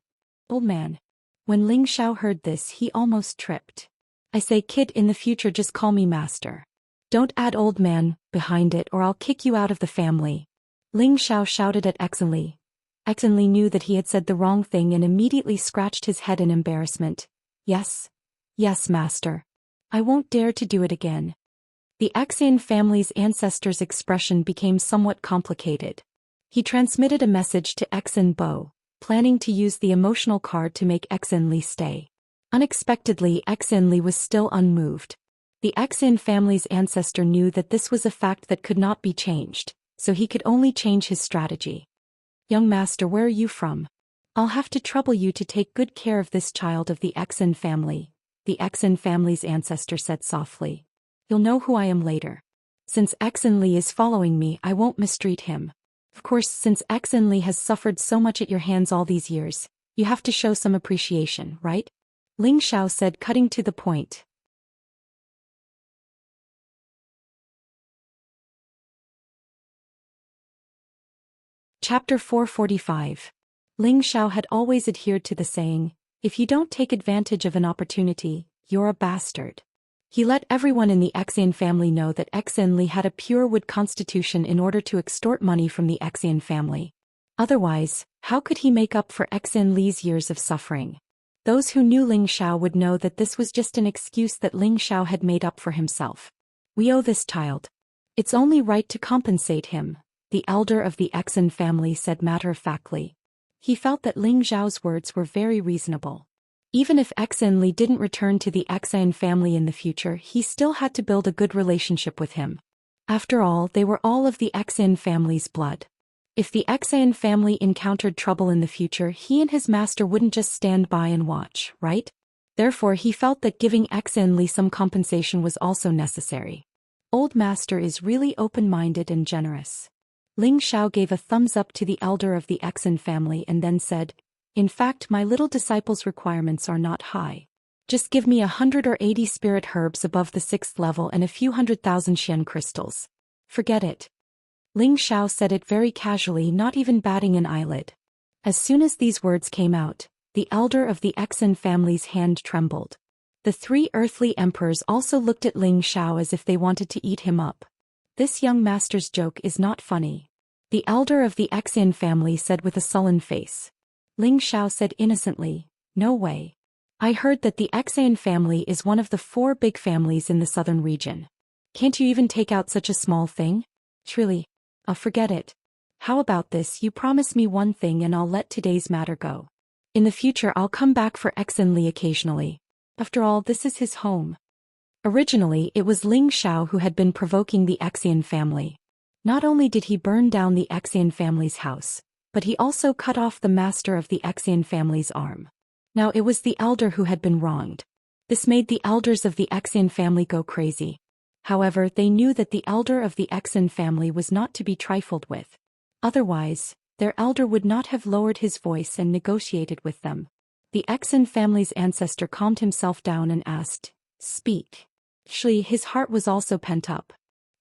Old man. When Ling Xiao heard this, he almost tripped. "I say, kid, in the future just call me master. Don't add old man behind it or I'll kick you out of the family." Ling Xiao shouted at Xian Li. Xian Li knew that he had said the wrong thing and immediately scratched his head in embarrassment. Yes, master. I won't dare to do it again." The Xian family's ancestor's expression became somewhat complicated. He transmitted a message to Xian Bo, planning to use the emotional card to make Xian Li stay. Unexpectedly, Xian Li was still unmoved. The Xian family's ancestor knew that this was a fact that could not be changed, so he could only change his strategy. "Young master, where are you from? I'll have to trouble you to take good care of this child of the Xian family," the Xian family's ancestor said softly. "You'll know who I am later. Since Xian Li is following me, I won't mistreat him. Of course, since Xian Li has suffered so much at your hands all these years, you have to show some appreciation, right?" Ling Xiao said, cutting to the point. Chapter 445. Ling Xiao had always adhered to the saying, "If you don't take advantage of an opportunity, you're a bastard." He let everyone in the Xian family know that Xian Li had a pure wood constitution in order to extort money from the Xian family. Otherwise, how could he make up for Xian Li's years of suffering? Those who knew Ling Xiao would know that this was just an excuse that Ling Xiao had made up for himself. "We owe this child. It's only right to compensate him," the elder of the Xian family said matter-of-factly. He felt that Ling Xiao's words were very reasonable. Even if Xian Li didn't return to the Xian family in the future, he still had to build a good relationship with him. After all, they were all of the Xian family's blood. If the Xian family encountered trouble in the future, he and his master wouldn't just stand by and watch, right? Therefore, he felt that giving Xian Li some compensation was also necessary. Old master is really open-minded and generous. Ling Xiao gave a thumbs up to the elder of the Xian family and then said, "In fact, my little disciple's requirements are not high. Just give me 180 spirit herbs above the 6th level and a few 100,000 Xian crystals. Forget it." Ling Xiao said it very casually, not even batting an eyelid. As soon as these words came out, the elder of the Xen family's hand trembled. The three earthly emperors also looked at Ling Xiao as if they wanted to eat him up. This young master's joke is not funny. The elder of the Xian family said with a sullen face. Ling Xiao said innocently, "No way. I heard that the Xian family is one of the 4 big families in the southern region. Can't you even take out such a small thing? Truly. Forget it. How about this, you promise me one thing and I'll let today's matter go. In the future I'll come back for Xen Li occasionally. After all, this is his home." Originally, it was Ling Xiao who had been provoking the Xian family. Not only did he burn down the Xian family's house, but he also cut off the master of the Xian family's arm. Now it was the elder who had been wronged. This made the elders of the Xian family go crazy. However, they knew that the elder of the Xian family was not to be trifled with. Otherwise, their elder would not have lowered his voice and negotiated with them. The Xian family's ancestor calmed himself down and asked, "Speak." Actually, his heart was also pent up.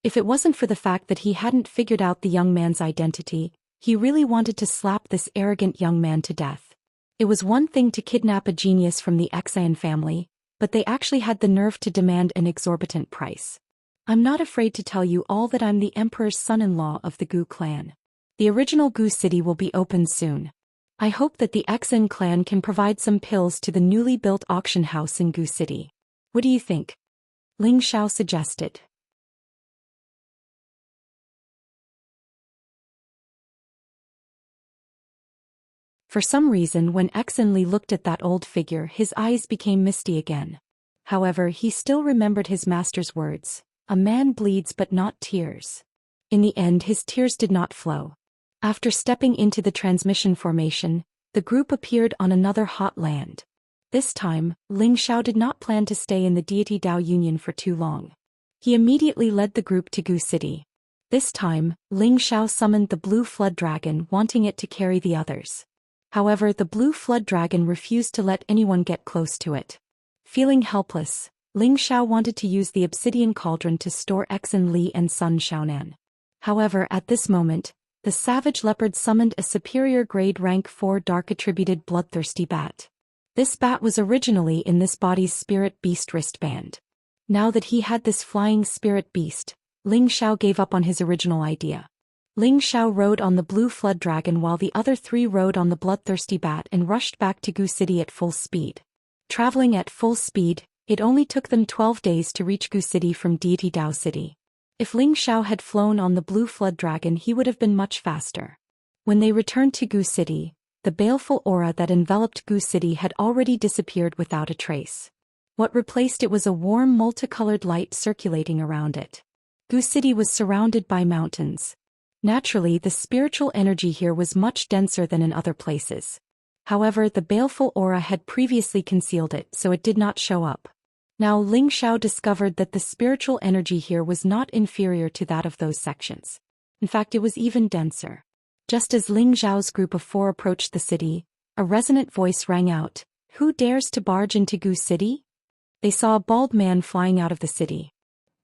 If it wasn't for the fact that he hadn't figured out the young man's identity, he really wanted to slap this arrogant young man to death. It was one thing to kidnap a genius from the Xian family, but they actually had the nerve to demand an exorbitant price. "I'm not afraid to tell you all that I'm the emperor's son-in-law of the Gu clan. The original Gu city will be open soon. I hope that the Xian clan can provide some pills to the newly built auction house in Gu city. What do you think?" Ling Xiao suggested. For some reason, when Xen Li looked at that old figure, his eyes became misty again. However, he still remembered his master's words, "A man bleeds but not tears." In the end, his tears did not flow. After stepping into the transmission formation, the group appeared on another hot land. This time, Ling Xiao did not plan to stay in the deity Dao Union for too long. He immediately led the group to Gu City. This time, Ling Xiao summoned the blue flood dragon, wanting it to carry the others. However, the blue flood dragon refused to let anyone get close to it. Feeling helpless, Ling Xiao wanted to use the obsidian cauldron to store Xen Li and Sun Xiaonan. However, at this moment, the savage leopard summoned a superior grade rank 4 dark attributed bloodthirsty bat. This bat was originally in this body's spirit beast wristband. Now that he had this flying spirit beast, Ling Xiao gave up on his original idea. Ling Xiao rode on the blue flood dragon while the other 3 rode on the bloodthirsty bat and rushed back to Gu City at full speed. Traveling at full speed, it only took them 12 days to reach Gu City from deity Dao City. If Ling Xiao had flown on the blue flood dragon, he would have been much faster. When they returned to Gu City, the baleful aura that enveloped Gu City had already disappeared without a trace. What replaced it was a warm multicolored light circulating around it. Gu City was surrounded by mountains. Naturally, the spiritual energy here was much denser than in other places. However, the baleful aura had previously concealed it, so it did not show up. Now Ling Xiao discovered that the spiritual energy here was not inferior to that of those sections. In fact, it was even denser. Just as Ling Xiao's group of 4 approached the city, a resonant voice rang out, "Who dares to barge into Gu City?" They saw a bald man flying out of the city.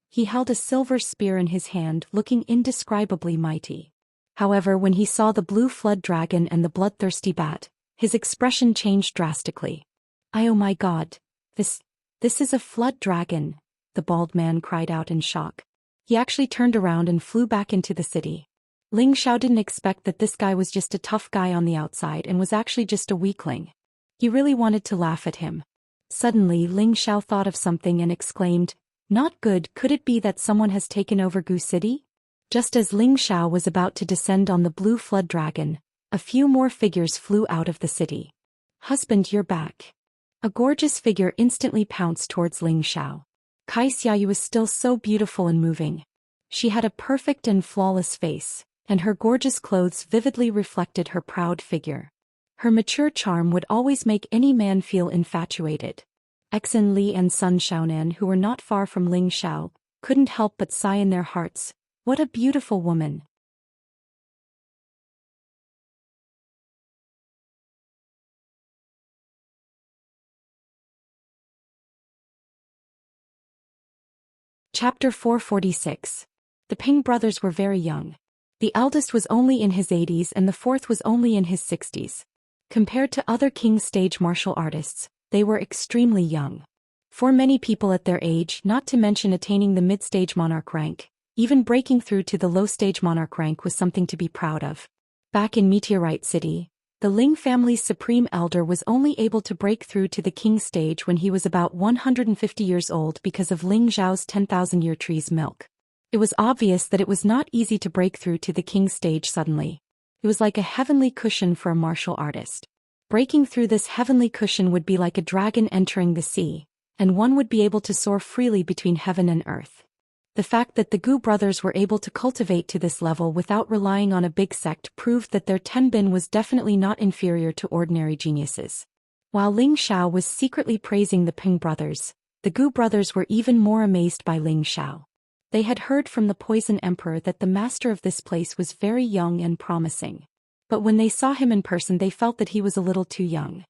He held a silver spear in his hand, looking indescribably mighty. However, when he saw the blue flood dragon and the bloodthirsty bat, his expression changed drastically. "Oh my God, this is a flood dragon," the bald man cried out in shock. He actually turned around and flew back into the city. Ling Xiao didn't expect that this guy was just a tough guy on the outside and was actually just a weakling. He really wanted to laugh at him. Suddenly, Ling Xiao thought of something and exclaimed, "Not good, could it be that someone has taken over Gu City?" Just as Ling Xiao was about to descend on the blue flood dragon, a few more figures flew out of the city. "Husband, you're back." A gorgeous figure instantly pounced towards Ling Xiao. Kai Xiaoyu was still so beautiful and moving. She had a perfect and flawless face, and her gorgeous clothes vividly reflected her proud figure. Her mature charm would always make any man feel infatuated. Xen Li and Sun Xiaonan, who were not far from Ling Xiao, couldn't help but sigh in their hearts, "What a beautiful woman." Chapter 446. The Ping brothers were very young. The eldest was only in his 80s and the fourth was only in his 60s. Compared to other King stage martial artists, they were extremely young. For many people at their age, not to mention attaining the mid-stage monarch rank, even breaking through to the low-stage monarch rank was something to be proud of. Back in Meteorite City, the Ling family's supreme elder was only able to break through to the king stage when he was about 150 years old because of Ling Zhao's 10,000-year tree's milk. It was obvious that it was not easy to break through to the king stage suddenly. It was like a heavenly cushion for a martial artist. Breaking through this heavenly cushion would be like a dragon entering the sea, and one would be able to soar freely between heaven and earth. The fact that the Gu brothers were able to cultivate to this level without relying on a big sect proved that their tenbin was definitely not inferior to ordinary geniuses. While Ling Xiao was secretly praising the Ping brothers, the Gu brothers were even more amazed by Ling Xiao. They had heard from the Poison Emperor that the master of this place was very young and promising. But when they saw him in person, they felt that he was a little too young.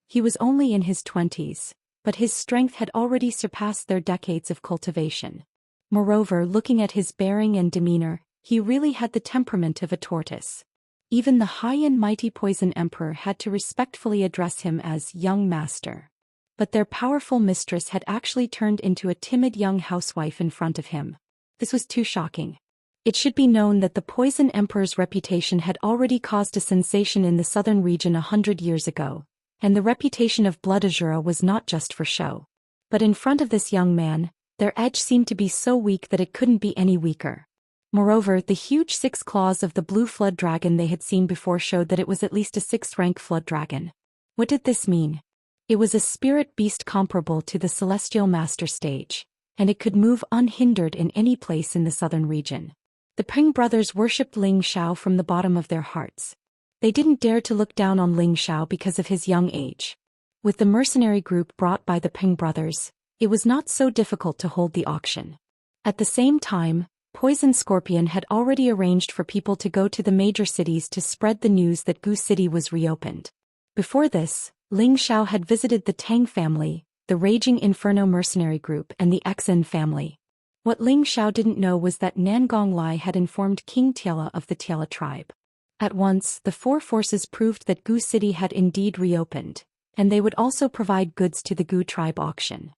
He was only in his 20s, but his strength had already surpassed their decades of cultivation. Moreover, looking at his bearing and demeanor, he really had the temperament of a tortoise. Even the high and mighty Poison Emperor had to respectfully address him as young master. But their powerful mistress had actually turned into a timid young housewife in front of him. This was too shocking. It should be known that the Poison Emperor's reputation had already caused a sensation in the southern region 100 years ago, and the reputation of Blood Azura was not just for show. But in front of this young man, their edge seemed to be so weak that it couldn't be any weaker. Moreover, the huge 6 claws of the blue flood dragon they had seen before showed that it was at least a 6th-rank flood dragon. What did this mean? It was a spirit beast comparable to the celestial master stage, and it could move unhindered in any place in the southern region. The Peng brothers worshipped Ling Xiao from the bottom of their hearts. They didn't dare to look down on Ling Xiao because of his young age. With the mercenary group brought by the Peng brothers, it was not so difficult to hold the auction. At the same time, Poison Scorpion had already arranged for people to go to the major cities to spread the news that Gu City was reopened. Before this, Ling Xiao had visited the Tang family, the Raging Inferno mercenary group, and the Xen family. What Ling Xiao didn't know was that Nangong Lai had informed King Tiela of the Tiela tribe. At once, the 4 forces proved that Gu City had indeed reopened, and they would also provide goods to the Gu tribe auction.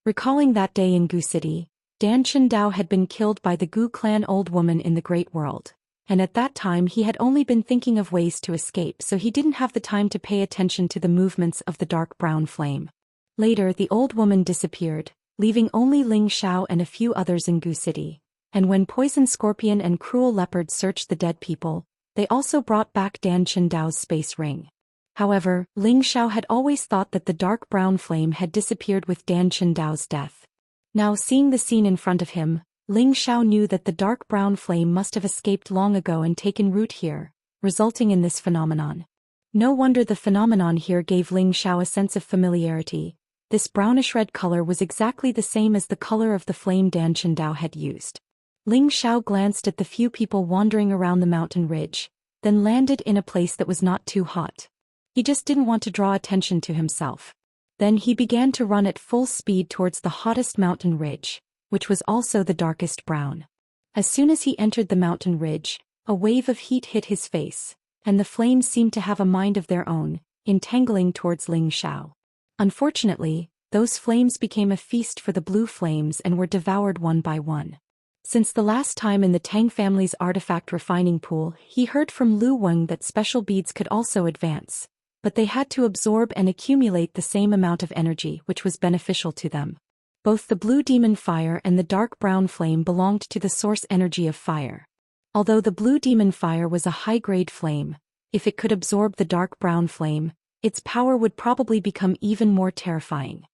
Recalling that day in Gu City, Dan Chindao had been killed by the Gu clan old woman in the Great World, and at that time he had only been thinking of ways to escape, so he didn't have the time to pay attention to the movements of the dark brown flame. Later, the old woman disappeared, leaving only Ling Xiao and a few others in Gu City, and when Poison Scorpion and Cruel Leopard searched the dead people, they also brought back Dan Chindao's space ring. However, Ling Xiao had always thought that the dark brown flame had disappeared with Dan Chindao's death. Now, seeing the scene in front of him, Ling Xiao knew that the dark brown flame must have escaped long ago and taken root here, resulting in this phenomenon. No wonder the phenomenon here gave Ling Xiao a sense of familiarity. This brownish-red color was exactly the same as the color of the flame Dan Chendao had used. Ling Xiao glanced at the few people wandering around the mountain ridge, then landed in a place that was not too hot. He just didn't want to draw attention to himself. Then he began to run at full speed towards the hottest mountain ridge, which was also the darkest brown. As soon as he entered the mountain ridge, a wave of heat hit his face, and the flames seemed to have a mind of their own, entangling towards Ling Xiao. Unfortunately, those flames became a feast for the blue flames and were devoured one by one. Since the last time in the Tang family's artifact refining pool, he heard from Lu Weng that special beads could also advance, but they had to absorb and accumulate the same amount of energy, which was beneficial to them. Both the blue demon fire and the dark brown flame belonged to the source energy of fire. Although the blue demon fire was a high-grade flame, if it could absorb the dark brown flame, its power would probably become even more terrifying.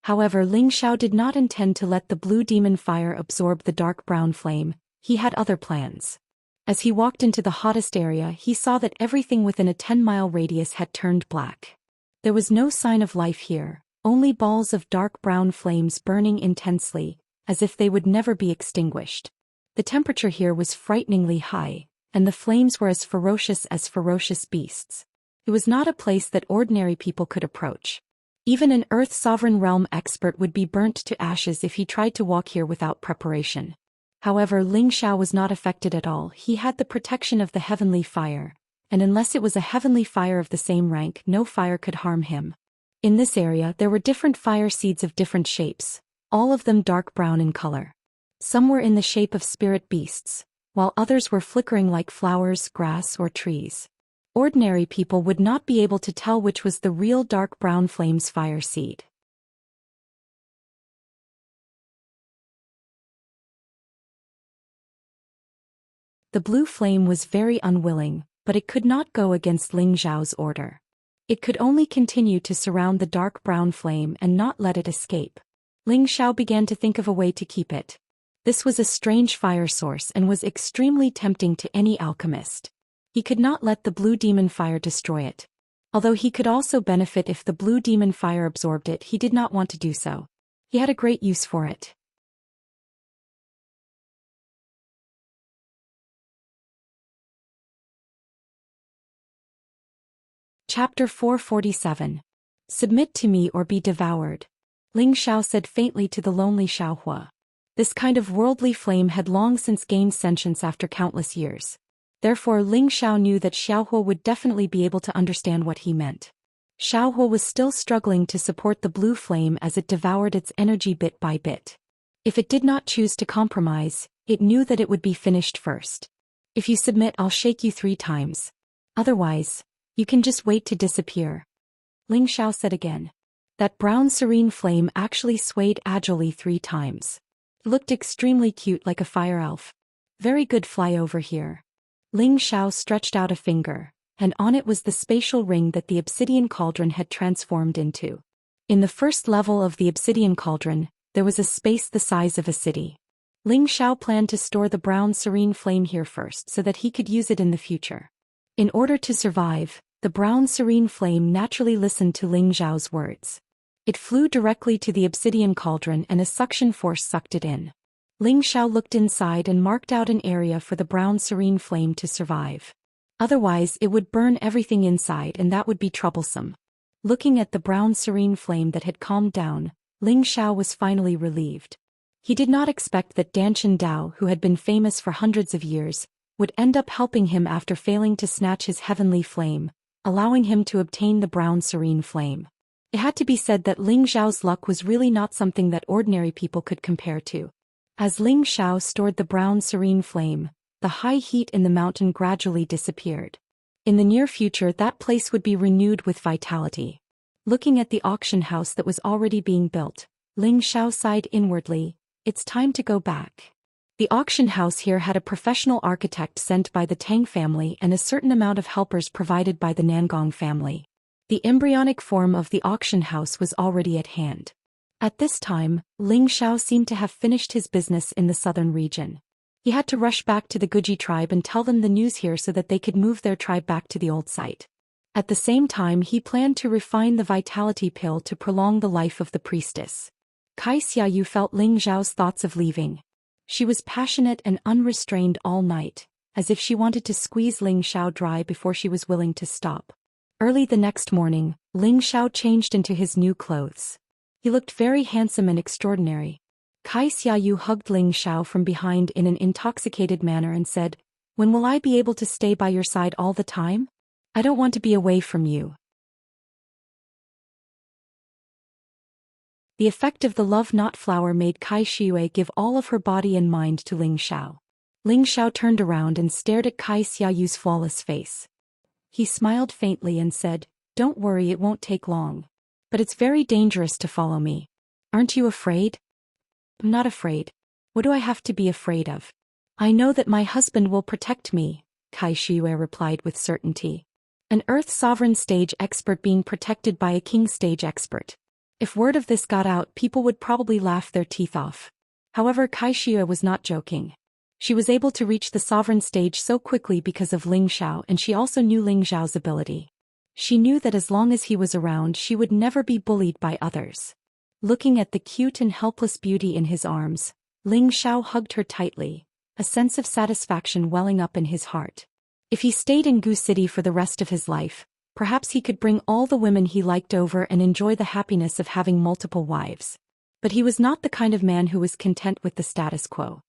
However, Ling Xiao did not intend to let the blue demon fire absorb the dark brown flame. He had other plans. As he walked into the hottest area, he saw that everything within a 10-mile radius had turned black. There was no sign of life here, only balls of dark brown flames burning intensely, as if they would never be extinguished. The temperature here was frighteningly high, and the flames were as ferocious beasts. It was not a place that ordinary people could approach. Even an Earth Sovereign Realm expert would be burnt to ashes if he tried to walk here without preparation. However, Ling Xiao was not affected at all. He had the protection of the heavenly fire, and unless it was a heavenly fire of the same rank, no fire could harm him. In this area there were different fire seeds of different shapes, all of them dark brown in color. Some were in the shape of spirit beasts, while others were flickering like flowers, grass, or trees. Ordinary people would not be able to tell which was the real dark brown flame's fire seed. The blue flame was very unwilling, but it could not go against Ling Xiao's order. It could only continue to surround the dark brown flame and not let it escape. Ling Xiao began to think of a way to keep it. This was a strange fire source and was extremely tempting to any alchemist. He could not let the blue demon fire destroy it. Although he could also benefit if the blue demon fire absorbed it, he did not want to do so. He had a great use for it. Chapter 447. Submit to me or be devoured. Ling Xiao said faintly to the lonely Xiaohua. This kind of worldly flame had long since gained sentience after countless years. Therefore Ling Xiao knew that Xiaohua would definitely be able to understand what he meant. Xiaohua was still struggling to support the blue flame as it devoured its energy bit by bit. If it did not choose to compromise, it knew that it would be finished first. If you submit, I'll shake you 3 times. Otherwise, you can just wait to disappear. Ling Xiao said again. That brown serene flame actually swayed agilely 3 times. It looked extremely cute like a fire elf. Very good, fly over here. Ling Xiao stretched out a finger, and on it was the spatial ring that the obsidian cauldron had transformed into. In the first level of the obsidian cauldron, there was a space the size of a city. Ling Xiao planned to store the brown serene flame here first so that he could use it in the future. In order to survive, the brown serene flame naturally listened to Ling Xiao's words. It flew directly to the obsidian cauldron and a suction force sucked it in. Ling Xiao looked inside and marked out an area for the brown serene flame to survive. Otherwise it would burn everything inside and that would be troublesome. Looking at the brown serene flame that had calmed down, Ling Xiao was finally relieved. He did not expect that Danshan Dao, who had been famous for hundreds of years, would end up helping him after failing to snatch his heavenly flame, allowing him to obtain the brown serene flame. It had to be said that Ling Xiao's luck was really not something that ordinary people could compare to. As Ling Xiao stored the brown serene flame, the high heat in the mountain gradually disappeared. In the near future that place would be renewed with vitality. Looking at the auction house that was already being built, Ling Xiao sighed inwardly. It's time to go back. The auction house here had a professional architect sent by the Tang family and a certain amount of helpers provided by the Nangong family. The embryonic form of the auction house was already at hand. At this time, Ling Xiao seemed to have finished his business in the southern region. He had to rush back to the Guji tribe and tell them the news here so that they could move their tribe back to the old site. At the same time he planned to refine the vitality pill to prolong the life of the priestess. Xiaoyu felt Ling Xiao's thoughts of leaving. She was passionate and unrestrained all night, as if she wanted to squeeze Ling Xiao dry before she was willing to stop. Early the next morning, Ling Xiao changed into his new clothes. He looked very handsome and extraordinary. Xiaoyu hugged Ling Xiao from behind in an intoxicated manner and said, "When will I be able to stay by your side all the time? I don't want to be away from you." The effect of the love knot flower made Xiaoyu give all of her body and mind to Ling Xiao. Ling Xiao turned around and stared at Xiaoyu's flawless face. He smiled faintly and said, "Don't worry, it won't take long. But it's very dangerous to follow me. Aren't you afraid?" "I'm not afraid. What do I have to be afraid of? I know that my husband will protect me," Xiaoyu replied with certainty. An Earth Sovereign stage expert being protected by a King stage expert. If word of this got out, people would probably laugh their teeth off. However, Xiaoyu was not joking. She was able to reach the sovereign stage so quickly because of Ling Xiao, and she also knew Ling Xiao's ability. She knew that as long as he was around she would never be bullied by others. Looking at the cute and helpless beauty in his arms, Ling Xiao hugged her tightly, a sense of satisfaction welling up in his heart. If he stayed in Gu City for the rest of his life, perhaps he could bring all the women he liked over and enjoy the happiness of having multiple wives. But he was not the kind of man who was content with the status quo.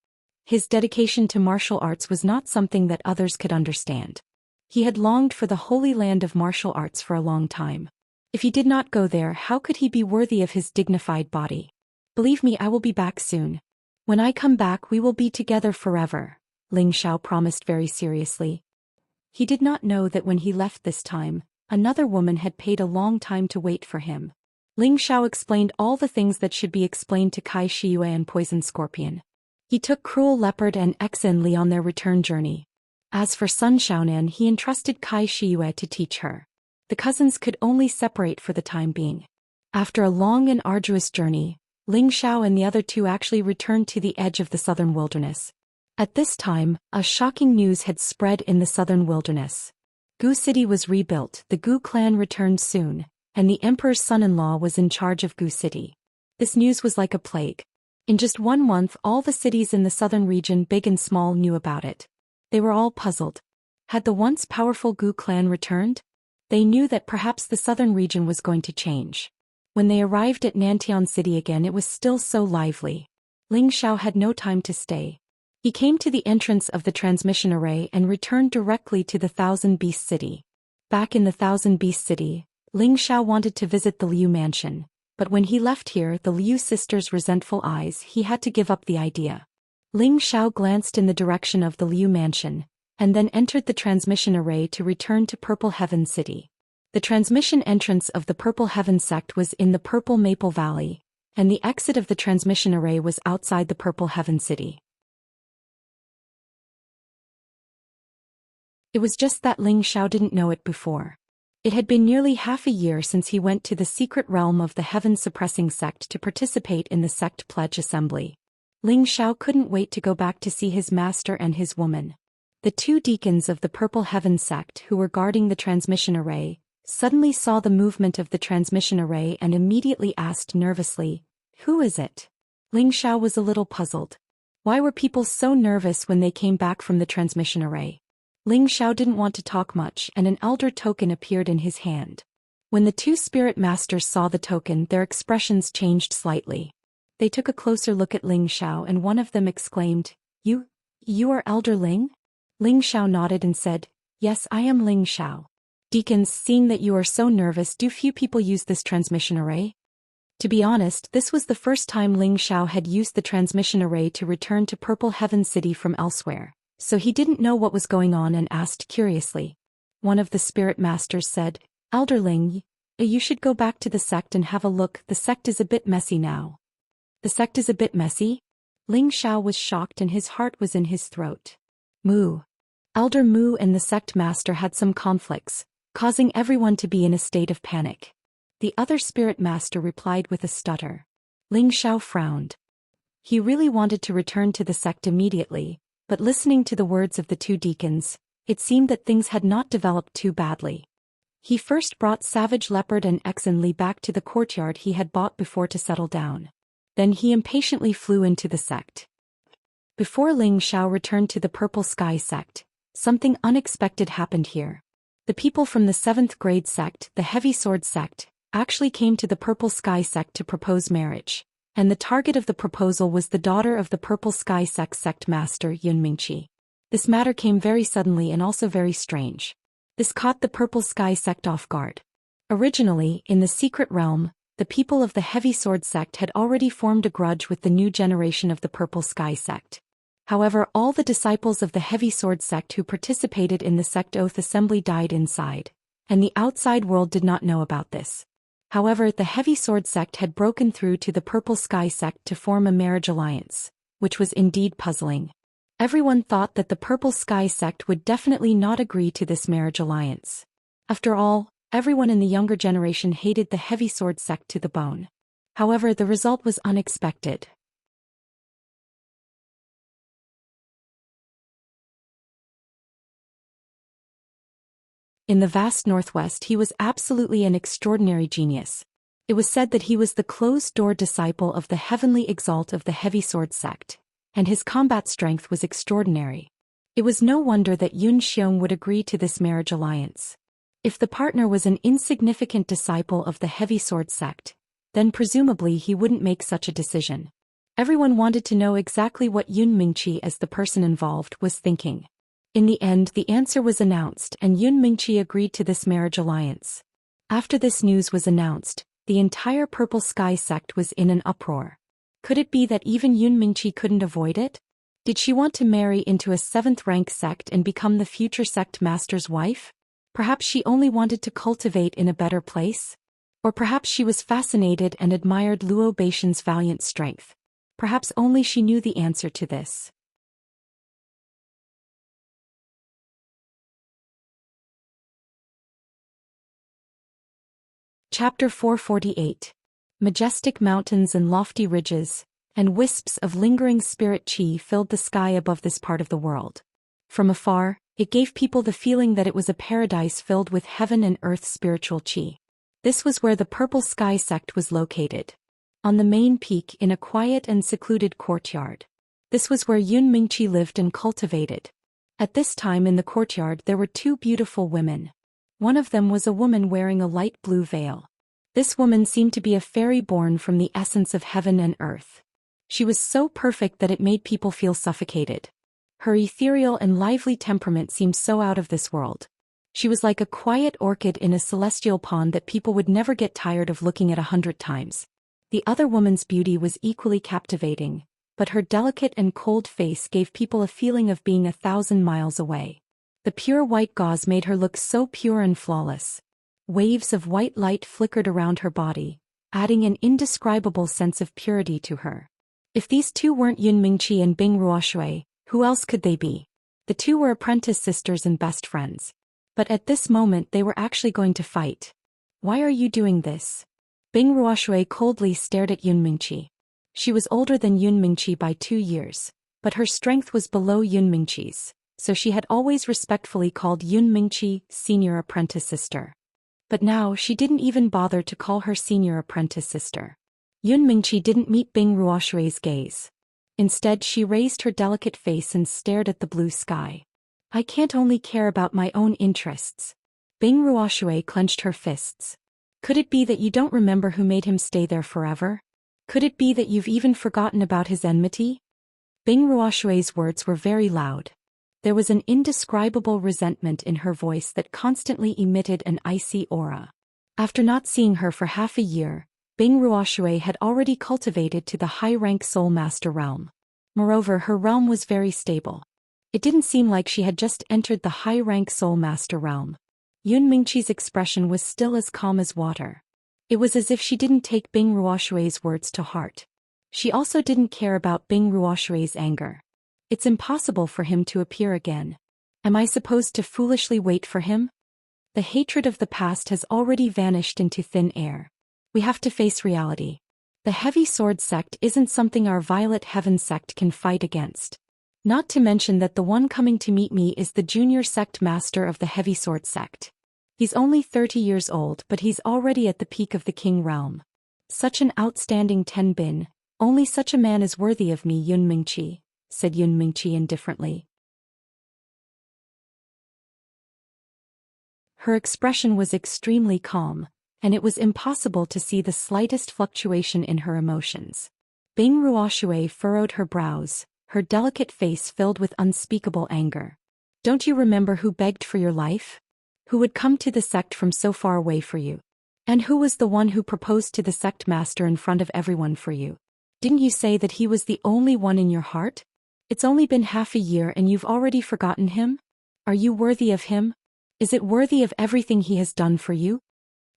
His dedication to martial arts was not something that others could understand. He had longed for the holy land of martial arts for a long time. If he did not go there, how could he be worthy of his dignified body? Believe me, I will be back soon. When I come back, we will be together forever, Ling Xiao promised very seriously. He did not know that when he left this time, another woman had paid a long time to wait for him. Ling Xiao explained all the things that should be explained to Kai Shiyue and Poison Scorpion. He took Cruel Leopard and Exin Li on their return journey. As for Sun Xiaonan, he entrusted Kai Shiyue to teach her. The cousins could only separate for the time being. After a long and arduous journey, Ling Xiao and the other two actually returned to the edge of the southern wilderness. At this time, a shocking news had spread in the southern wilderness. Gu City was rebuilt, the Gu clan returned soon, and the emperor's son-in-law was in charge of Gu City. This news was like a plague. In just 1 month, all the cities in the southern region, big and small, knew about it. They were all puzzled. Had the once powerful Gu clan returned? They knew that perhaps the southern region was going to change. When they arrived at Nantian City again, it was still so lively. Ling Xiao had no time to stay. He came to the entrance of the transmission array and returned directly to the Thousand Beast City. Back in the Thousand Beast City, Ling Xiao wanted to visit the Liu mansion, but when he left here, the Liu sisters' resentful eyes, he had to give up the idea. Ling Xiao glanced in the direction of the Liu mansion, and then entered the transmission array to return to Purple Heaven City. The transmission entrance of the Purple Heaven sect was in the Purple Maple Valley, and the exit of the transmission array was outside the Purple Heaven City. It was just that Ling Xiao didn't know it before. It had been nearly half a year since he went to the secret realm of the Heaven-suppressing sect to participate in the sect pledge assembly. Ling Xiao couldn't wait to go back to see his master and his woman. The 2 deacons of the Purple Heaven sect who were guarding the transmission array suddenly saw the movement of the transmission array and immediately asked nervously, "Who is it?" Ling Xiao was a little puzzled. Why were people so nervous when they came back from the transmission array? Ling Xiao didn't want to talk much, and an elder token appeared in his hand. When the 2 spirit masters saw the token, their expressions changed slightly. They took a closer look at Ling Xiao and one of them exclaimed, You are Elder Ling?" Ling Xiao nodded and said, "Yes, I am Ling Xiao." "Deacons, seeing that you are so nervous, do few people use this transmission array?" To be honest, this was the first time Ling Xiao had used the transmission array to return to Purple Heaven City from elsewhere, so he didn't know what was going on and asked curiously. One of the spirit masters said, "Elder Ling, you should go back to the sect and have a look. The sect is a bit messy now." "The sect is a bit messy?" Ling Xiao was shocked and his heart was in his throat. Mu. Elder Mu and the sect master had some conflicts, causing everyone to be in a state of panic. The other spirit master replied with a stutter. Ling Xiao frowned. He really wanted to return to the sect immediately, but listening to the words of the 2 deacons, it seemed that things had not developed too badly. He first brought Savage Leopard and Exin Li back to the courtyard he had bought before to settle down. Then he impatiently flew into the sect. Before Ling Xiao returned to the Purple Sky sect, something unexpected happened here. The people from the 7th grade sect, the Heavy Sword sect, actually came to the Purple Sky sect to propose marriage, and the target of the proposal was the daughter of the Purple Sky sect master Yun Mingqi. This matter came very suddenly and also very strange. This caught the Purple Sky sect off guard. Originally, in the secret realm, the people of the Heavy Sword sect had already formed a grudge with the new generation of the Purple Sky sect. However, all the disciples of the Heavy Sword sect who participated in the sect oath assembly died inside, and the outside world did not know about this. However, the Heavy Sword sect had broken through to the Purple Sky sect to form a marriage alliance, which was indeed puzzling. Everyone thought that the Purple Sky sect would definitely not agree to this marriage alliance. After all, everyone in the younger generation hated the Heavy Sword sect to the bone. However, the result was unexpected. In the vast northwest, he was absolutely an extraordinary genius. It was said that he was the closed-door disciple of the heavenly exalt of the Heavy Sword sect, and his combat strength was extraordinary. It was no wonder that Yun Xiong would agree to this marriage alliance. If the partner was an insignificant disciple of the Heavy Sword sect, then presumably he wouldn't make such a decision. Everyone wanted to know exactly what Yun Mingqi, as the person involved, was thinking. In the end, the answer was announced and Yun Mingqi agreed to this marriage alliance. After this news was announced, the entire Purple Sky sect was in an uproar. Could it be that even Yun Mingqi couldn't avoid it? Did she want to marry into a 7th-rank sect and become the future sect master's wife? Perhaps she only wanted to cultivate in a better place? Or perhaps she was fascinated and admired Luo Baishan's valiant strength. Perhaps only she knew the answer to this. Chapter 448. Majestic mountains and lofty ridges, and wisps of lingering spirit chi filled the sky above this part of the world. From afar, it gave people the feeling that it was a paradise filled with heaven and earth spiritual chi. This was where the Purple Sky sect was located. On the main peak in a quiet and secluded courtyard. This was where Yun Mingqi lived and cultivated. At this time in the courtyard there were 2 beautiful women. One of them was a woman wearing a light blue veil. This woman seemed to be a fairy born from the essence of heaven and earth. She was so perfect that it made people feel suffocated. Her ethereal and lively temperament seemed so out of this world. She was like a quiet orchid in a celestial pond that people would never get tired of looking at 100 times. The other woman's beauty was equally captivating, but her delicate and cold face gave people a feeling of being 1,000 miles away. The pure white gauze made her look so pure and flawless. Waves of white light flickered around her body, adding an indescribable sense of purity to her. If these 2 weren't Yun Mingqi and Bing Ruoshui, who else could they be? The 2 were apprentice sisters and best friends. But at this moment they were actually going to fight. Why are you doing this? Bing Ruoshui coldly stared at Yun Mingqi. She was older than Yun Mingqi by 2 years, but her strength was below Yun Mingqi's, so she had always respectfully called Yun Mingqi senior apprentice sister. But now she didn't even bother to call her senior apprentice sister. Yun Mingqi didn't meet Bing Ruoshui's gaze. Instead she raised her delicate face and stared at the blue sky. I can't only care about my own interests. Bing Ruoshui clenched her fists. Could it be that you don't remember who made him stay there forever? Could it be that you've even forgotten about his enmity? Bing Ruoshui's words were very loud. There was an indescribable resentment in her voice that constantly emitted an icy aura. After not seeing her for half a year, Bing Ruoshui had already cultivated to the high-rank Soul Master realm. Moreover, her realm was very stable. It didn't seem like she had just entered the high-rank Soul Master realm. Yun Mingqi's expression was still as calm as water. It was as if she didn't take Bing Ruoshui's words to heart. She also didn't care about Bing Ruoshui's anger. It's impossible for him to appear again. Am I supposed to foolishly wait for him? The hatred of the past has already vanished into thin air. We have to face reality. The Heavy Sword sect isn't something our Violet Heaven sect can fight against. Not to mention that the one coming to meet me is the junior sect master of the Heavy Sword sect. He's only 30 years old, but he's already at the peak of the king realm. Such an outstanding Tenbin, only such a man is worthy of me, Yun Mingqi, said Yun Mingqi indifferently. Her expression was extremely calm, and it was impossible to see the slightest fluctuation in her emotions. Bing Ruoshui furrowed her brows, her delicate face filled with unspeakable anger. Don't you remember who begged for your life? Who would come to the sect from so far away for you? And who was the one who proposed to the sect master in front of everyone for you? Didn't you say that he was the only one in your heart? It's only been half a year and you've already forgotten him? Are you worthy of him? Is it worthy of everything he has done for you?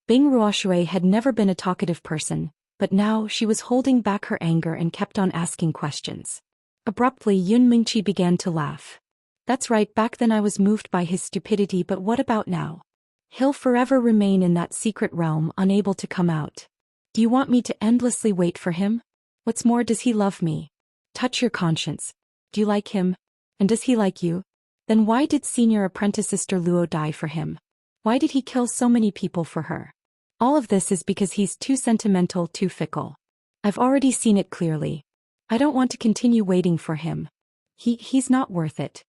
Bing Ruoshui had never been a talkative person, but now she was holding back her anger and kept on asking questions. Abruptly Yun Mingqi began to laugh. That's right, back then I was moved by his stupidity, but what about now? He'll forever remain in that secret realm, unable to come out. Do you want me to endlessly wait for him? What's more, does he love me? Touch your conscience. Do you like him? And does he like you? Then why did senior apprentice sister Luo die for him? Why did he kill so many people for her? All of this is because he's too sentimental, too fickle. I've already seen it clearly. I don't want to continue waiting for him. He's not worth it.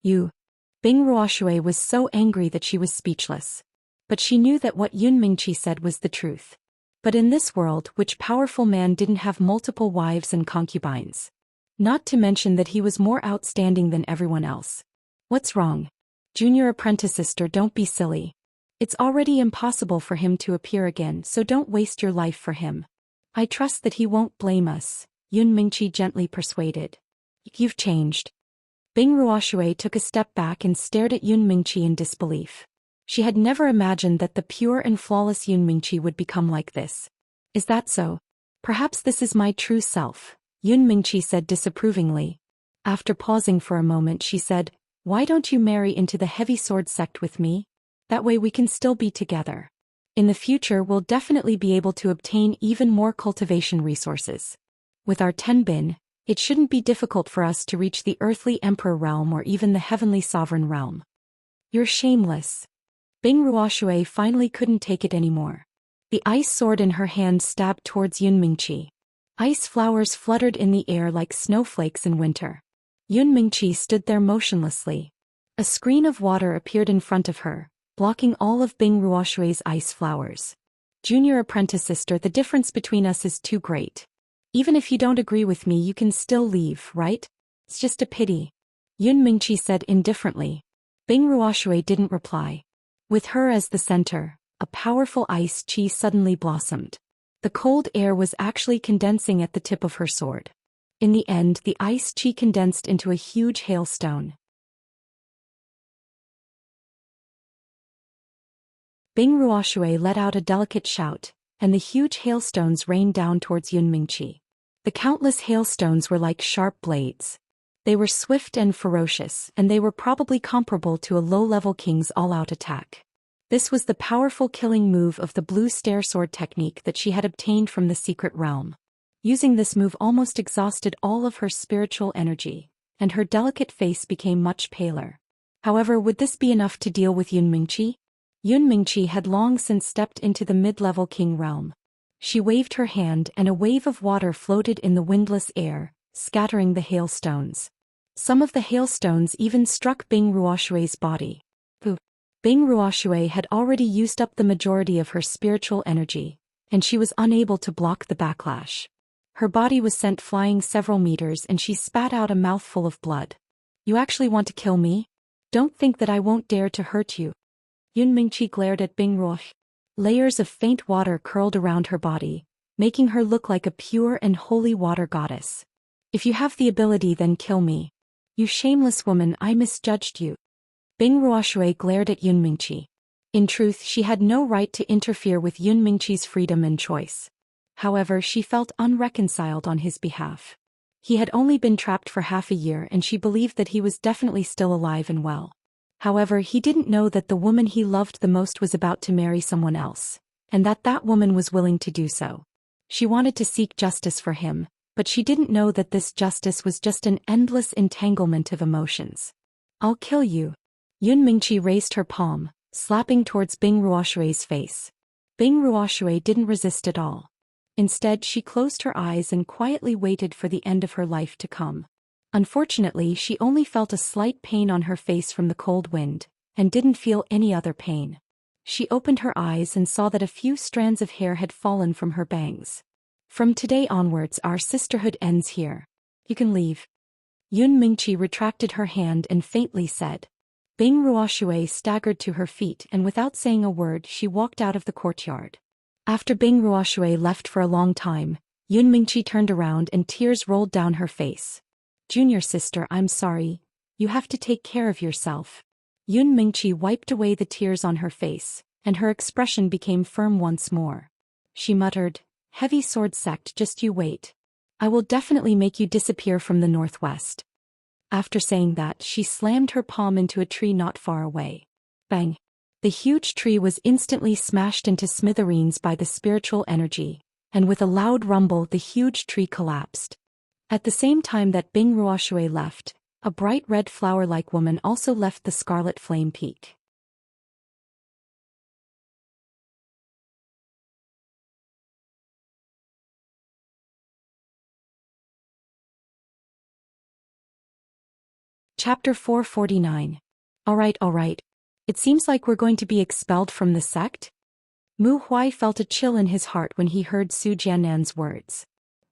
You. Bing Ruoshui was so angry that she was speechless. But she knew that what Yun Mingqi said was the truth. But in this world, which powerful man didn't have multiple wives and concubines? Not to mention that he was more outstanding than everyone else. What's wrong? Junior apprentice sister, don't be silly. It's already impossible for him to appear again, so don't waste your life for him. I trust that he won't blame us, Yun Mingqi gently persuaded. You've changed. Bing Ruoshui took a step back and stared at Yun Mingqi in disbelief. She had never imagined that the pure and flawless Yun Mingqi would become like this. Is that so? Perhaps this is my true self, Yun Mingqi said disapprovingly. After pausing for a moment she said, why don't you marry into the heavy sword sect with me? That way we can still be together. In the future we'll definitely be able to obtain even more cultivation resources. With our 10 bin, it shouldn't be difficult for us to reach the earthly emperor realm or even the heavenly sovereign realm. You're shameless. Bing Ruoshui finally couldn't take it anymore. The ice sword in her hand stabbed towards Yun Mingqi. Ice flowers fluttered in the air like snowflakes in winter. Yun Mingqi stood there motionlessly. A screen of water appeared in front of her, blocking all of Bing Ruoshui's ice flowers. Junior apprentice sister, the difference between us is too great. Even if you don't agree with me, you can still leave, right? It's just a pity. Yun Mingqi said indifferently. Bing Ruoshui didn't reply. With her as the center, a powerful ice chi suddenly blossomed. The cold air was actually condensing at the tip of her sword. In the end, the ice chi condensed into a huge hailstone. Bing Ruoshui let out a delicate shout, and the huge hailstones rained down towards Yun Mingqi. The countless hailstones were like sharp blades. They were swift and ferocious, and they were probably comparable to a low-level king's all-out attack. This was the powerful killing move of the blue stair sword technique that she had obtained from the secret realm. Using this move almost exhausted all of her spiritual energy, and her delicate face became much paler. However, would this be enough to deal with Yun Mingqi? Yun Mingqi had long since stepped into the mid-level king realm. She waved her hand and a wave of water floated in the windless air, scattering the hailstones. Some of the hailstones even struck Bing Ruoshui's body. Bing Ruoshui had already used up the majority of her spiritual energy, and she was unable to block the backlash. Her body was sent flying several meters and she spat out a mouthful of blood. You actually want to kill me? Don't think that I won't dare to hurt you. Yun Mingqi glared at Bing Ruoshui. Layers of faint water curled around her body, making her look like a pure and holy water goddess. If you have the ability, then kill me. You shameless woman, I misjudged you. Bing Ruoshui glared at Yun Mingqi. In truth, she had no right to interfere with Yun Mingqi's freedom and choice. However, she felt unreconciled on his behalf. He had only been trapped for half a year and she believed that he was definitely still alive and well. However, he didn't know that the woman he loved the most was about to marry someone else, and that that woman was willing to do so. She wanted to seek justice for him, but she didn't know that this justice was just an endless entanglement of emotions. I'll kill you. Yun Mingqi raised her palm, slapping towards Bing Ruoshui's face. Bing Ruoshui didn't resist at all. Instead, she closed her eyes and quietly waited for the end of her life to come. Unfortunately, she only felt a slight pain on her face from the cold wind, and didn't feel any other pain. She opened her eyes and saw that a few strands of hair had fallen from her bangs. From today onwards, our sisterhood ends here. You can leave. Yun Mingqi retracted her hand and faintly said. Bing Ruoshui staggered to her feet and without saying a word she walked out of the courtyard. After Bing Ruoshui left for a long time, Yun Mingqi turned around and tears rolled down her face. Junior sister, I'm sorry. You have to take care of yourself. Yun Mingqi wiped away the tears on her face, and her expression became firm once more. She muttered, Heavy sword sect, just you wait. I will definitely make you disappear from the northwest. After saying that, she slammed her palm into a tree not far away. Bang! The huge tree was instantly smashed into smithereens by the spiritual energy, and with a loud rumble the huge tree collapsed. At the same time that Bing Ruoshui left, a bright red flower-like woman also left the Scarlet Flame Peak. Chapter 449. Alright. It seems like we're going to be expelled from the sect? Mu Huai felt a chill in his heart when he heard Su Jiannan's words.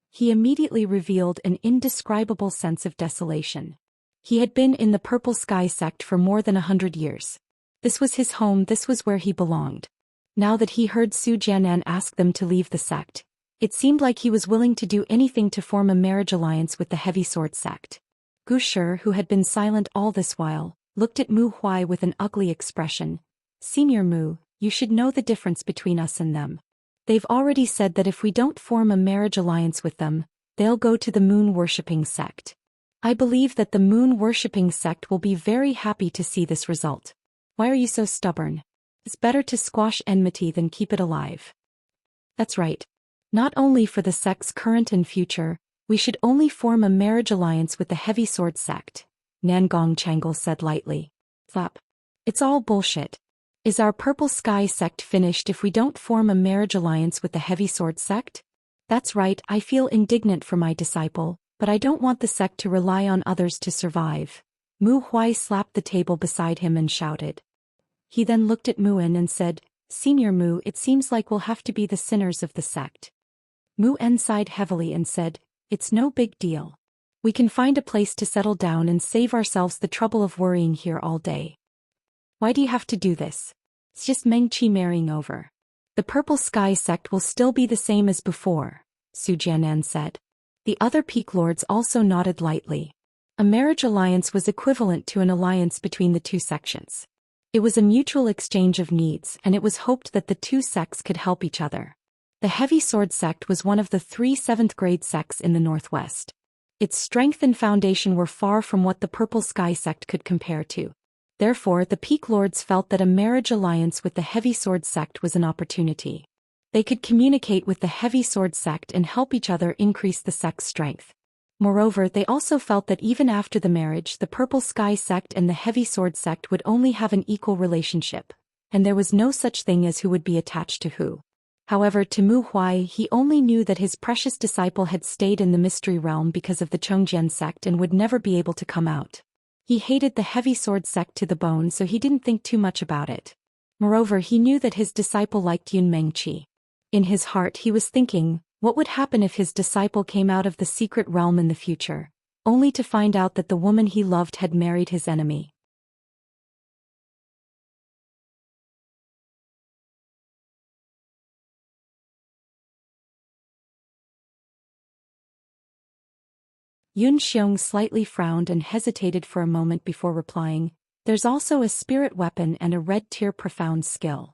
He immediately revealed an indescribable sense of desolation. He had been in the Purple Sky sect for more than 100 years. This was his home, this was where he belonged. Now that he heard Su Jiannan ask them to leave the sect, it seemed like he was willing to do anything to form a marriage alliance with the Heavy Sword sect. Gu Shi, who had been silent all this while, looked at Mu Huai with an ugly expression. Senior Mu, you should know the difference between us and them. They've already said that if we don't form a marriage alliance with them, they'll go to the moon-worshipping sect. I believe that the moon-worshipping sect will be very happy to see this result. Why are you so stubborn? It's better to squash enmity than keep it alive. That's right. Not only for the sect's current and future, we should only form a marriage alliance with the Heavy Sword sect, Nangong Changle said lightly. Flap. It's all bullshit. Is our Purple Sky sect finished if we don't form a marriage alliance with the Heavy Sword sect? That's right, I feel indignant for my disciple, but I don't want the sect to rely on others to survive. Mu Huai slapped the table beside him and shouted. He then looked at Mu-en and said, Senior Mu, it seems like we'll have to be the sinners of the sect. Mu-en sighed heavily and said, It's no big deal. We can find a place to settle down and save ourselves the trouble of worrying here all day. Why do you have to do this? It's just Mengqi marrying over. The Purple Sky sect will still be the same as before, Su Jiannan said. The other peak lords also nodded lightly. A marriage alliance was equivalent to an alliance between the two sections. It was a mutual exchange of needs, and it was hoped that the two sects could help each other. The Heavy Sword sect was one of the 3 7th-grade sects in the Northwest. Its strength and foundation were far from what the Purple Sky sect could compare to. Therefore, the Peak Lords felt that a marriage alliance with the Heavy Sword sect was an opportunity. They could communicate with the Heavy Sword sect and help each other increase the sect's strength. Moreover, they also felt that even after the marriage, the Purple Sky sect and the Heavy Sword sect would only have an equal relationship, and there was no such thing as who would be attached to who. However, to Mu Huai, he only knew that his precious disciple had stayed in the mystery realm because of the Chongjian sect and would never be able to come out. He hated the Heavy Sword sect to the bone, so he didn't think too much about it. Moreover, he knew that his disciple liked Yun Mengqi. In his heart he was thinking, what would happen if his disciple came out of the secret realm in the future, only to find out that the woman he loved had married his enemy. Yun Xiong slightly frowned and hesitated for a moment before replying, There's also a spirit weapon and a red tier profound skill.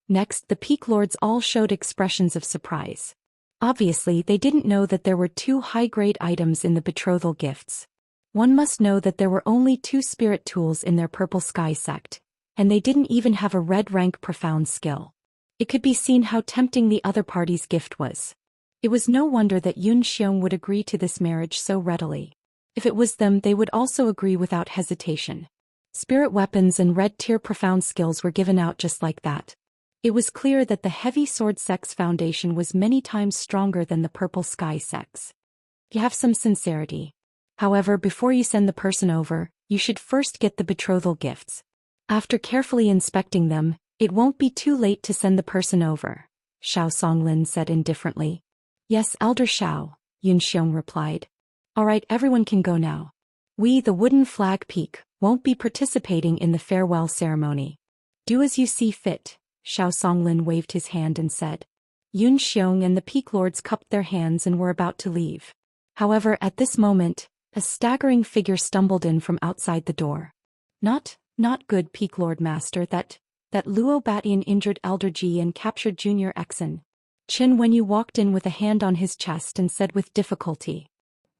Next, the Peak Lords all showed expressions of surprise. Obviously, they didn't know that there were 2 high-grade items in the betrothal gifts. One must know that there were only 2 spirit tools in their Purple Sky sect, and they didn't even have a red rank profound skill. It could be seen how tempting the other party's gift was. It was no wonder that Yun Xiong would agree to this marriage so readily. If it was them, they would also agree without hesitation. Spirit weapons and red tier profound skills were given out just like that. It was clear that the Heavy Sword sect's foundation was many times stronger than the Purple Sky sect's. You have some sincerity. However, before you send the person over, you should first get the betrothal gifts. After carefully inspecting them, it won't be too late to send the person over, Xiao Songlin said indifferently. Yes, Elder Xiao, Yun Xiong replied. All right, everyone can go now. We, the Wooden Flag Peak, won't be participating in the farewell ceremony. Do as you see fit, Xiao Songlin waved his hand and said. Yun Xiong and the Peak Lords cupped their hands and were about to leave. However, at this moment, a staggering figure stumbled in from outside the door. Not good, Peak Lord Master, that Luo Batian injured Elder Ji and captured Junior Exon. Qin Wenyu walked in with a hand on his chest and said with difficulty.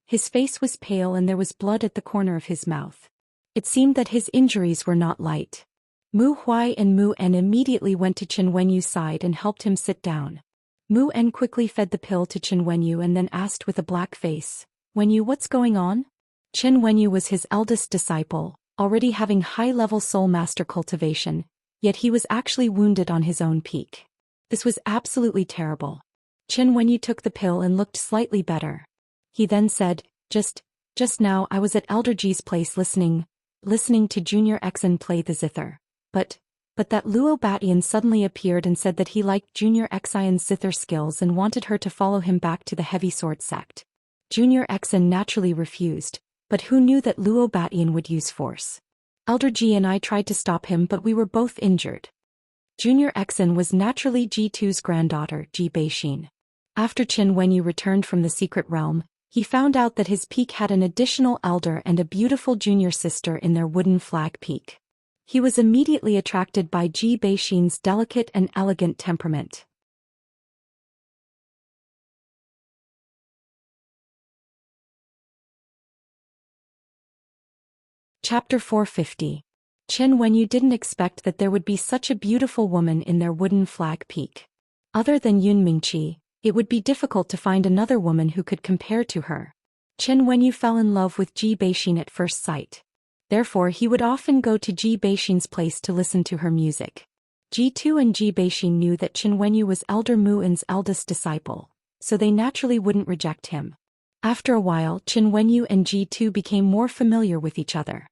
His face was pale and there was blood at the corner of his mouth. It seemed that his injuries were not light. Mu Huai and Mu En immediately went to Qin Wenyu's side and helped him sit down. Mu En quickly fed the pill to Qin Wenyu and then asked with a black face, Wenyu, what's going on? Qin Wenyu was his eldest disciple, already having high-level soul master cultivation, yet he was actually wounded on his own peak. This was absolutely terrible. Qin Wenyu took the pill and looked slightly better. He then said, Just now I was at Elder Ji's place listening to Junior Exon play the zither. But but that Luo Batian suddenly appeared and said that he liked Junior Xian's zither skills and wanted her to follow him back to the heavy sword sect. Junior Xian naturally refused, but who knew that Luo Batian would use force? Elder Ji and I tried to stop him, but we were both injured. Junior Xian was naturally Ji2's granddaughter, Ji Beixin. After Qin Wenyu returned from the secret realm, he found out that his peak had an additional elder and a beautiful junior sister in their wooden flag peak. He was immediately attracted by Ji Beixin's delicate and elegant temperament. Chapter 450. Qin Wenyu didn't expect that there would be such a beautiful woman in their wooden flag peak. Other than Yun Mingqi, it would be difficult to find another woman who could compare to her. Qin Wenyu fell in love with Ji Beixin at first sight. Therefore he would often go to Ji Beixin's place to listen to her music. Ji2 and Ji Beixin knew that Qin Wenyu was Elder Mu'in's eldest disciple, so they naturally wouldn't reject him. After a while, Qin Wenyu and Ji2 became more familiar with each other.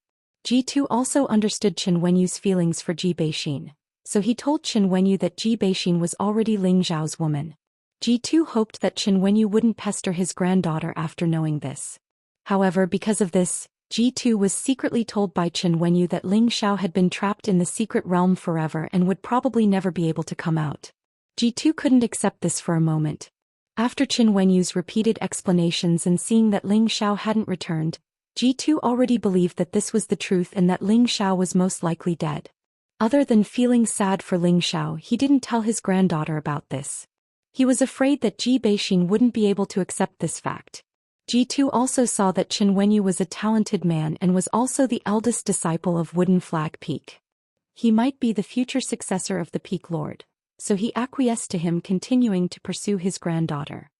Ji2 also understood Qin Wenyu's feelings for Ji Beixin, so he told Qin Wenyu that Ji Beixin was already Ling Zhao's woman. Ji2 hoped that Qin Wenyu wouldn't pester his granddaughter after knowing this. However, because of this, Ji2 was secretly told by Qin Wenyu that Ling Zhao had been trapped in the secret realm forever and would probably never be able to come out. Ji2 couldn't accept this for a moment. After Qin Wenyu's repeated explanations and seeing that Ling Zhao hadn't returned, Ji2 already believed that this was the truth and that Ling Zhao was most likely dead. Other than feeling sad for Ling Zhao, he didn't tell his granddaughter about this. He was afraid that Ji Beixin wouldn't be able to accept this fact. Ji2 also saw that Qin Wenyu was a talented man and was also the eldest disciple of Wooden Flag Peak. He might be the future successor of the Peak Lord, so he acquiesced to him continuing to pursue his granddaughter.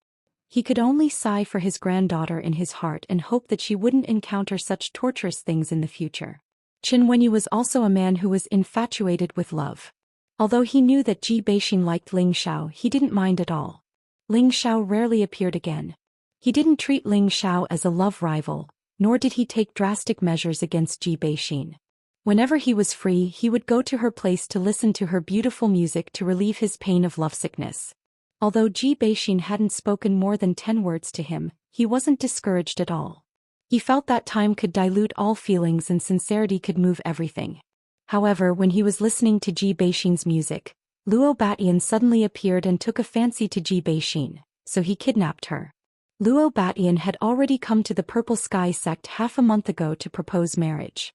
He could only sigh for his granddaughter in his heart and hope that she wouldn't encounter such torturous things in the future. Qin Wenyu was also a man who was infatuated with love. Although he knew that Ji Beixin liked Ling Zhao, he didn't mind at all. Ling Zhao rarely appeared again. He didn't treat Ling Zhao as a love rival, nor did he take drastic measures against Ji Beixin. Whenever he was free, he would go to her place to listen to her beautiful music to relieve his pain of lovesickness. Although Ji Beixin hadn't spoken more than 10 words to him, he wasn't discouraged at all. He felt that time could dilute all feelings and sincerity could move everything. However, when he was listening to Ji Beixin's music, Luo Batian suddenly appeared and took a fancy to Ji Beixin, so he kidnapped her. Luo Batian had already come to the Purple Sky sect half a month ago to propose marriage.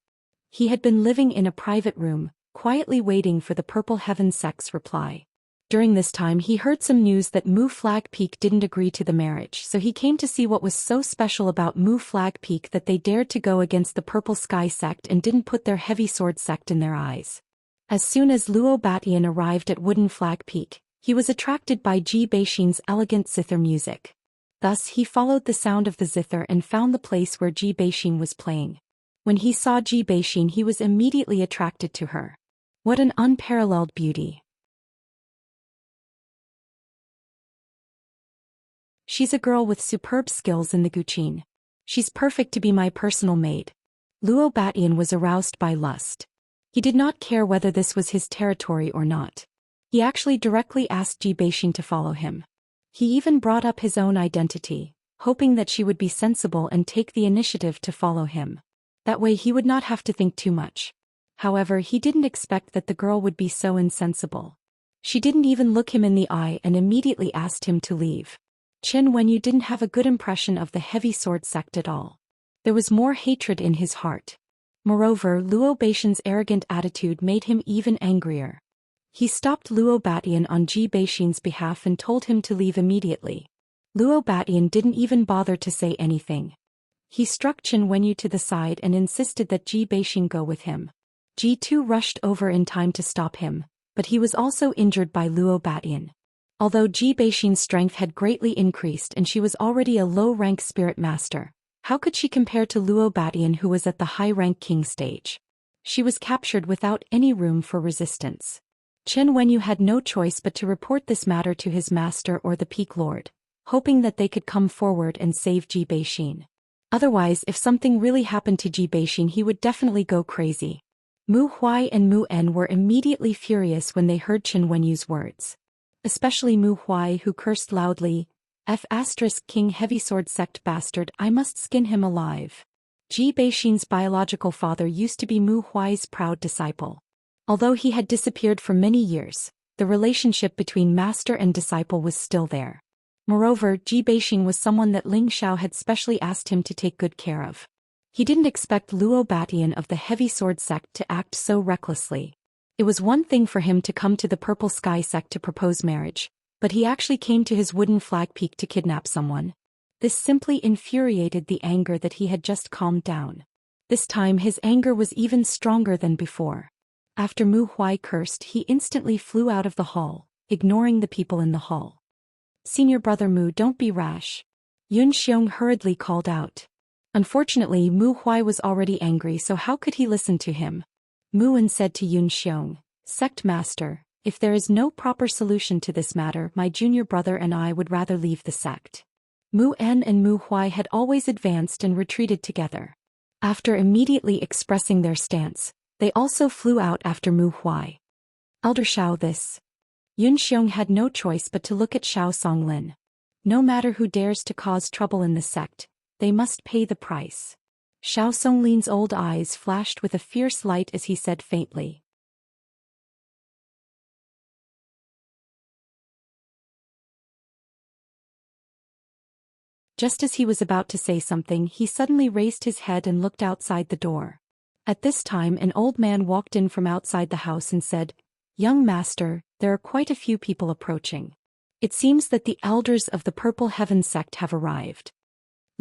He had been living in a private room, quietly waiting for the Purple Heaven sect's reply. During this time he heard some news that Mu Flag Peak didn't agree to the marriage, so he came to see what was so special about Mu Flag Peak that they dared to go against the Purple Sky sect and didn't put their heavy sword sect in their eyes. As soon as Luo Batian arrived at Wooden Flag Peak, he was attracted by Ji Beixin's elegant zither music. Thus he followed the sound of the zither and found the place where Ji Beixin was playing. When he saw Ji Beixin, he was immediately attracted to her. What an unparalleled beauty! She's a girl with superb skills in the Guqin. She's perfect to be my personal maid. Luo Batian was aroused by lust. He did not care whether this was his territory or not. He actually directly asked Ji Beixin to follow him. He even brought up his own identity, hoping that she would be sensible and take the initiative to follow him. That way he would not have to think too much. However, he didn't expect that the girl would be so insensible. She didn't even look him in the eye and immediately asked him to leave. Qin Wenyu didn't have a good impression of the heavy sword sect at all. There was more hatred in his heart. Moreover, Luo Beixin's arrogant attitude made him even angrier. He stopped Luo Batian on Ji Beixin's behalf and told him to leave immediately. Luo Batian didn't even bother to say anything. He struck Qin Wenyu to the side and insisted that Ji Beixin go with him. Ji2 rushed over in time to stop him, but he was also injured by Luo Batian. Although Ji Beixin's strength had greatly increased and she was already a low-rank spirit master, how could she compare to Luo Batian, who was at the high-rank king stage? She was captured without any room for resistance. Qin Wenyu had no choice but to report this matter to his master or the Peak Lord, hoping that they could come forward and save Ji Beixin. Otherwise, if something really happened to Ji Beixin, he would definitely go crazy. Mu Huai and Mu En were immediately furious when they heard Chen Wenyu's words. Especially Mu Huai, who cursed loudly, King Heavy Sword Sect bastard, I must skin him alive. Ji Beixin's biological father used to be Mu Huai's proud disciple. Although he had disappeared for many years, the relationship between master and disciple was still there. Moreover, Ji Beixin was someone that Ling Xiao had specially asked him to take good care of. He didn't expect Luo Batian of the Heavy Sword Sect to act so recklessly. It was one thing for him to come to the Purple Sky Sect to propose marriage, but he actually came to his Wooden Flag Peak to kidnap someone. This simply infuriated the anger that he had just calmed down. This time his anger was even stronger than before. After Mu Huai cursed, he instantly flew out of the hall, ignoring the people in the hall. Senior brother Mu, don't be rash. Yun Xiong hurriedly called out. Unfortunately, Mu Huai was already angry, so how could he listen to him? Mu En said to Yun Xiong, Sect Master, if there is no proper solution to this matter, my junior brother and I would rather leave the sect. Mu En and Mu Huai had always advanced and retreated together. After immediately expressing their stance, they also flew out after Mu Huai. Elder Xiao, this. Yun Xiong had no choice but to look at Xiao Songlin. No matter who dares to cause trouble in the sect, they must pay the price. Xiao Songlin's old eyes flashed with a fierce light as he said faintly. Just as he was about to say something, he suddenly raised his head and looked outside the door. At this time, an old man walked in from outside the house and said, Young master, there are quite a few people approaching. It seems that the elders of the Purple Heaven sect have arrived.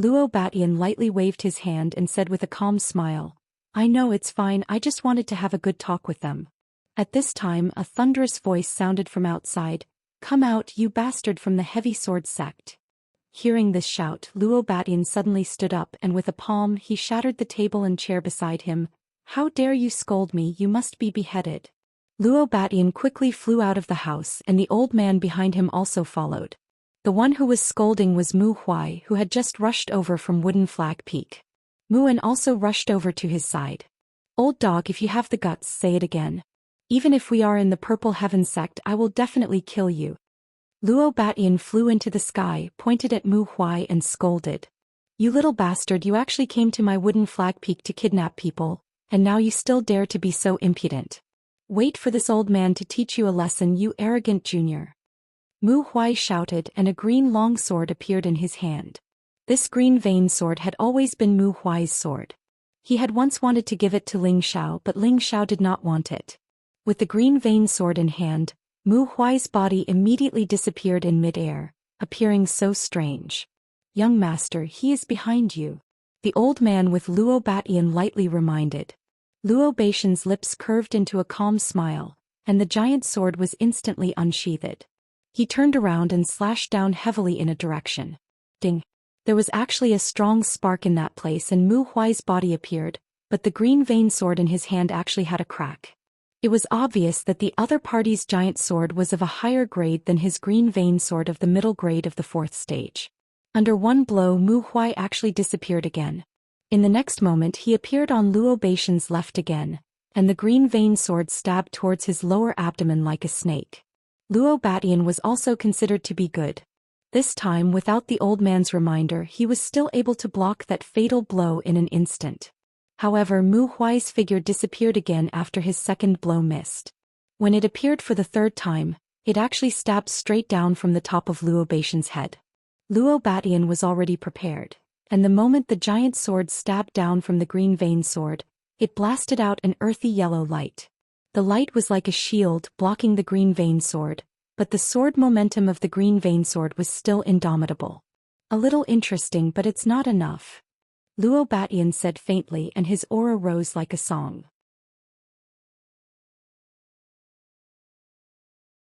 Luo Batian lightly waved his hand and said with a calm smile, I know, it's fine, I just wanted to have a good talk with them. At this time, a thunderous voice sounded from outside, Come out, you bastard from the Heavy Sword sect. Hearing this shout, Luo Batian suddenly stood up and with a palm he shattered the table and chair beside him. How dare you scold me, you must be beheaded. Luo Batian quickly flew out of the house and the old man behind him also followed. The one who was scolding was Mu Huai, who had just rushed over from Wooden Flag Peak. Mu En also rushed over to his side. Old dog, if you have the guts, say it again. Even if we are in the Purple Heaven sect, I will definitely kill you. Luo Batian flew into the sky, pointed at Mu Huai and scolded. You little bastard, you actually came to my Wooden Flag Peak to kidnap people, and now you still dare to be so impudent. Wait for this old man to teach you a lesson, you arrogant junior. Mu Huai shouted and a green long sword appeared in his hand. This green vein sword had always been Mu Huai's sword. He had once wanted to give it to Ling Xiao, but Ling Xiao did not want it. With the green vein sword in hand, Mu Huai's body immediately disappeared in mid-air, appearing so strange. Young master, he is behind you. The old man with Luo Batian lightly reminded. Luo Beixin's lips curved into a calm smile, and the giant sword was instantly unsheathed. He turned around and slashed down heavily in a direction. Ding! There was actually a strong spark in that place and Mu Huai's body appeared, but the green vein sword in his hand actually had a crack. It was obvious that the other party's giant sword was of a higher grade than his green vein sword of the middle grade of the 4th stage. Under one blow, Mu Huai actually disappeared again. In the next moment he appeared on Luo Beixin's left again, and the green vein sword stabbed towards his lower abdomen like a snake. Luo Batian was also considered to be good. This time, without the old man's reminder, he was still able to block that fatal blow in an instant. However, Mu Huai's figure disappeared again after his second blow missed. When it appeared for the third time, it actually stabbed straight down from the top of Luo Beixin's head. Luo Batian was already prepared, and the moment the giant sword stabbed down from the green vein sword, it blasted out an earthy yellow light. The light was like a shield blocking the green vein sword, but the sword momentum of the green vein sword was still indomitable. A little interesting, but it's not enough. Luo Batian said faintly and his aura rose like a song.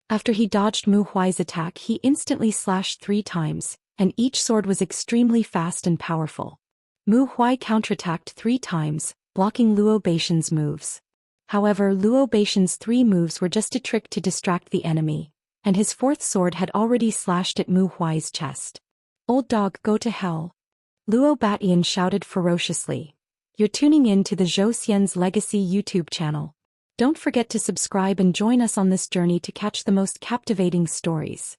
After he dodged Mu Huai's attack, he instantly slashed 3 times, and each sword was extremely fast and powerful. Mu Huai counterattacked 3 times, blocking Luo Beixin's moves. However, Luo Beixin's 3 moves were just a trick to distract the enemy, and his 4th sword had already slashed at Mu Huai's chest. Old dog, go to hell. Luo Batian shouted ferociously. You're tuning in to the Zhou Xian's Legacy YouTube channel. Don't forget to subscribe and join us on this journey to catch the most captivating stories.